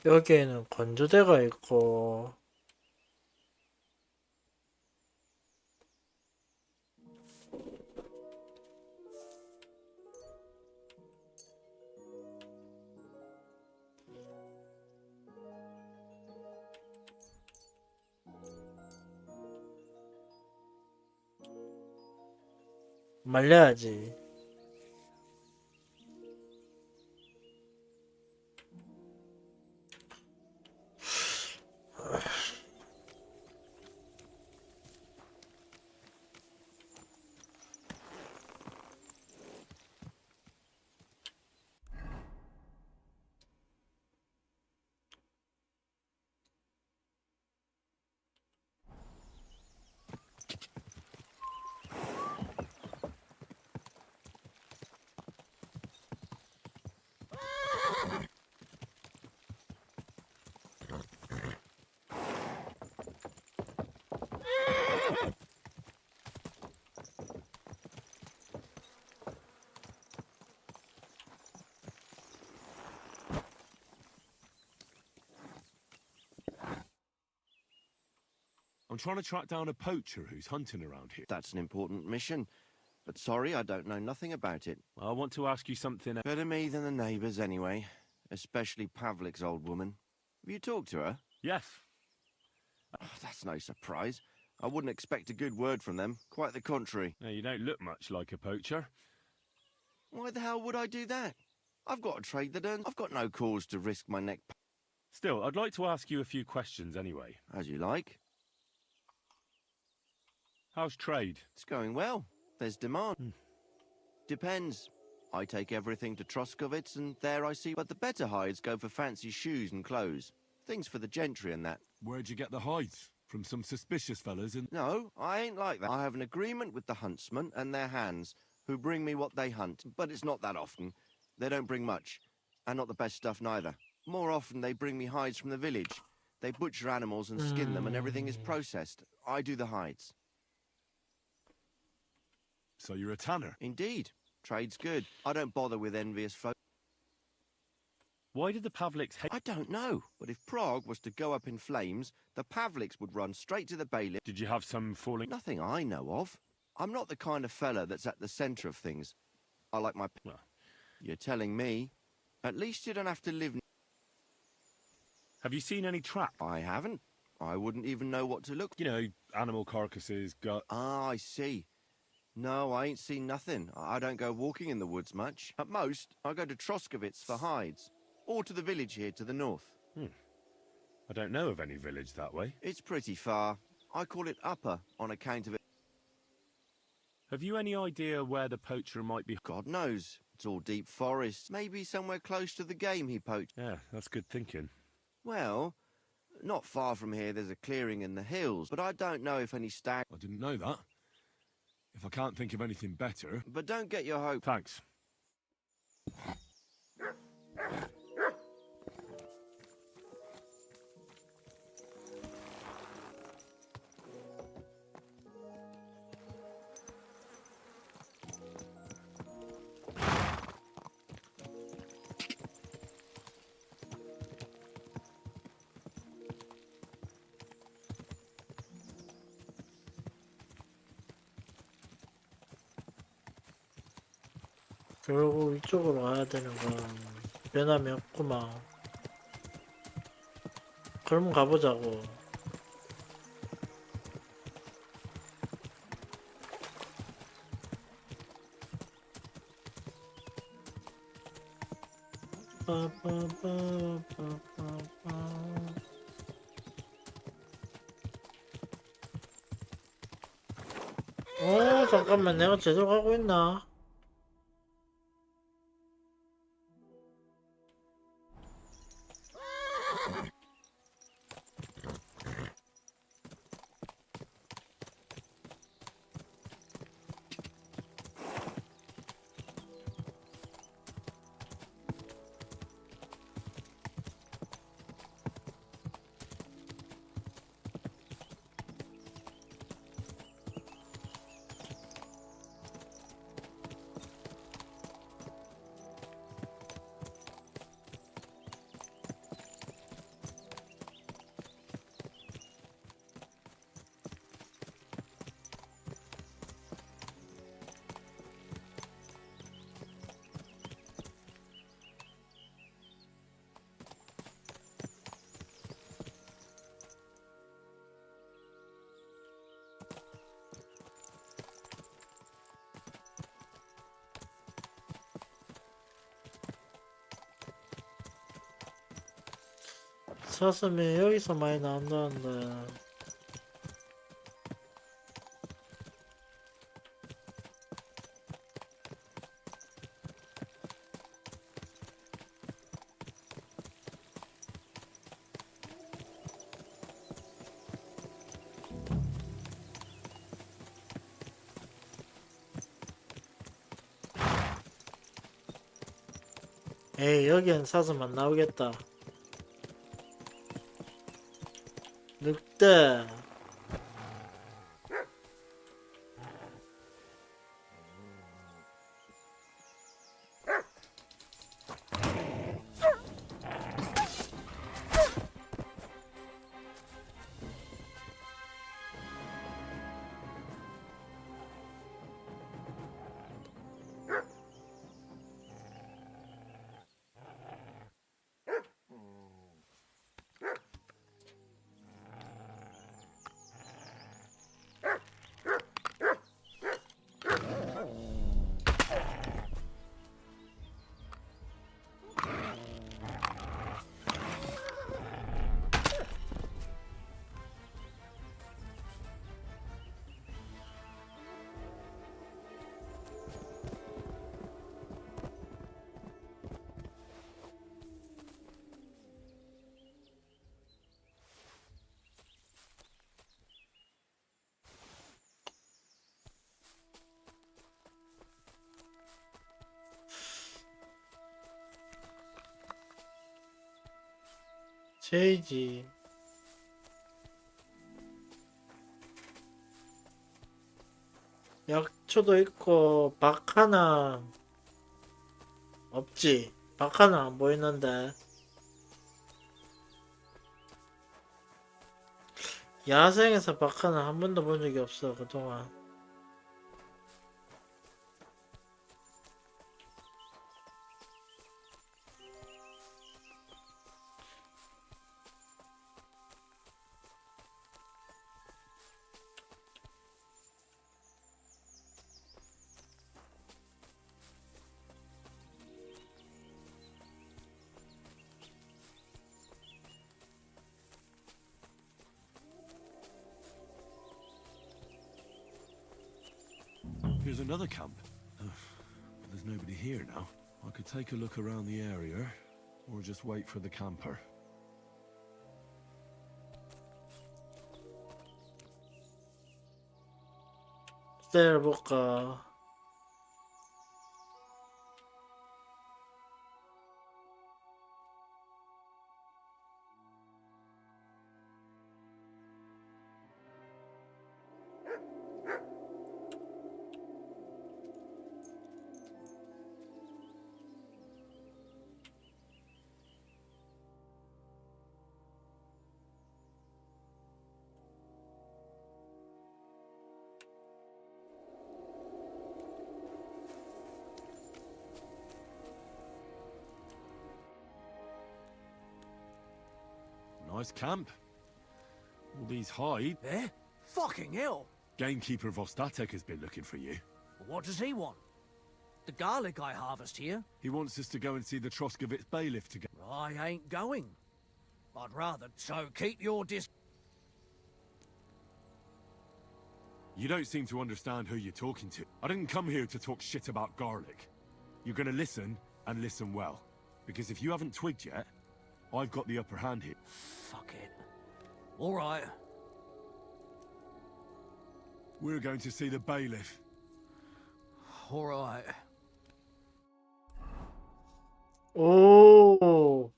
S1: 여기에는 건조대가 있고 말려야지.
S6: I'm trying to track down a poacher who's hunting around here.
S15: That's an important mission. But sorry, I don't know nothing about it.
S6: I want to ask you something.
S15: Better me than the neighbours, anyway. Especially Pavlik's old woman. Have you talked to her?
S6: Yes.
S15: Oh, that's no surprise. I wouldn't expect a good word from them. Quite the contrary.
S6: No, you don't look much like a poacher.
S15: Why the hell would I do that? I've got a trade that earns. I've got no cause to risk my neck.
S6: Still, I'd like to ask you a few questions anyway.
S15: As you like.
S6: How's trade?
S15: It's going well. There's demand. Depends. I take everything to Troskovitz, and there I see. But the better hides go for fancy shoes and clothes. Things for the gentry and that.
S6: Where'd you get the hides? From some suspicious fellas in...
S15: No, I ain't like that. I have an agreement with the huntsmen and their hands, who bring me what they hunt. But it's not that often. They don't bring much. And not the best stuff neither. More often they bring me hides from the village. They butcher animals and skin them, and everything is processed. I do the hides.
S6: So you're a tanner?
S15: Indeed. Trade's good. I don't bother with envious folk.
S6: Why did the Pavliks hate...
S15: I don't know. But if Prague was to go up in flames, the Pavliks would run straight to the bailiff.
S6: Did you have some falling...
S15: Nothing I know of. I'm not the kind of fella that's at the centre of things. I like my...
S6: Well,
S15: you're telling me. At least you don't have to live...
S6: Have you seen any trap?
S15: I haven't. I wouldn't even know what to look...
S6: You know, animal carcasses, gut...
S15: Ah, I see. No, I ain't seen nothing. I don't go walking in the woods much. At most, I go to Troskovitz for hides. Or to the village here to the north.
S6: I don't know of any village that way.
S15: It's pretty far. I call it Upper on account of it.
S6: Have you any idea where the poacher might be?
S15: God knows. It's all deep forest. Maybe somewhere close to the game he poached.
S6: Yeah, that's good thinking.
S15: Well, not far from here there's a clearing in the hills, but I don't know if any stag...
S6: I didn't know that. If I can't think of anything better...
S15: But don't get your hope...
S6: Thanks.
S1: 결국 이쪽으로 가야 되는 건 변함이 없구만. 그럼 가보자고. 잠깐만, 내가 제대로 가고 있나? 사슴이 여기서 많이 나온다는데. 에이, 여기엔 사슴 안 나오겠다. 늑대. 제이지. 약초도 있고 박 하나 없지. 박 하나 안 보이는데. 야생에서 박 하나 한 번도 본 적이 없어 그동안.
S6: Here's another camp. But there's nobody here now. I could take a look around the area, or just wait for the camper.
S1: 기다려볼까.
S6: Nice camp. All these hide.
S10: Eh? Fucking hell!
S6: Gamekeeper Vostatek has been looking for you.
S10: What does he want? The garlic I harvest here?
S6: He wants us to go and see the Troskovitz bailiff together.
S10: I ain't going. I'd rather. So keep your
S6: You don't seem to understand who you're talking to. I didn't come here to talk shit about garlic. You're gonna listen, and listen well. Because if you haven't twigged yet, I've got the upper hand here.
S10: Fuck it. All right.
S6: We're going to see the bailiff.
S10: All right.
S1: 오.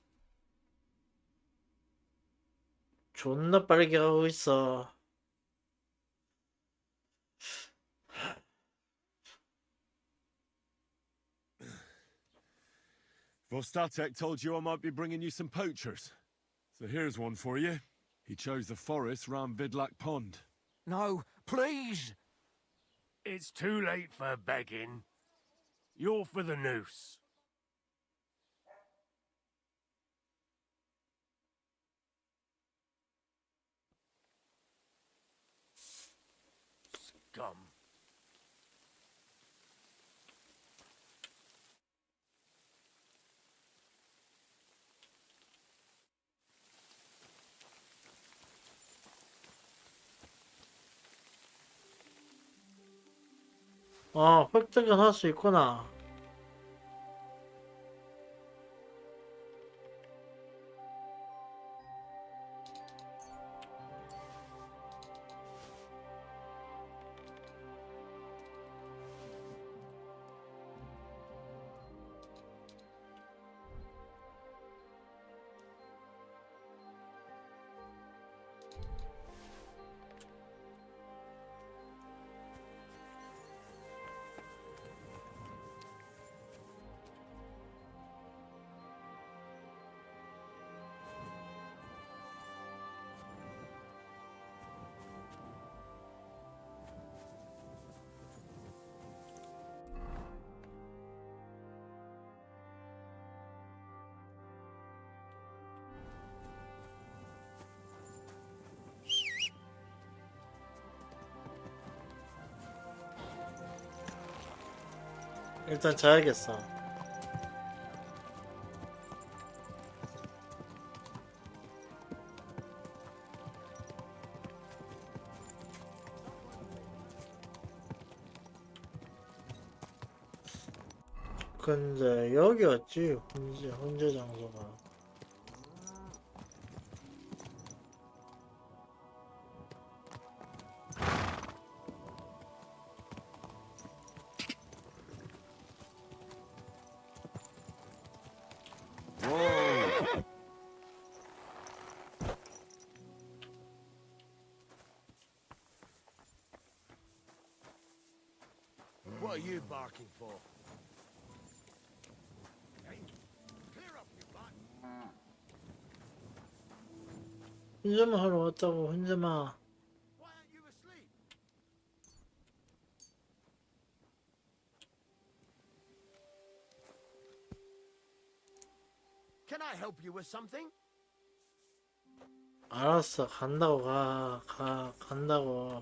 S1: 존나 빠르게 가고 있어.
S6: Vostatek told you I might be bringing you some poachers. So here's one for you. He chose the forest round Vidlak Pond.
S10: No, please!
S9: It's too late for begging. You're for the noose. Scum.
S1: 획득은 할 수 있구나. 일단 자야겠어. 근데 여기였지, 훈제 장소가.
S9: What are you barking for? Hey, clear up, you butt.
S1: 훈제만 하러 왔다고, 훈제만.
S9: Why aren't you asleep? Can I help you with something?
S1: 알았어, 간다고 간다고.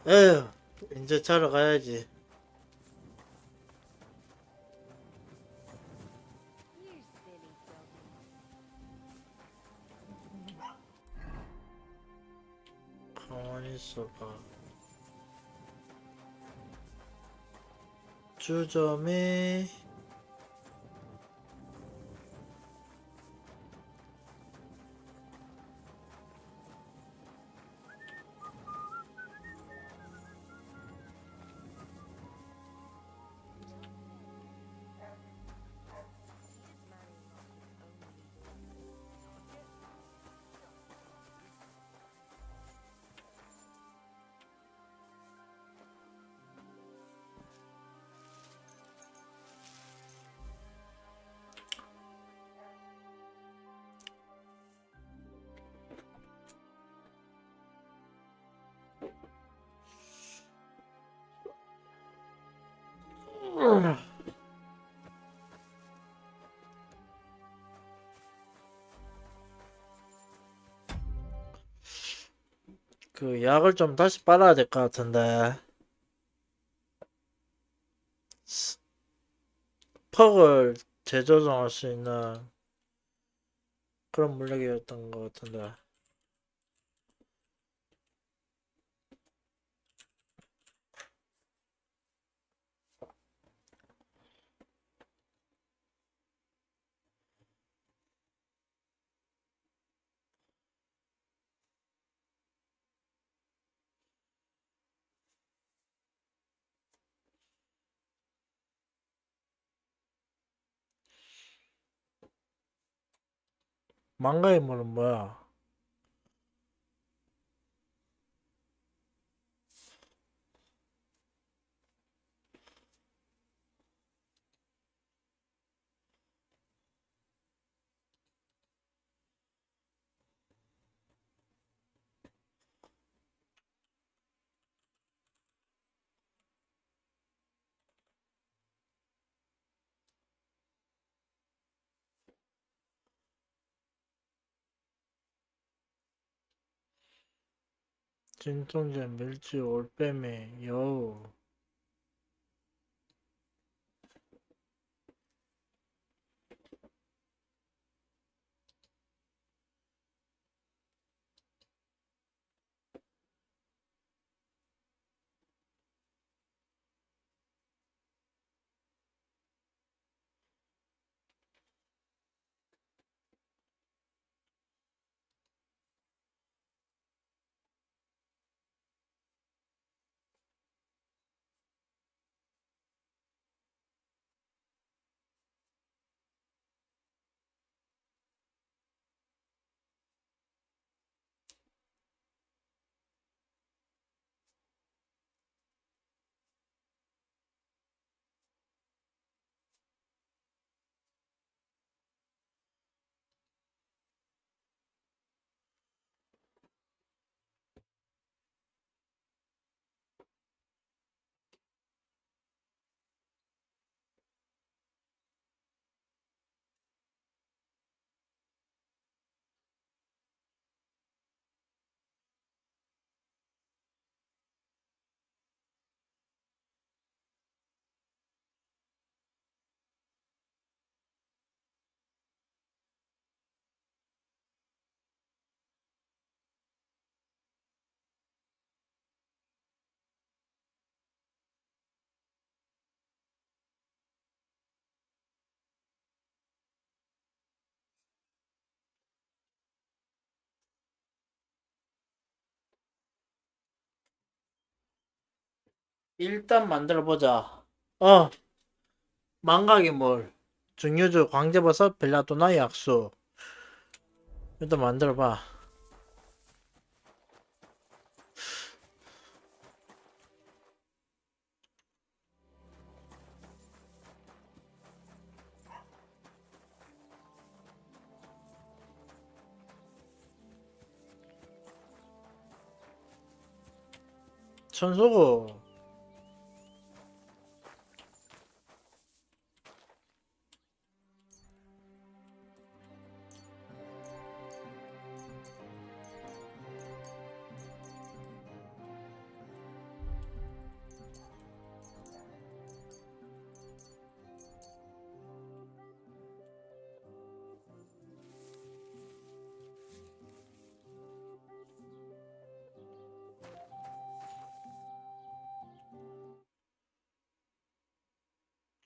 S1: 에휴, 이제 자러 가야지.
S2: You silly dog.
S1: 가만히 있어봐. 주점에 그 약을 좀 다시 빨아야 될 것 같은데. 퍽을 재조정할 수 있는 그런 물약이었던 것 같은데. 망가의 물은 뭐야? 진통제, 밀주, 올빼미, 여우. 일단 만들어보자. 어, 망각의 물, 증류주, 광제버섯, 벨라도나 약수. 일단 만들어봐. 천소고.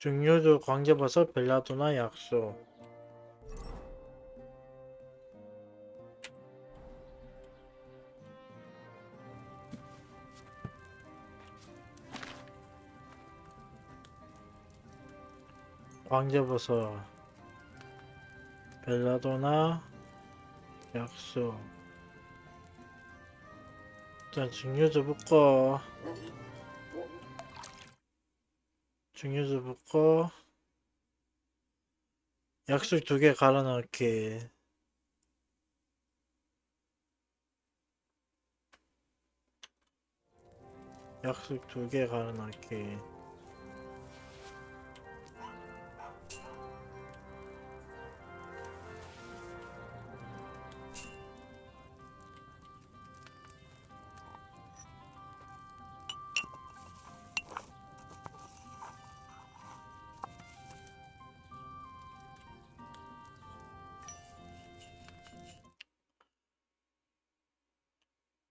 S1: 증류주, 광제버섯, 벨라도나 약수. 광제버섯, 벨라도나 약수. 일단 증류주 붓고, 증류주 붓고, 약수 2개 갈아 넣기. 약수 2개 갈아 넣기.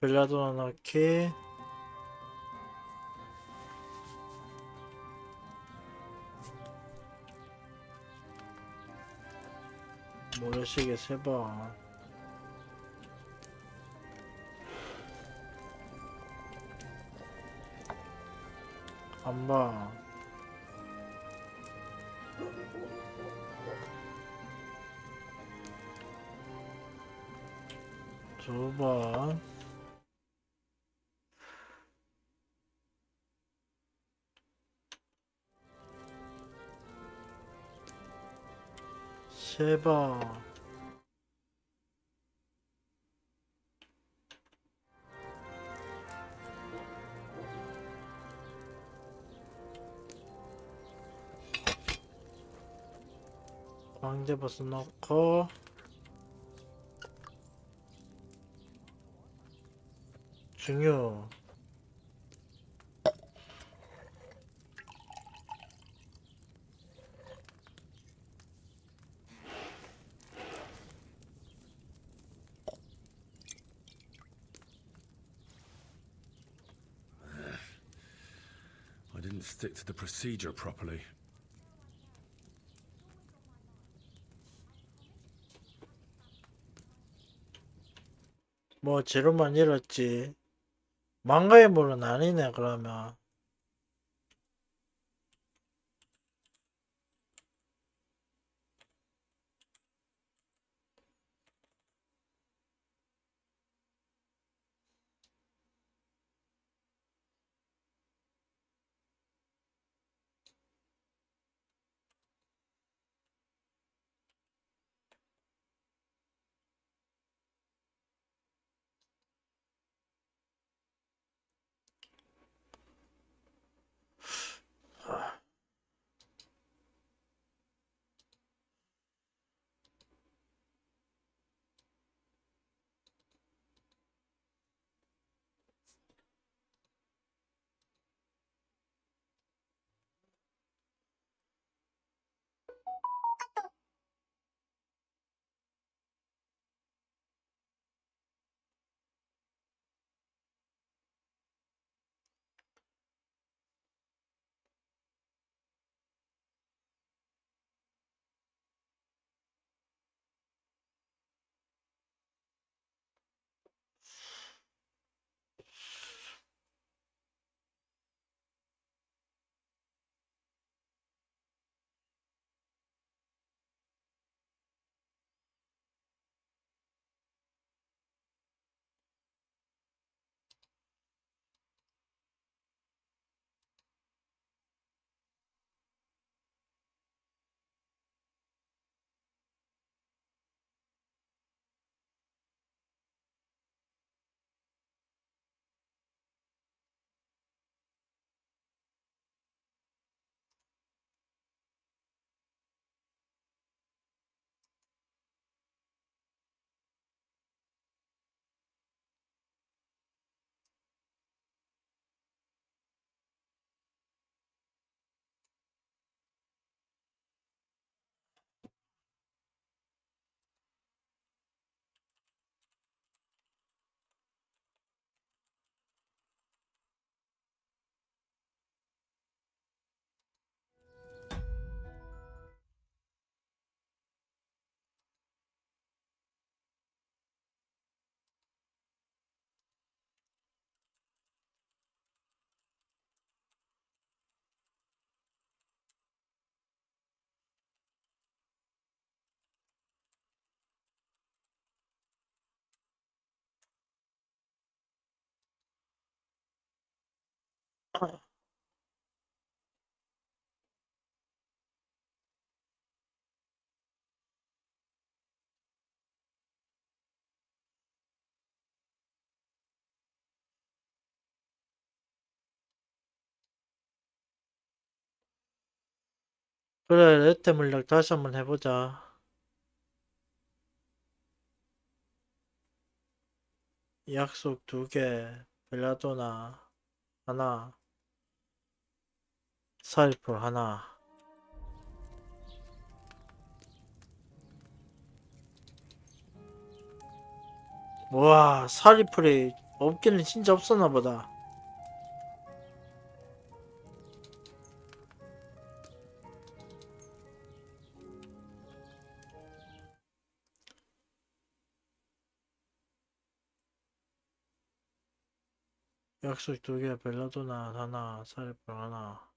S1: 벨라도나 넣기. 모래시계 3번. 한 번. 두 번. 세 번. 광제버섯 넣고 증류.
S6: I didn't stick to the procedure properly.
S1: 뭐 재료만 잃었지. 망가의 물은 아니네 그러면. 그래, 레테 물약 다시 한번 해보자. 약속 2개, 벨라도나 하나, 사이풀 하나. 와, 사리풀이 없기는 진짜 없었나 보다. 약속 2개, 벨라도나 하나, 사이풀 하나.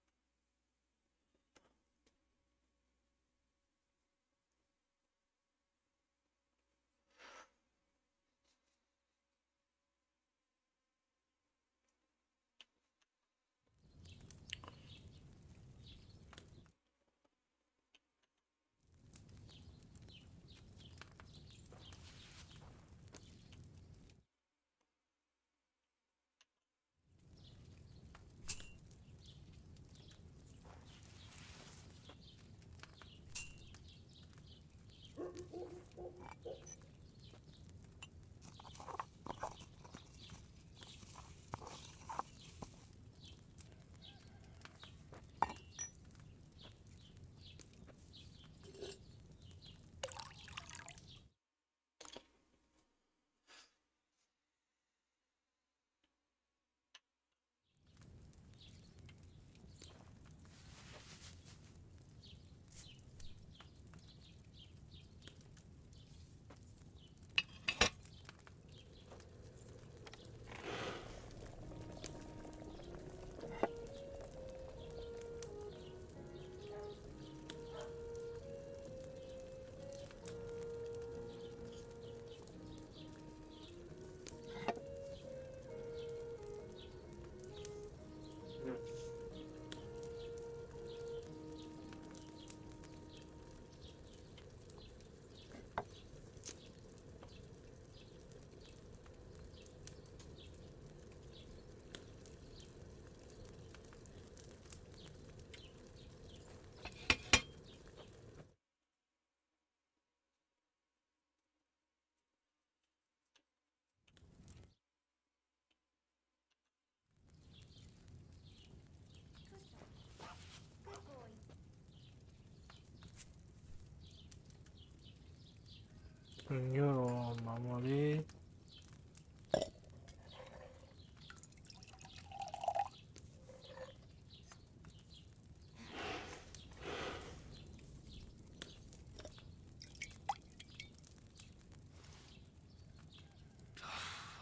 S1: 육류로 마무리.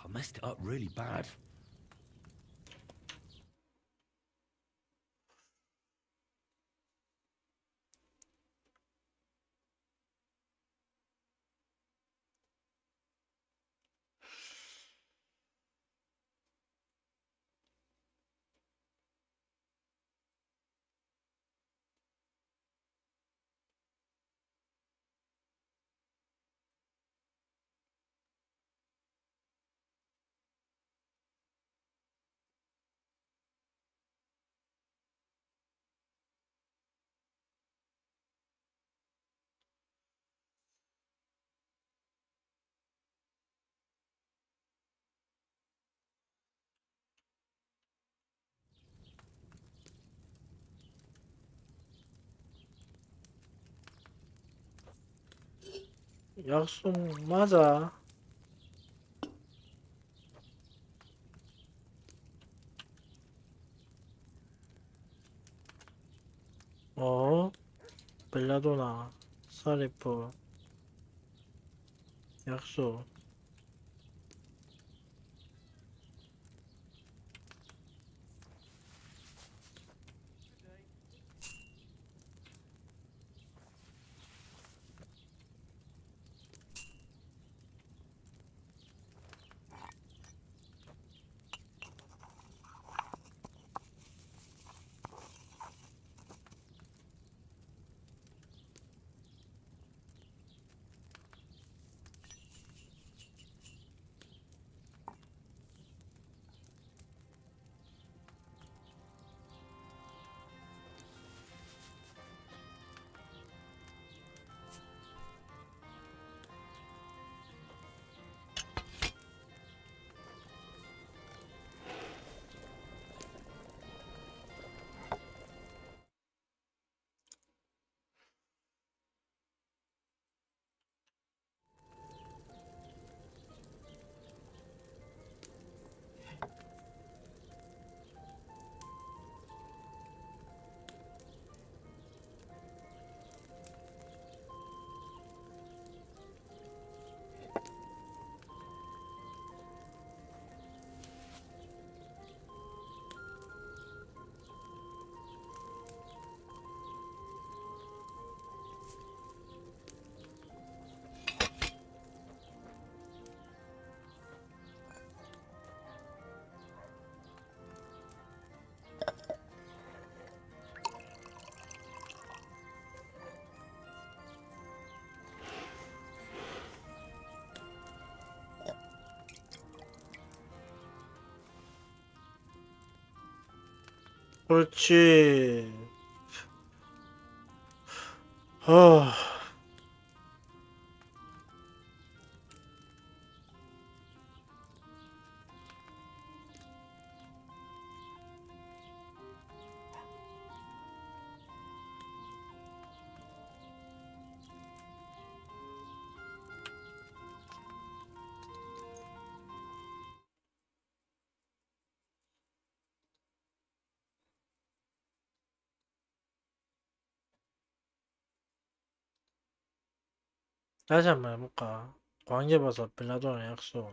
S6: I messed it up really bad.
S1: 약속 맞아. 벨라도나, 사리풀, 약속. 그렇지. 아, 다시 한번 해볼까? 광개버섯 벨라도랑 약속.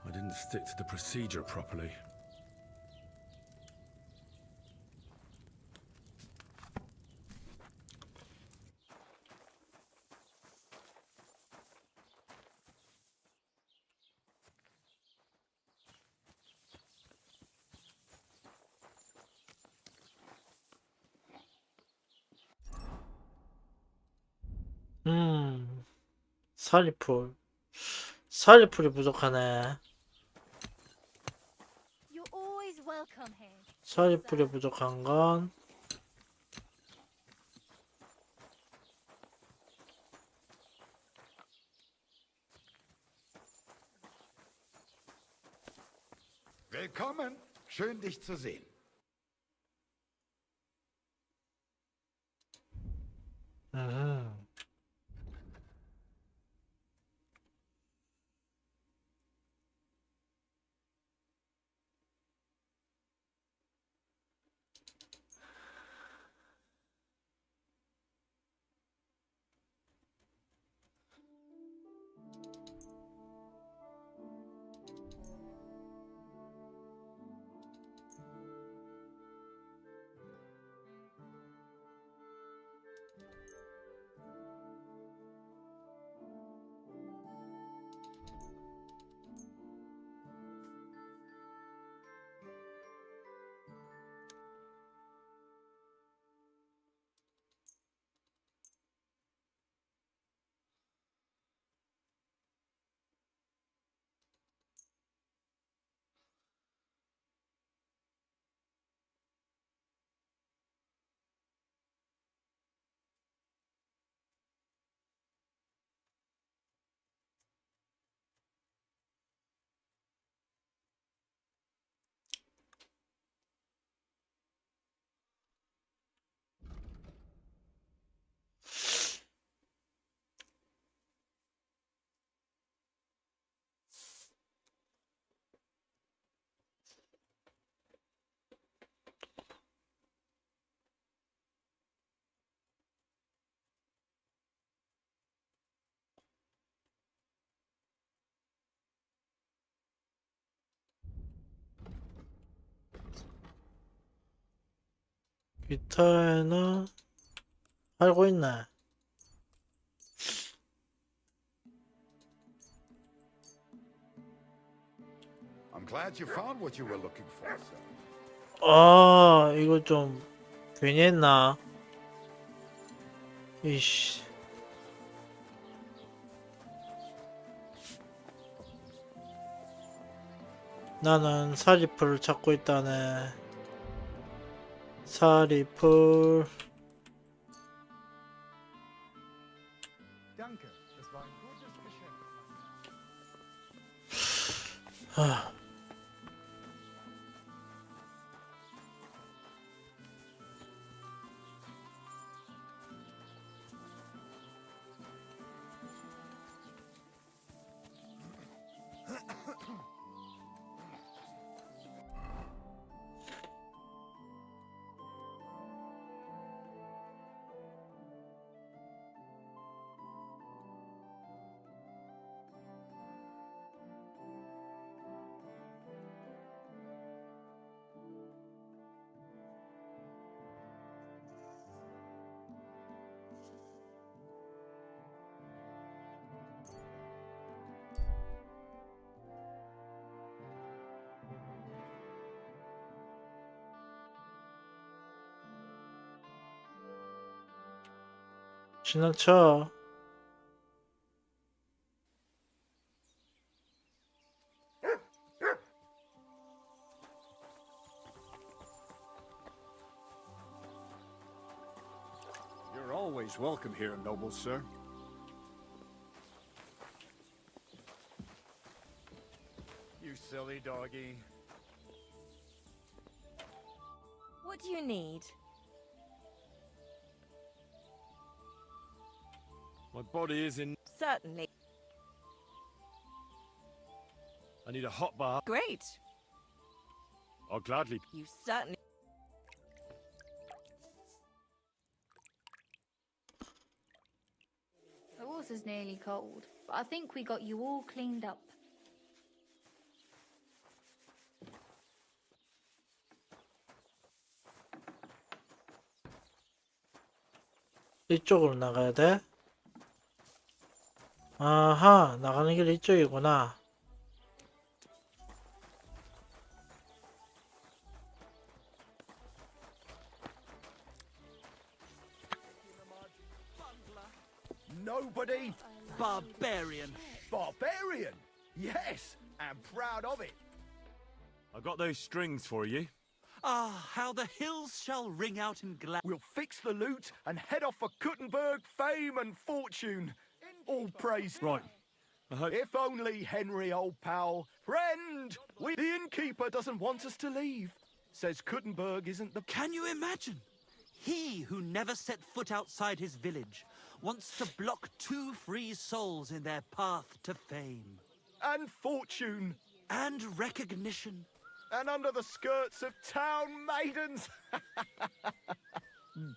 S6: I didn't stick to the procedure properly.
S1: 사리풀. 사리풀이 부족하네.
S2: You're always welcome here.
S1: 사리풀이 부족한 건
S16: Willkommen. Schön, dich zu sehen.
S1: 음. 기타에는 알고 있네.
S16: I'm glad you found what you were looking for, sir.
S1: 아, 이거 좀 괜히 했나? 이씨. 나는 사리풀을 찾고 있다네. 사리풀.
S12: Danke, das war ein gutes Geschenk.
S1: 하. 지나쳐.
S17: You're always welcome here, noble sir. You silly doggy.
S18: What do you need?
S6: My body is in.
S18: Certainly.
S6: I need a hot bath.
S18: Great.
S6: I'll gladly.
S18: You certainly.
S2: The water's nearly cold, but I think we got you all cleaned up.
S1: 이쪽으로 나가야 돼? 아하, 나가는 길 이쪽이구나.
S9: Nobody?
S11: Barbarian.
S9: Barbarian? Yes, and proud of it.
S6: I got those strings for you.
S11: Ah, how the hills shall ring out in glad.
S9: We'll fix the loot and head off for Kuttenberg, fame and fortune. All praise.
S6: Right.
S9: If only Henry, old pal. Friend! The innkeeper doesn't want us to leave. Says Kuttenberg isn't the...
S11: Can you imagine? He who never set foot outside his village wants to block 2 free souls in their path to fame.
S9: And fortune.
S11: And recognition.
S9: And under the skirts of town maidens.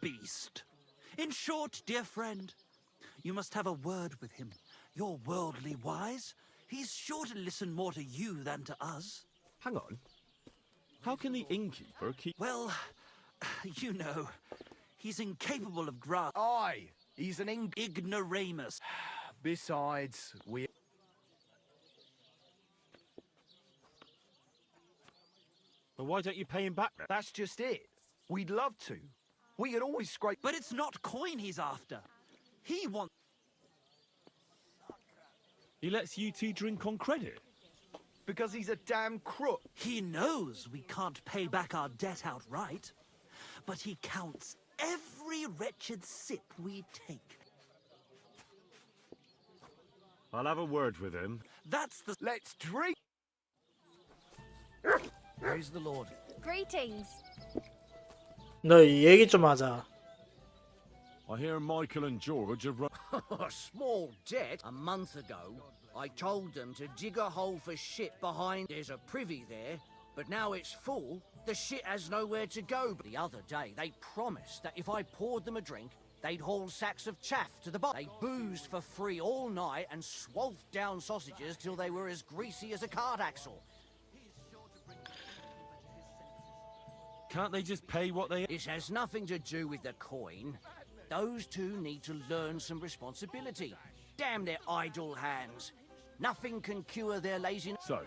S11: Beast. In short, dear friend, you must have a word with him. You're worldly wise. He's sure to listen more to you than to us.
S6: Hang on. How can the innkeeper keep...
S11: Well, you know, he's incapable of grasp.
S9: Aye, he's an
S11: ignoramus.
S9: Besides, we...
S6: But why don't you pay him back then?
S9: That's just it. We'd love to. We could always scrape...
S11: But it's not coin he's after. He wants...
S6: He lets you two drink on credit?
S9: Because he's a damn crook.
S11: He knows we can't pay back our debt outright, but he counts every wretched sip we take.
S6: I'll have a word with him.
S11: That's the...
S9: Let's drink! Praise the Lord.
S2: Greetings.
S1: 너 얘기 좀 하자.
S6: I hear Michael and George are...
S19: A small debt. A month ago, I told them to dig a hole for shit behind. There's a privy there, but now it's full. The shit has nowhere to go. But the other day, they promised that if I poured them a drink, they'd haul sacks of chaff to the bar. They boozed for free all night and swathed down sausages till they were as greasy as a cart axle.
S6: Can't they just pay what they...
S19: This has nothing to do with the coin. Those two need to learn some responsibility. Damn their idle hands. Nothing can cure their laziness.
S6: So,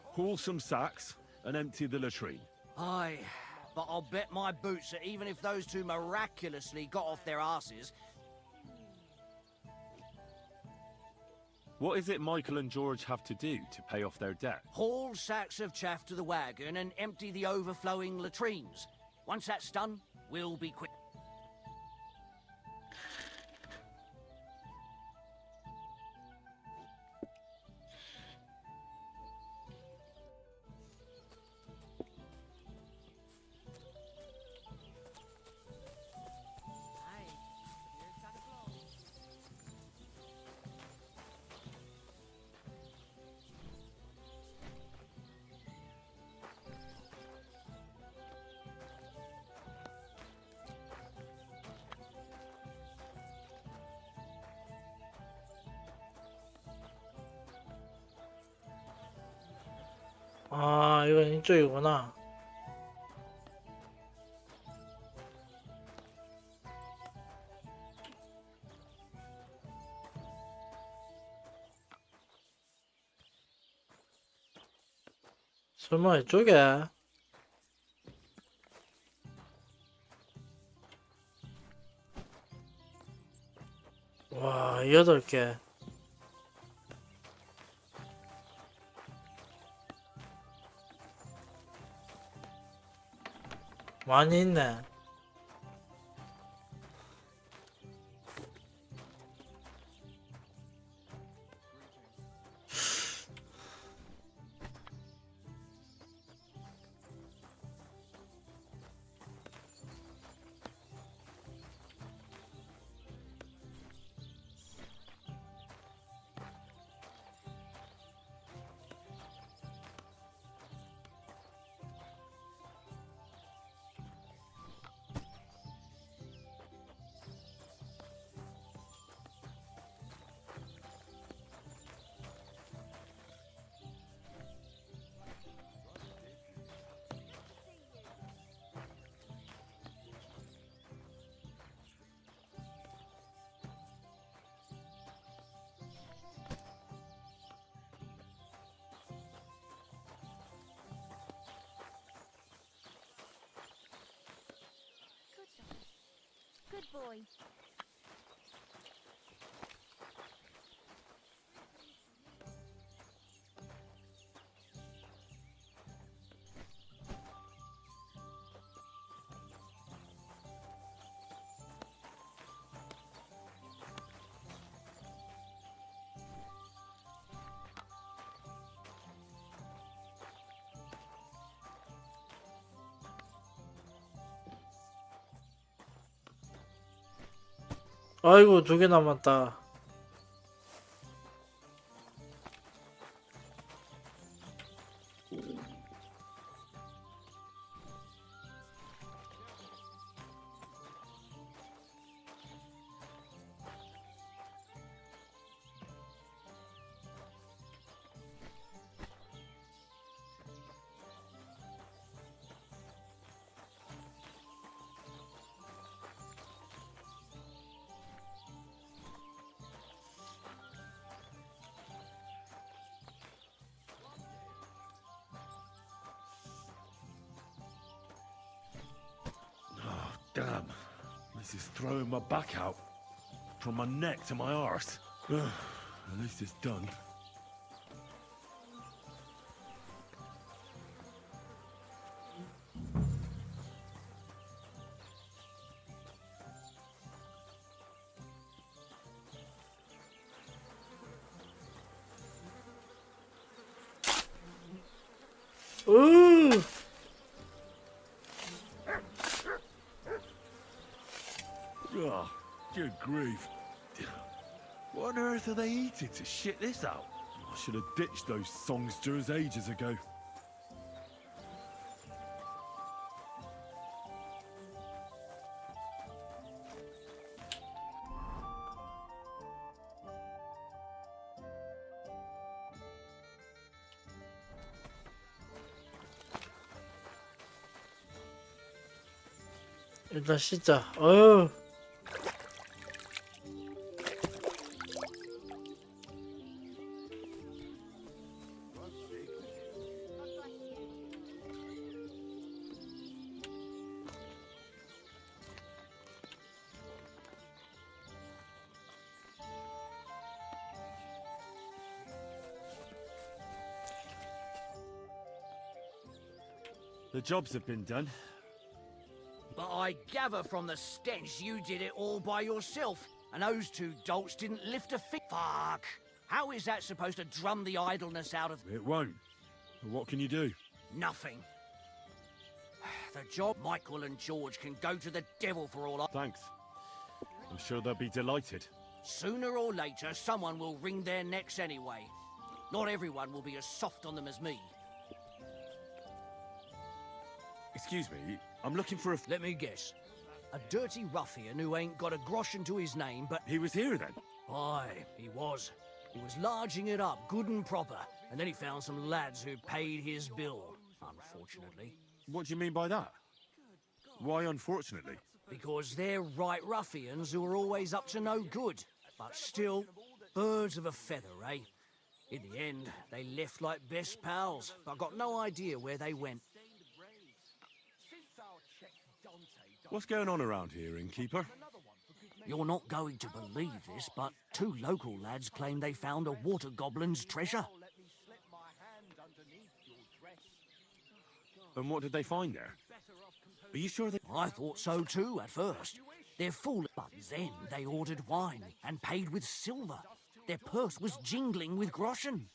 S6: haul some sacks and empty the latrine.
S19: Aye, but I'll bet my boots that even if those two miraculously got off their asses...
S6: What is it Michael and George have to do to pay off their debt?
S19: Haul sacks of chaff to the wagon and empty the overflowing latrines. Once that's done, we'll be quick.
S1: 아, 이건 이쪽이구나. 설마 이쪽에? 와, 8개. 많이 있네.
S2: Good boy.
S1: 아이고, 2개 남았다.
S6: Damn, this is throwing my back out. From my neck to my arse. At least it's done.
S1: Ooh!
S6: Oh, good grief. What on earth are they eating to shit this out? I should have ditched those songsters ages ago.
S1: 일단 씻자. 어휴.
S6: The jobs have been done.
S19: But I gather from the stench you did it all by yourself, and those two dolts didn't lift a Fuck! How is that supposed to drum the idleness out of...
S6: It won't. What can you do?
S19: Nothing. The job, Michael and George can go to the devil for all I...
S6: Thanks. I'm sure they'll be delighted.
S19: Sooner or later, someone will wring their necks anyway. Not everyone will be as soft on them as me.
S6: Excuse me, I'm looking for a...
S19: Let me guess. A dirty ruffian who ain't got a groschen to his name, but...
S6: He was here then?
S19: Aye, he was. He was larging it up, good and proper, and then he found some lads who paid his bill, unfortunately.
S6: What do you mean by that? Why unfortunately?
S19: Because they're right ruffians who are always up to no good. But still, birds of a feather, eh? In the end, they left like best pals, but got no idea where they went.
S6: What's going on around here, innkeeper?
S19: You're not going to believe this, but two local lads claim they found a water goblin's treasure.
S6: And what did they find there? Are you sure they...
S19: I thought so too at first. They're foolish, but then they ordered wine and paid with silver. Their purse was jingling with groschen.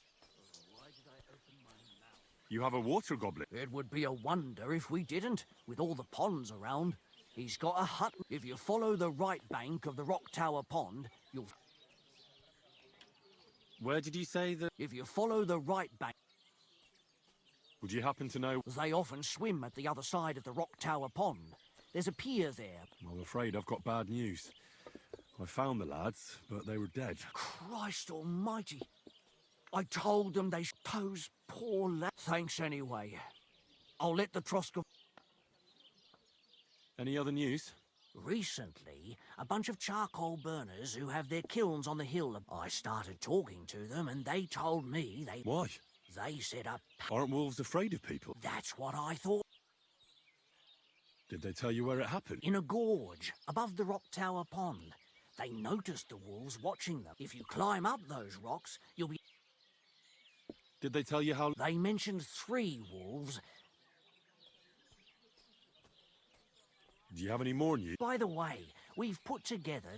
S6: You have a water goblin?
S19: It would be a wonder if we didn't, with all the ponds around. He's got a hut. If you follow the right bank of the Rock Tower Pond, you'll...
S6: Where did you say that...
S19: If you follow the right bank...
S6: Would you happen to know...
S19: They often swim at the other side of the Rock Tower Pond. There's a pier there.
S6: I'm afraid I've got bad news. I found the lads, but they were dead.
S19: Christ almighty. I told them they... Those poor lads... Thanks anyway. I'll let the Troska...
S6: Any other news?
S19: Recently, a bunch of charcoal burners who have their kilns on the hill. I started talking to them and they told me they...
S6: Why?
S19: They set up...
S6: Aren't wolves afraid of people?
S19: That's what I thought.
S6: Did they tell you where it happened?
S19: In a gorge, above the Rock Tower Pond. They noticed the wolves watching them. If you climb up those rocks, you'll be...
S6: Did they tell you how...
S19: They mentioned 3 wolves.
S6: Do you have any more news?
S19: By the way, we've put together...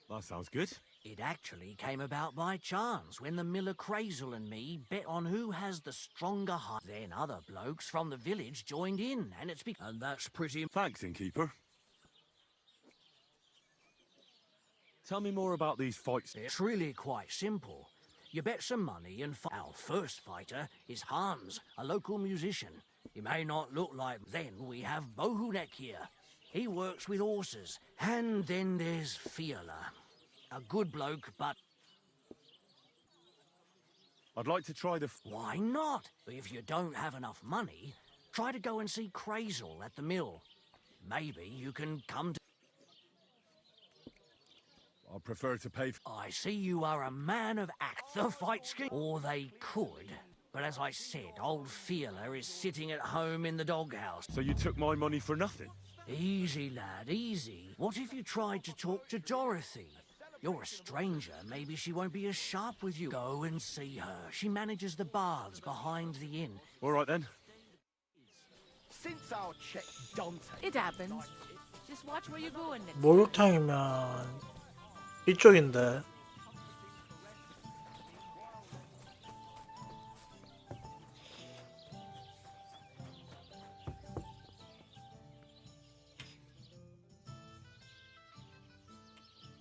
S6: That sounds good.
S19: It actually came about by chance when the miller Crazel and me bet on who has the stronger heart. Then other blokes from the village joined in, and it's and that's pretty...
S6: Thanks, innkeeper. Tell me more about these fights.
S19: It's really quite simple. You bet some money and... Our first fighter is Hans, a local musician. He may not look like... Then we have Bohunek here. He works with horses. And then there's Fiala. A good bloke, but...
S6: I'd like to try the...
S19: Why not? If you don't have enough money, try to go and see Crazel at the mill. Maybe you can come to...
S6: I'll prefer to pay...
S19: I see you are a man of act. The fight scheme... Or they could. But as I said, old Fiala is sitting at home in the doghouse.
S6: So you took my money for nothing?
S19: Easy, lad, easy. What if you tried to talk to Dorothy? You're a stranger. Maybe she won't be as sharp with you. Go and see her. She manages the baths behind the inn.
S6: All right, then.
S9: Since our check, Dante...
S13: It happens. Just watch where you're going next.
S1: 목욕탕이면 이쪽인데.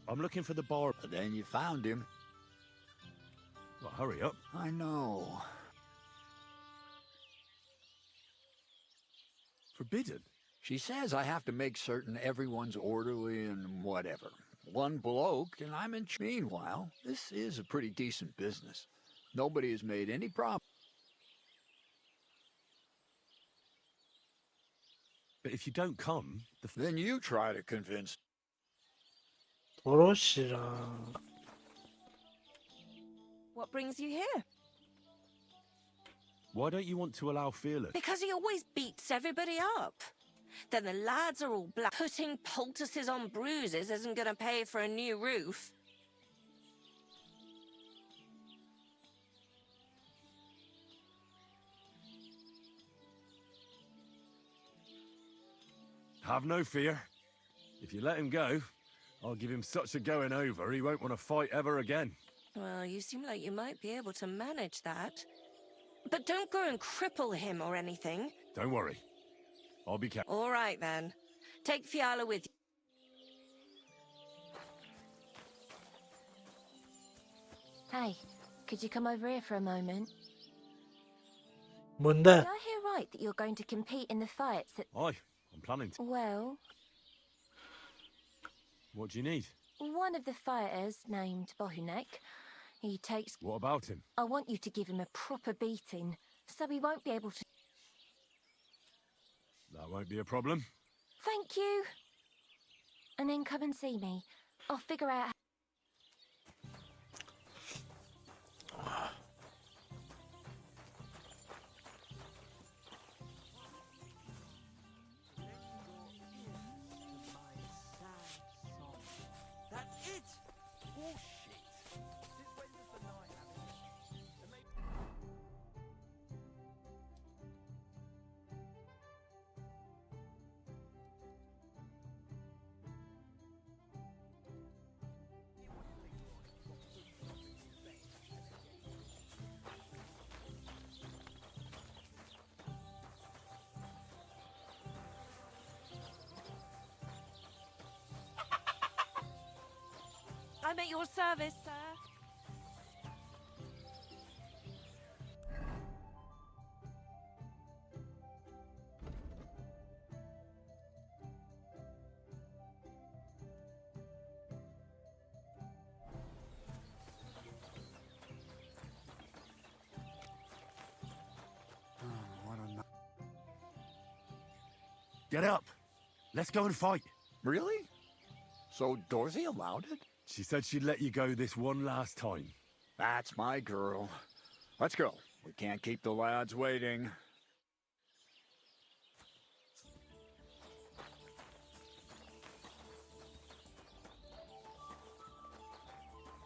S6: I'm looking for the bar.
S17: But then you found him.
S6: Well, hurry up.
S17: I know.
S6: Forbidden?
S17: She says I have to make certain everyone's orderly and whatever. One bloke, and I'm in... Meanwhile, this is a pretty decent business. Nobody has made any problem.
S6: But if you don't come,
S17: then you try to convince.
S1: 도로시랑
S18: What brings you here?
S6: Why don't you want to allow Fearless?
S18: Because he always beats everybody up. Then the lads are all black. Putting poultices on bruises isn't going to pay for a new roof.
S6: Have no fear. If you let him go, I'll give him such a going over he won't want to fight ever again.
S18: Well, you seem like you might be able to manage that. But don't go and cripple him or anything.
S6: Don't worry. I'll be careful.
S18: All right, then. Take Fiala with you.
S20: Hey, could you come over here for a moment?
S1: 뭔데?
S20: Did I hear right that you're going to compete in the fights at...
S6: Aye, I'm planning to.
S20: Well,
S6: What do you need?
S20: one of the fighters, named Bohunek, he takes...
S6: What about him?
S20: I want you to give him a proper beating, so he won't be able to...
S6: That won't be a problem.
S20: Thank you! And then come and see me. I'll figure out...
S4: That's it! Bullshit! Since when does the night have
S18: I'm at your service, sir.
S6: Get up. Let's go and fight.
S17: Really? So Dorothy allowed it?
S6: She said she'd let you go this one last time.
S17: That's my girl. Let's go. We can't keep the lads waiting.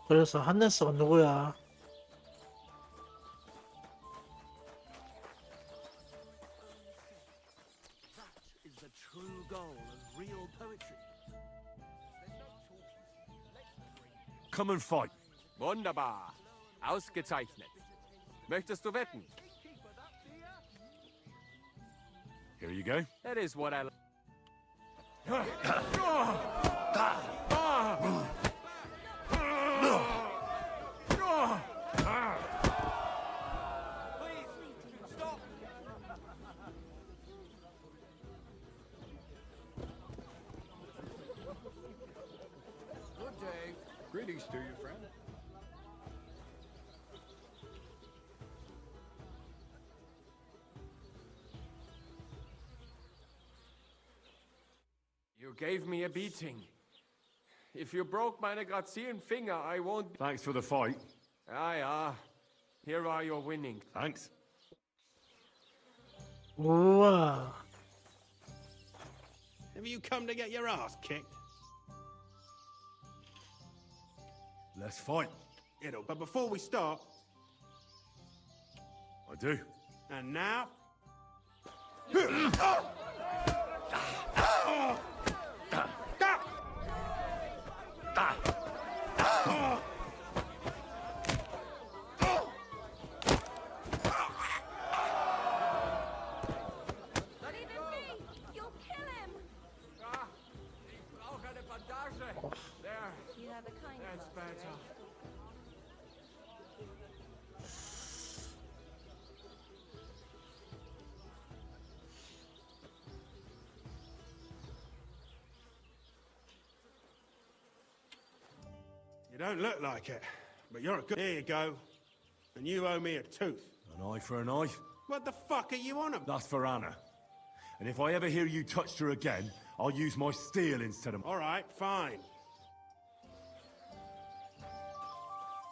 S1: 그래서 한네스가 누구야?
S4: That is the true goal of real poetry.
S6: Come and fight.
S21: Wunderbar. Ausgezeichnet. Möchtest du wetten?
S6: Here you go.
S21: That is what I...
S17: Good day. Greetings to you, friend.
S21: You gave me a beating. If you broke meine grazilen Finger, I won't...
S6: Thanks for the fight.
S21: Ja. Here are your winnings.
S6: Thanks.
S1: 우와.
S22: Have you come to get your ass kicked?
S6: Let's fight.
S22: But before we start...
S6: I do.
S22: And now...
S2: Not even me! You'll kill him!
S21: Ich brauche eine Bandage. There.
S20: You have a kind
S21: That's better.
S22: You don't look like it, but you're a good... Here you go. And you owe me a tooth.
S6: An eye for an eye.
S22: What the fuck are you on about?
S6: That's for Anna. And if I ever hear you touched her again, I'll use my steel instead of...
S22: All right, fine.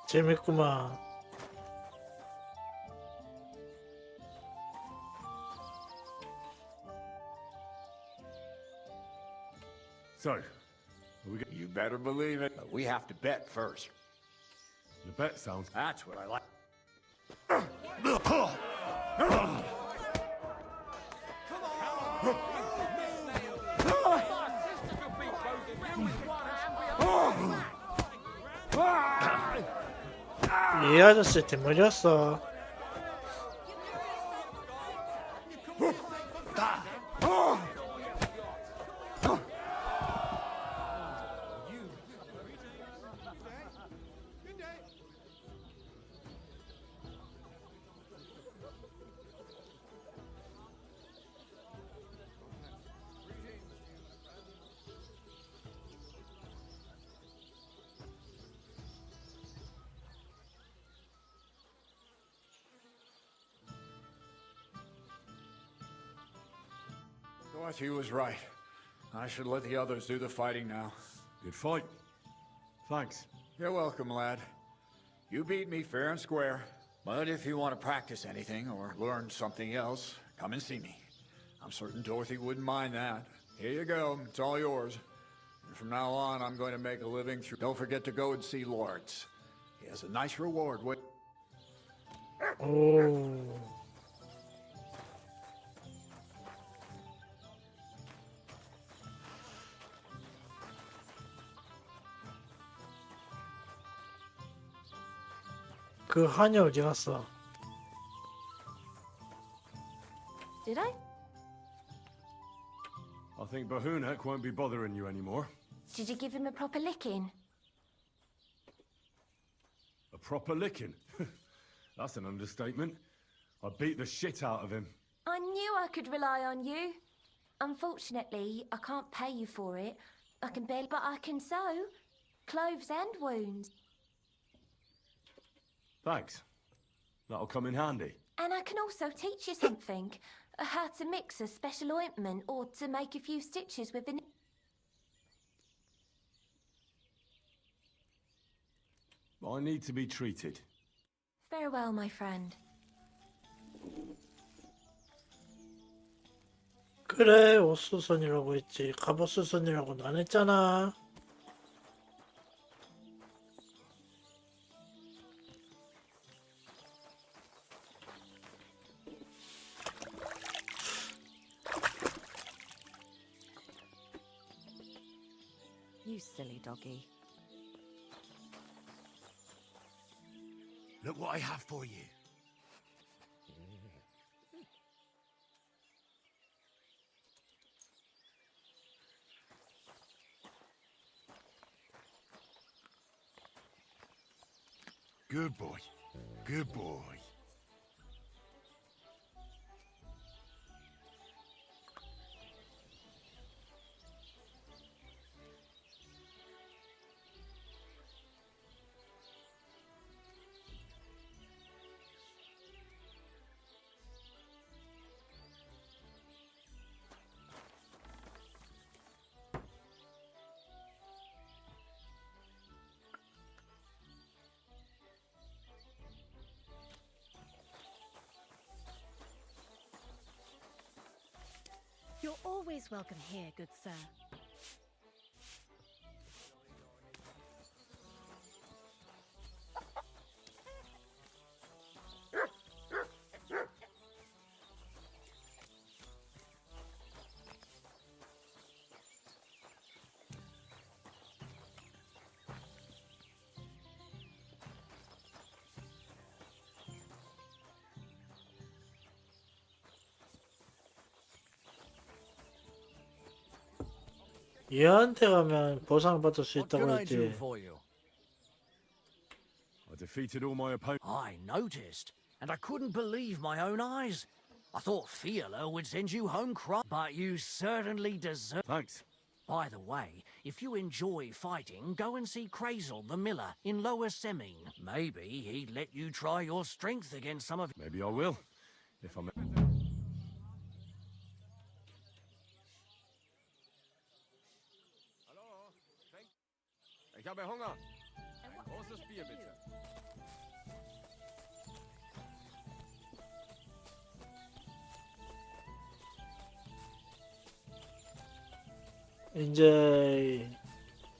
S1: 재밌구만.
S6: So, are we go-
S16: You better believe it. But we have to bet first.
S6: The bet sounds...
S16: That's what I like.
S1: 이 아저씨 대머리였어.
S16: Dorothy was right. I should let the others do the fighting now.
S6: Good fight. Thanks.
S16: You're welcome, lad. You beat me fair and square. But if you want to practice anything or learn something else, come and see me. I'm certain Dorothy wouldn't mind that. Here you go. It's all yours. And from now on, I'm going to make a living through... Don't forget to go and see Lawrence. He has a nice reward.
S1: 오. 그 한이 어디 갔어?
S20: Did I?
S6: I think Bahunek won't be bothering you anymore.
S20: Did you give him a proper licking?
S6: A proper licking? That's an understatement. I beat the shit out of him.
S20: I knew I could rely on you. Unfortunately, I can't pay you for it. I can barely, but I can sew clothes and wounds.
S6: Thanks. That'll come in handy.
S20: And I can also teach you something. How to mix a special ointment or to make a few stitches with an...
S6: I need to be treated.
S20: Farewell, my friend.
S1: 그래, 옷수선이라고 했지. 갑옷수선이라고는 안 했잖아.
S14: You silly doggy.
S9: Look what I have for you. Good boy. Good boy.
S2: You're always welcome here, good sir.
S1: 얘한테 가면 보상받을 수
S19: What
S1: 있다고
S19: can I do
S1: 했지.
S19: for you?
S6: I defeated all my opponents.
S19: I noticed, and I couldn't believe my own eyes. I thought Fiala would send you home crying, but you certainly deserve...
S6: Thanks.
S19: By the way, if you enjoy fighting, go and see Crazel the miller in Lower Semming. Maybe he'd let you try your strength against some of...
S6: Maybe I will. If I'm...
S21: habe Hunger. Ein großes Bier, bitte.
S1: 이제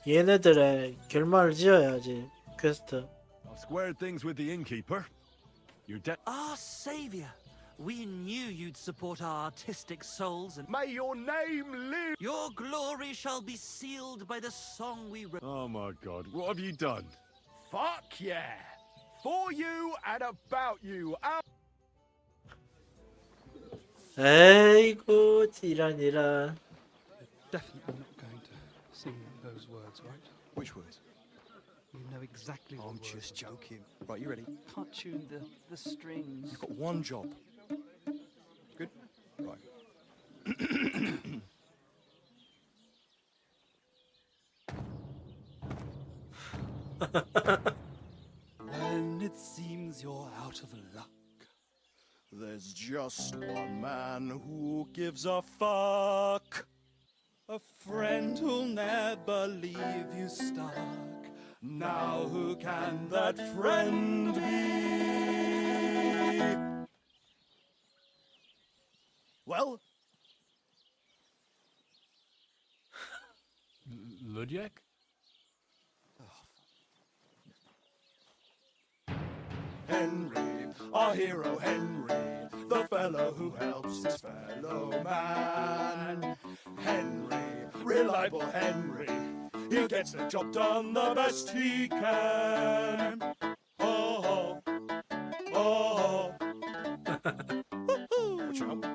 S1: 얘네들의 결말을 지어야지 퀘스트.
S6: I've squared things with the innkeeper. You're dead.
S11: Our savior. We knew you'd support our artistic souls and
S16: May your name live!
S11: your glory shall be sealed by the song we wrote.
S6: Oh my God, what have you done?
S16: Fuck yeah! For you and about you.
S1: 에이구 이란.
S5: Definitely not going to sing those words, right?
S8: Which words?
S5: You know exactly what
S8: I'm
S5: words.
S8: just joking. Right, you ready?
S5: Can't tune the strings.
S8: You've got one job. Good? Right.
S23: When it seems you're out of luck, there's just one man who gives a fuck. A friend who'll never leave you stuck. Now who can that friend be? Well,
S6: Ludiak?
S23: Henry, our hero Henry, the fellow who helps his fellow man. Henry, reliable Henry, he gets the job done the best he can. Oh, oh, oh.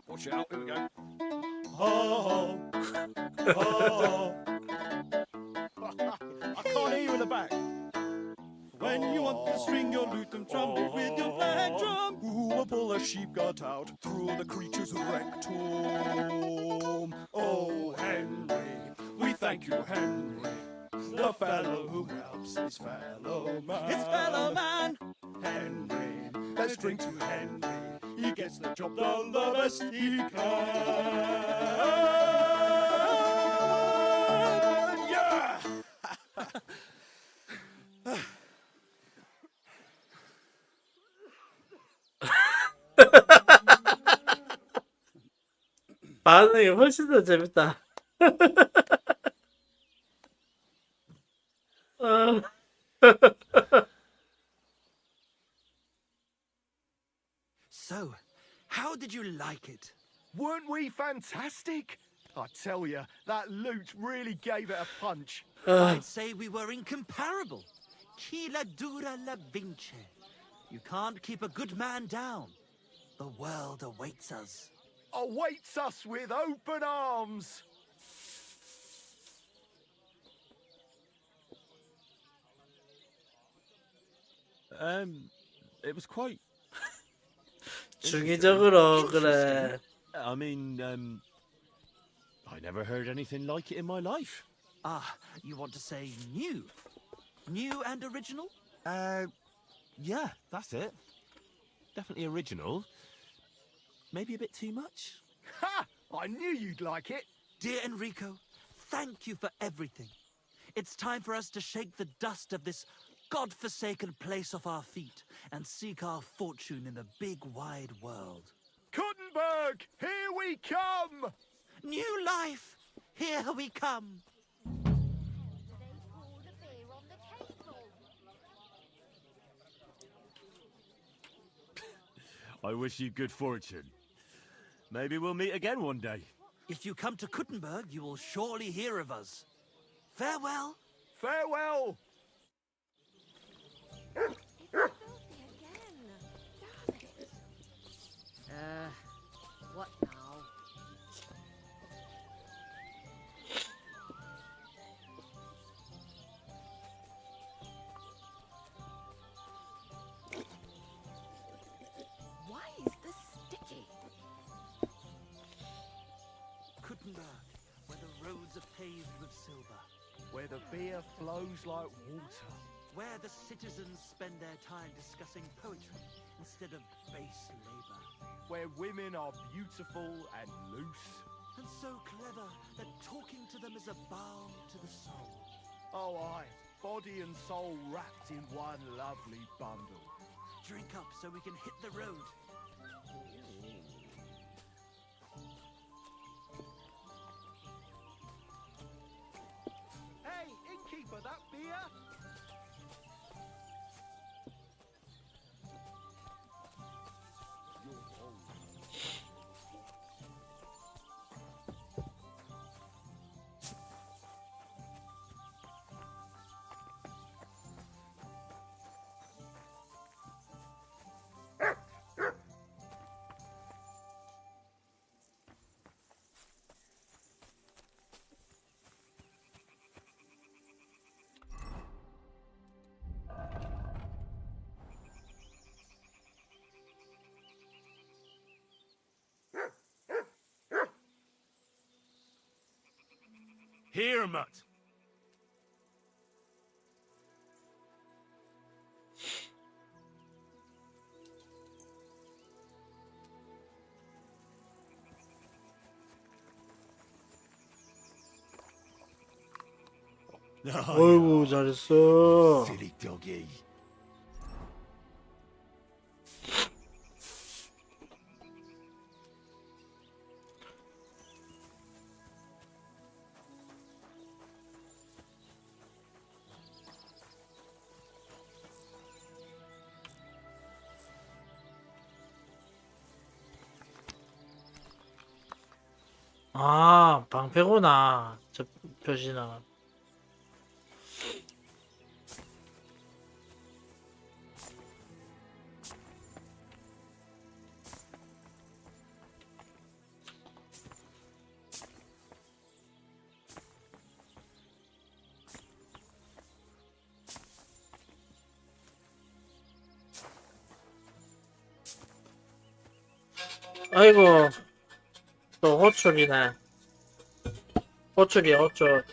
S16: Watch out, here we go.
S23: Oh, oh. I can't hear you in the back. When you want to string your lute and trumpet with your black drum, who will pull a sheep gut out through the creature's rectum? Oh, Henry, we thank you, Henry, the fellow who helps his fellow man. His fellow man! Henry, let's drink to Henry. He gets the job done the best he can. Yeah!
S1: 반응이 훨씬 더 재밌다.
S11: So, how did you like it?
S16: Weren't we fantastic? I tell you, that loot really gave it a punch.
S11: I'd say we were incomparable. Chi la dura la vince. You can't keep a good man down. The world awaits us.
S16: Awaits us with open arms.
S6: It was quite.
S1: 중의적으로 그래.
S6: I mean, I never heard anything like it in my life.
S11: Ah, you want to say new? New and original?
S7: Yeah, that's it. Definitely original. Maybe a bit too much.
S16: Ha! I knew you'd like it.
S11: Dear Enrico, thank you for everything. It's time for us to shake the dust of this God-forsaken place off our feet and seek our fortune in the big wide world.
S16: Kuttenberg, here we come!
S11: New life, here we come.
S6: I wish you good fortune. Maybe we'll meet again one day.
S11: If you come to Kuttenberg, you will surely hear of us. Farewell.
S16: Farewell.
S14: What now?
S2: Why is this sticky?
S11: Kuttenberg, where the roads are paved with silver.
S16: Where the beer flows like water.
S11: Where the citizens spend their time discussing poetry instead of base labor.
S16: Where women are beautiful and loose.
S11: And so clever that talking to them is a balm to the soul.
S16: Oh, aye.
S19: body and soul wrapped in one lovely bundle.
S11: Drink up so we can hit the road.
S19: Hey, innkeeper, that beer?
S6: Here, mutt.
S1: 어이구 잘했어.
S6: Silly doggy.
S1: 아 방패구나 저 표시는. 아이고 또 호출이네. 호출이야 호출.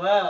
S1: 왜?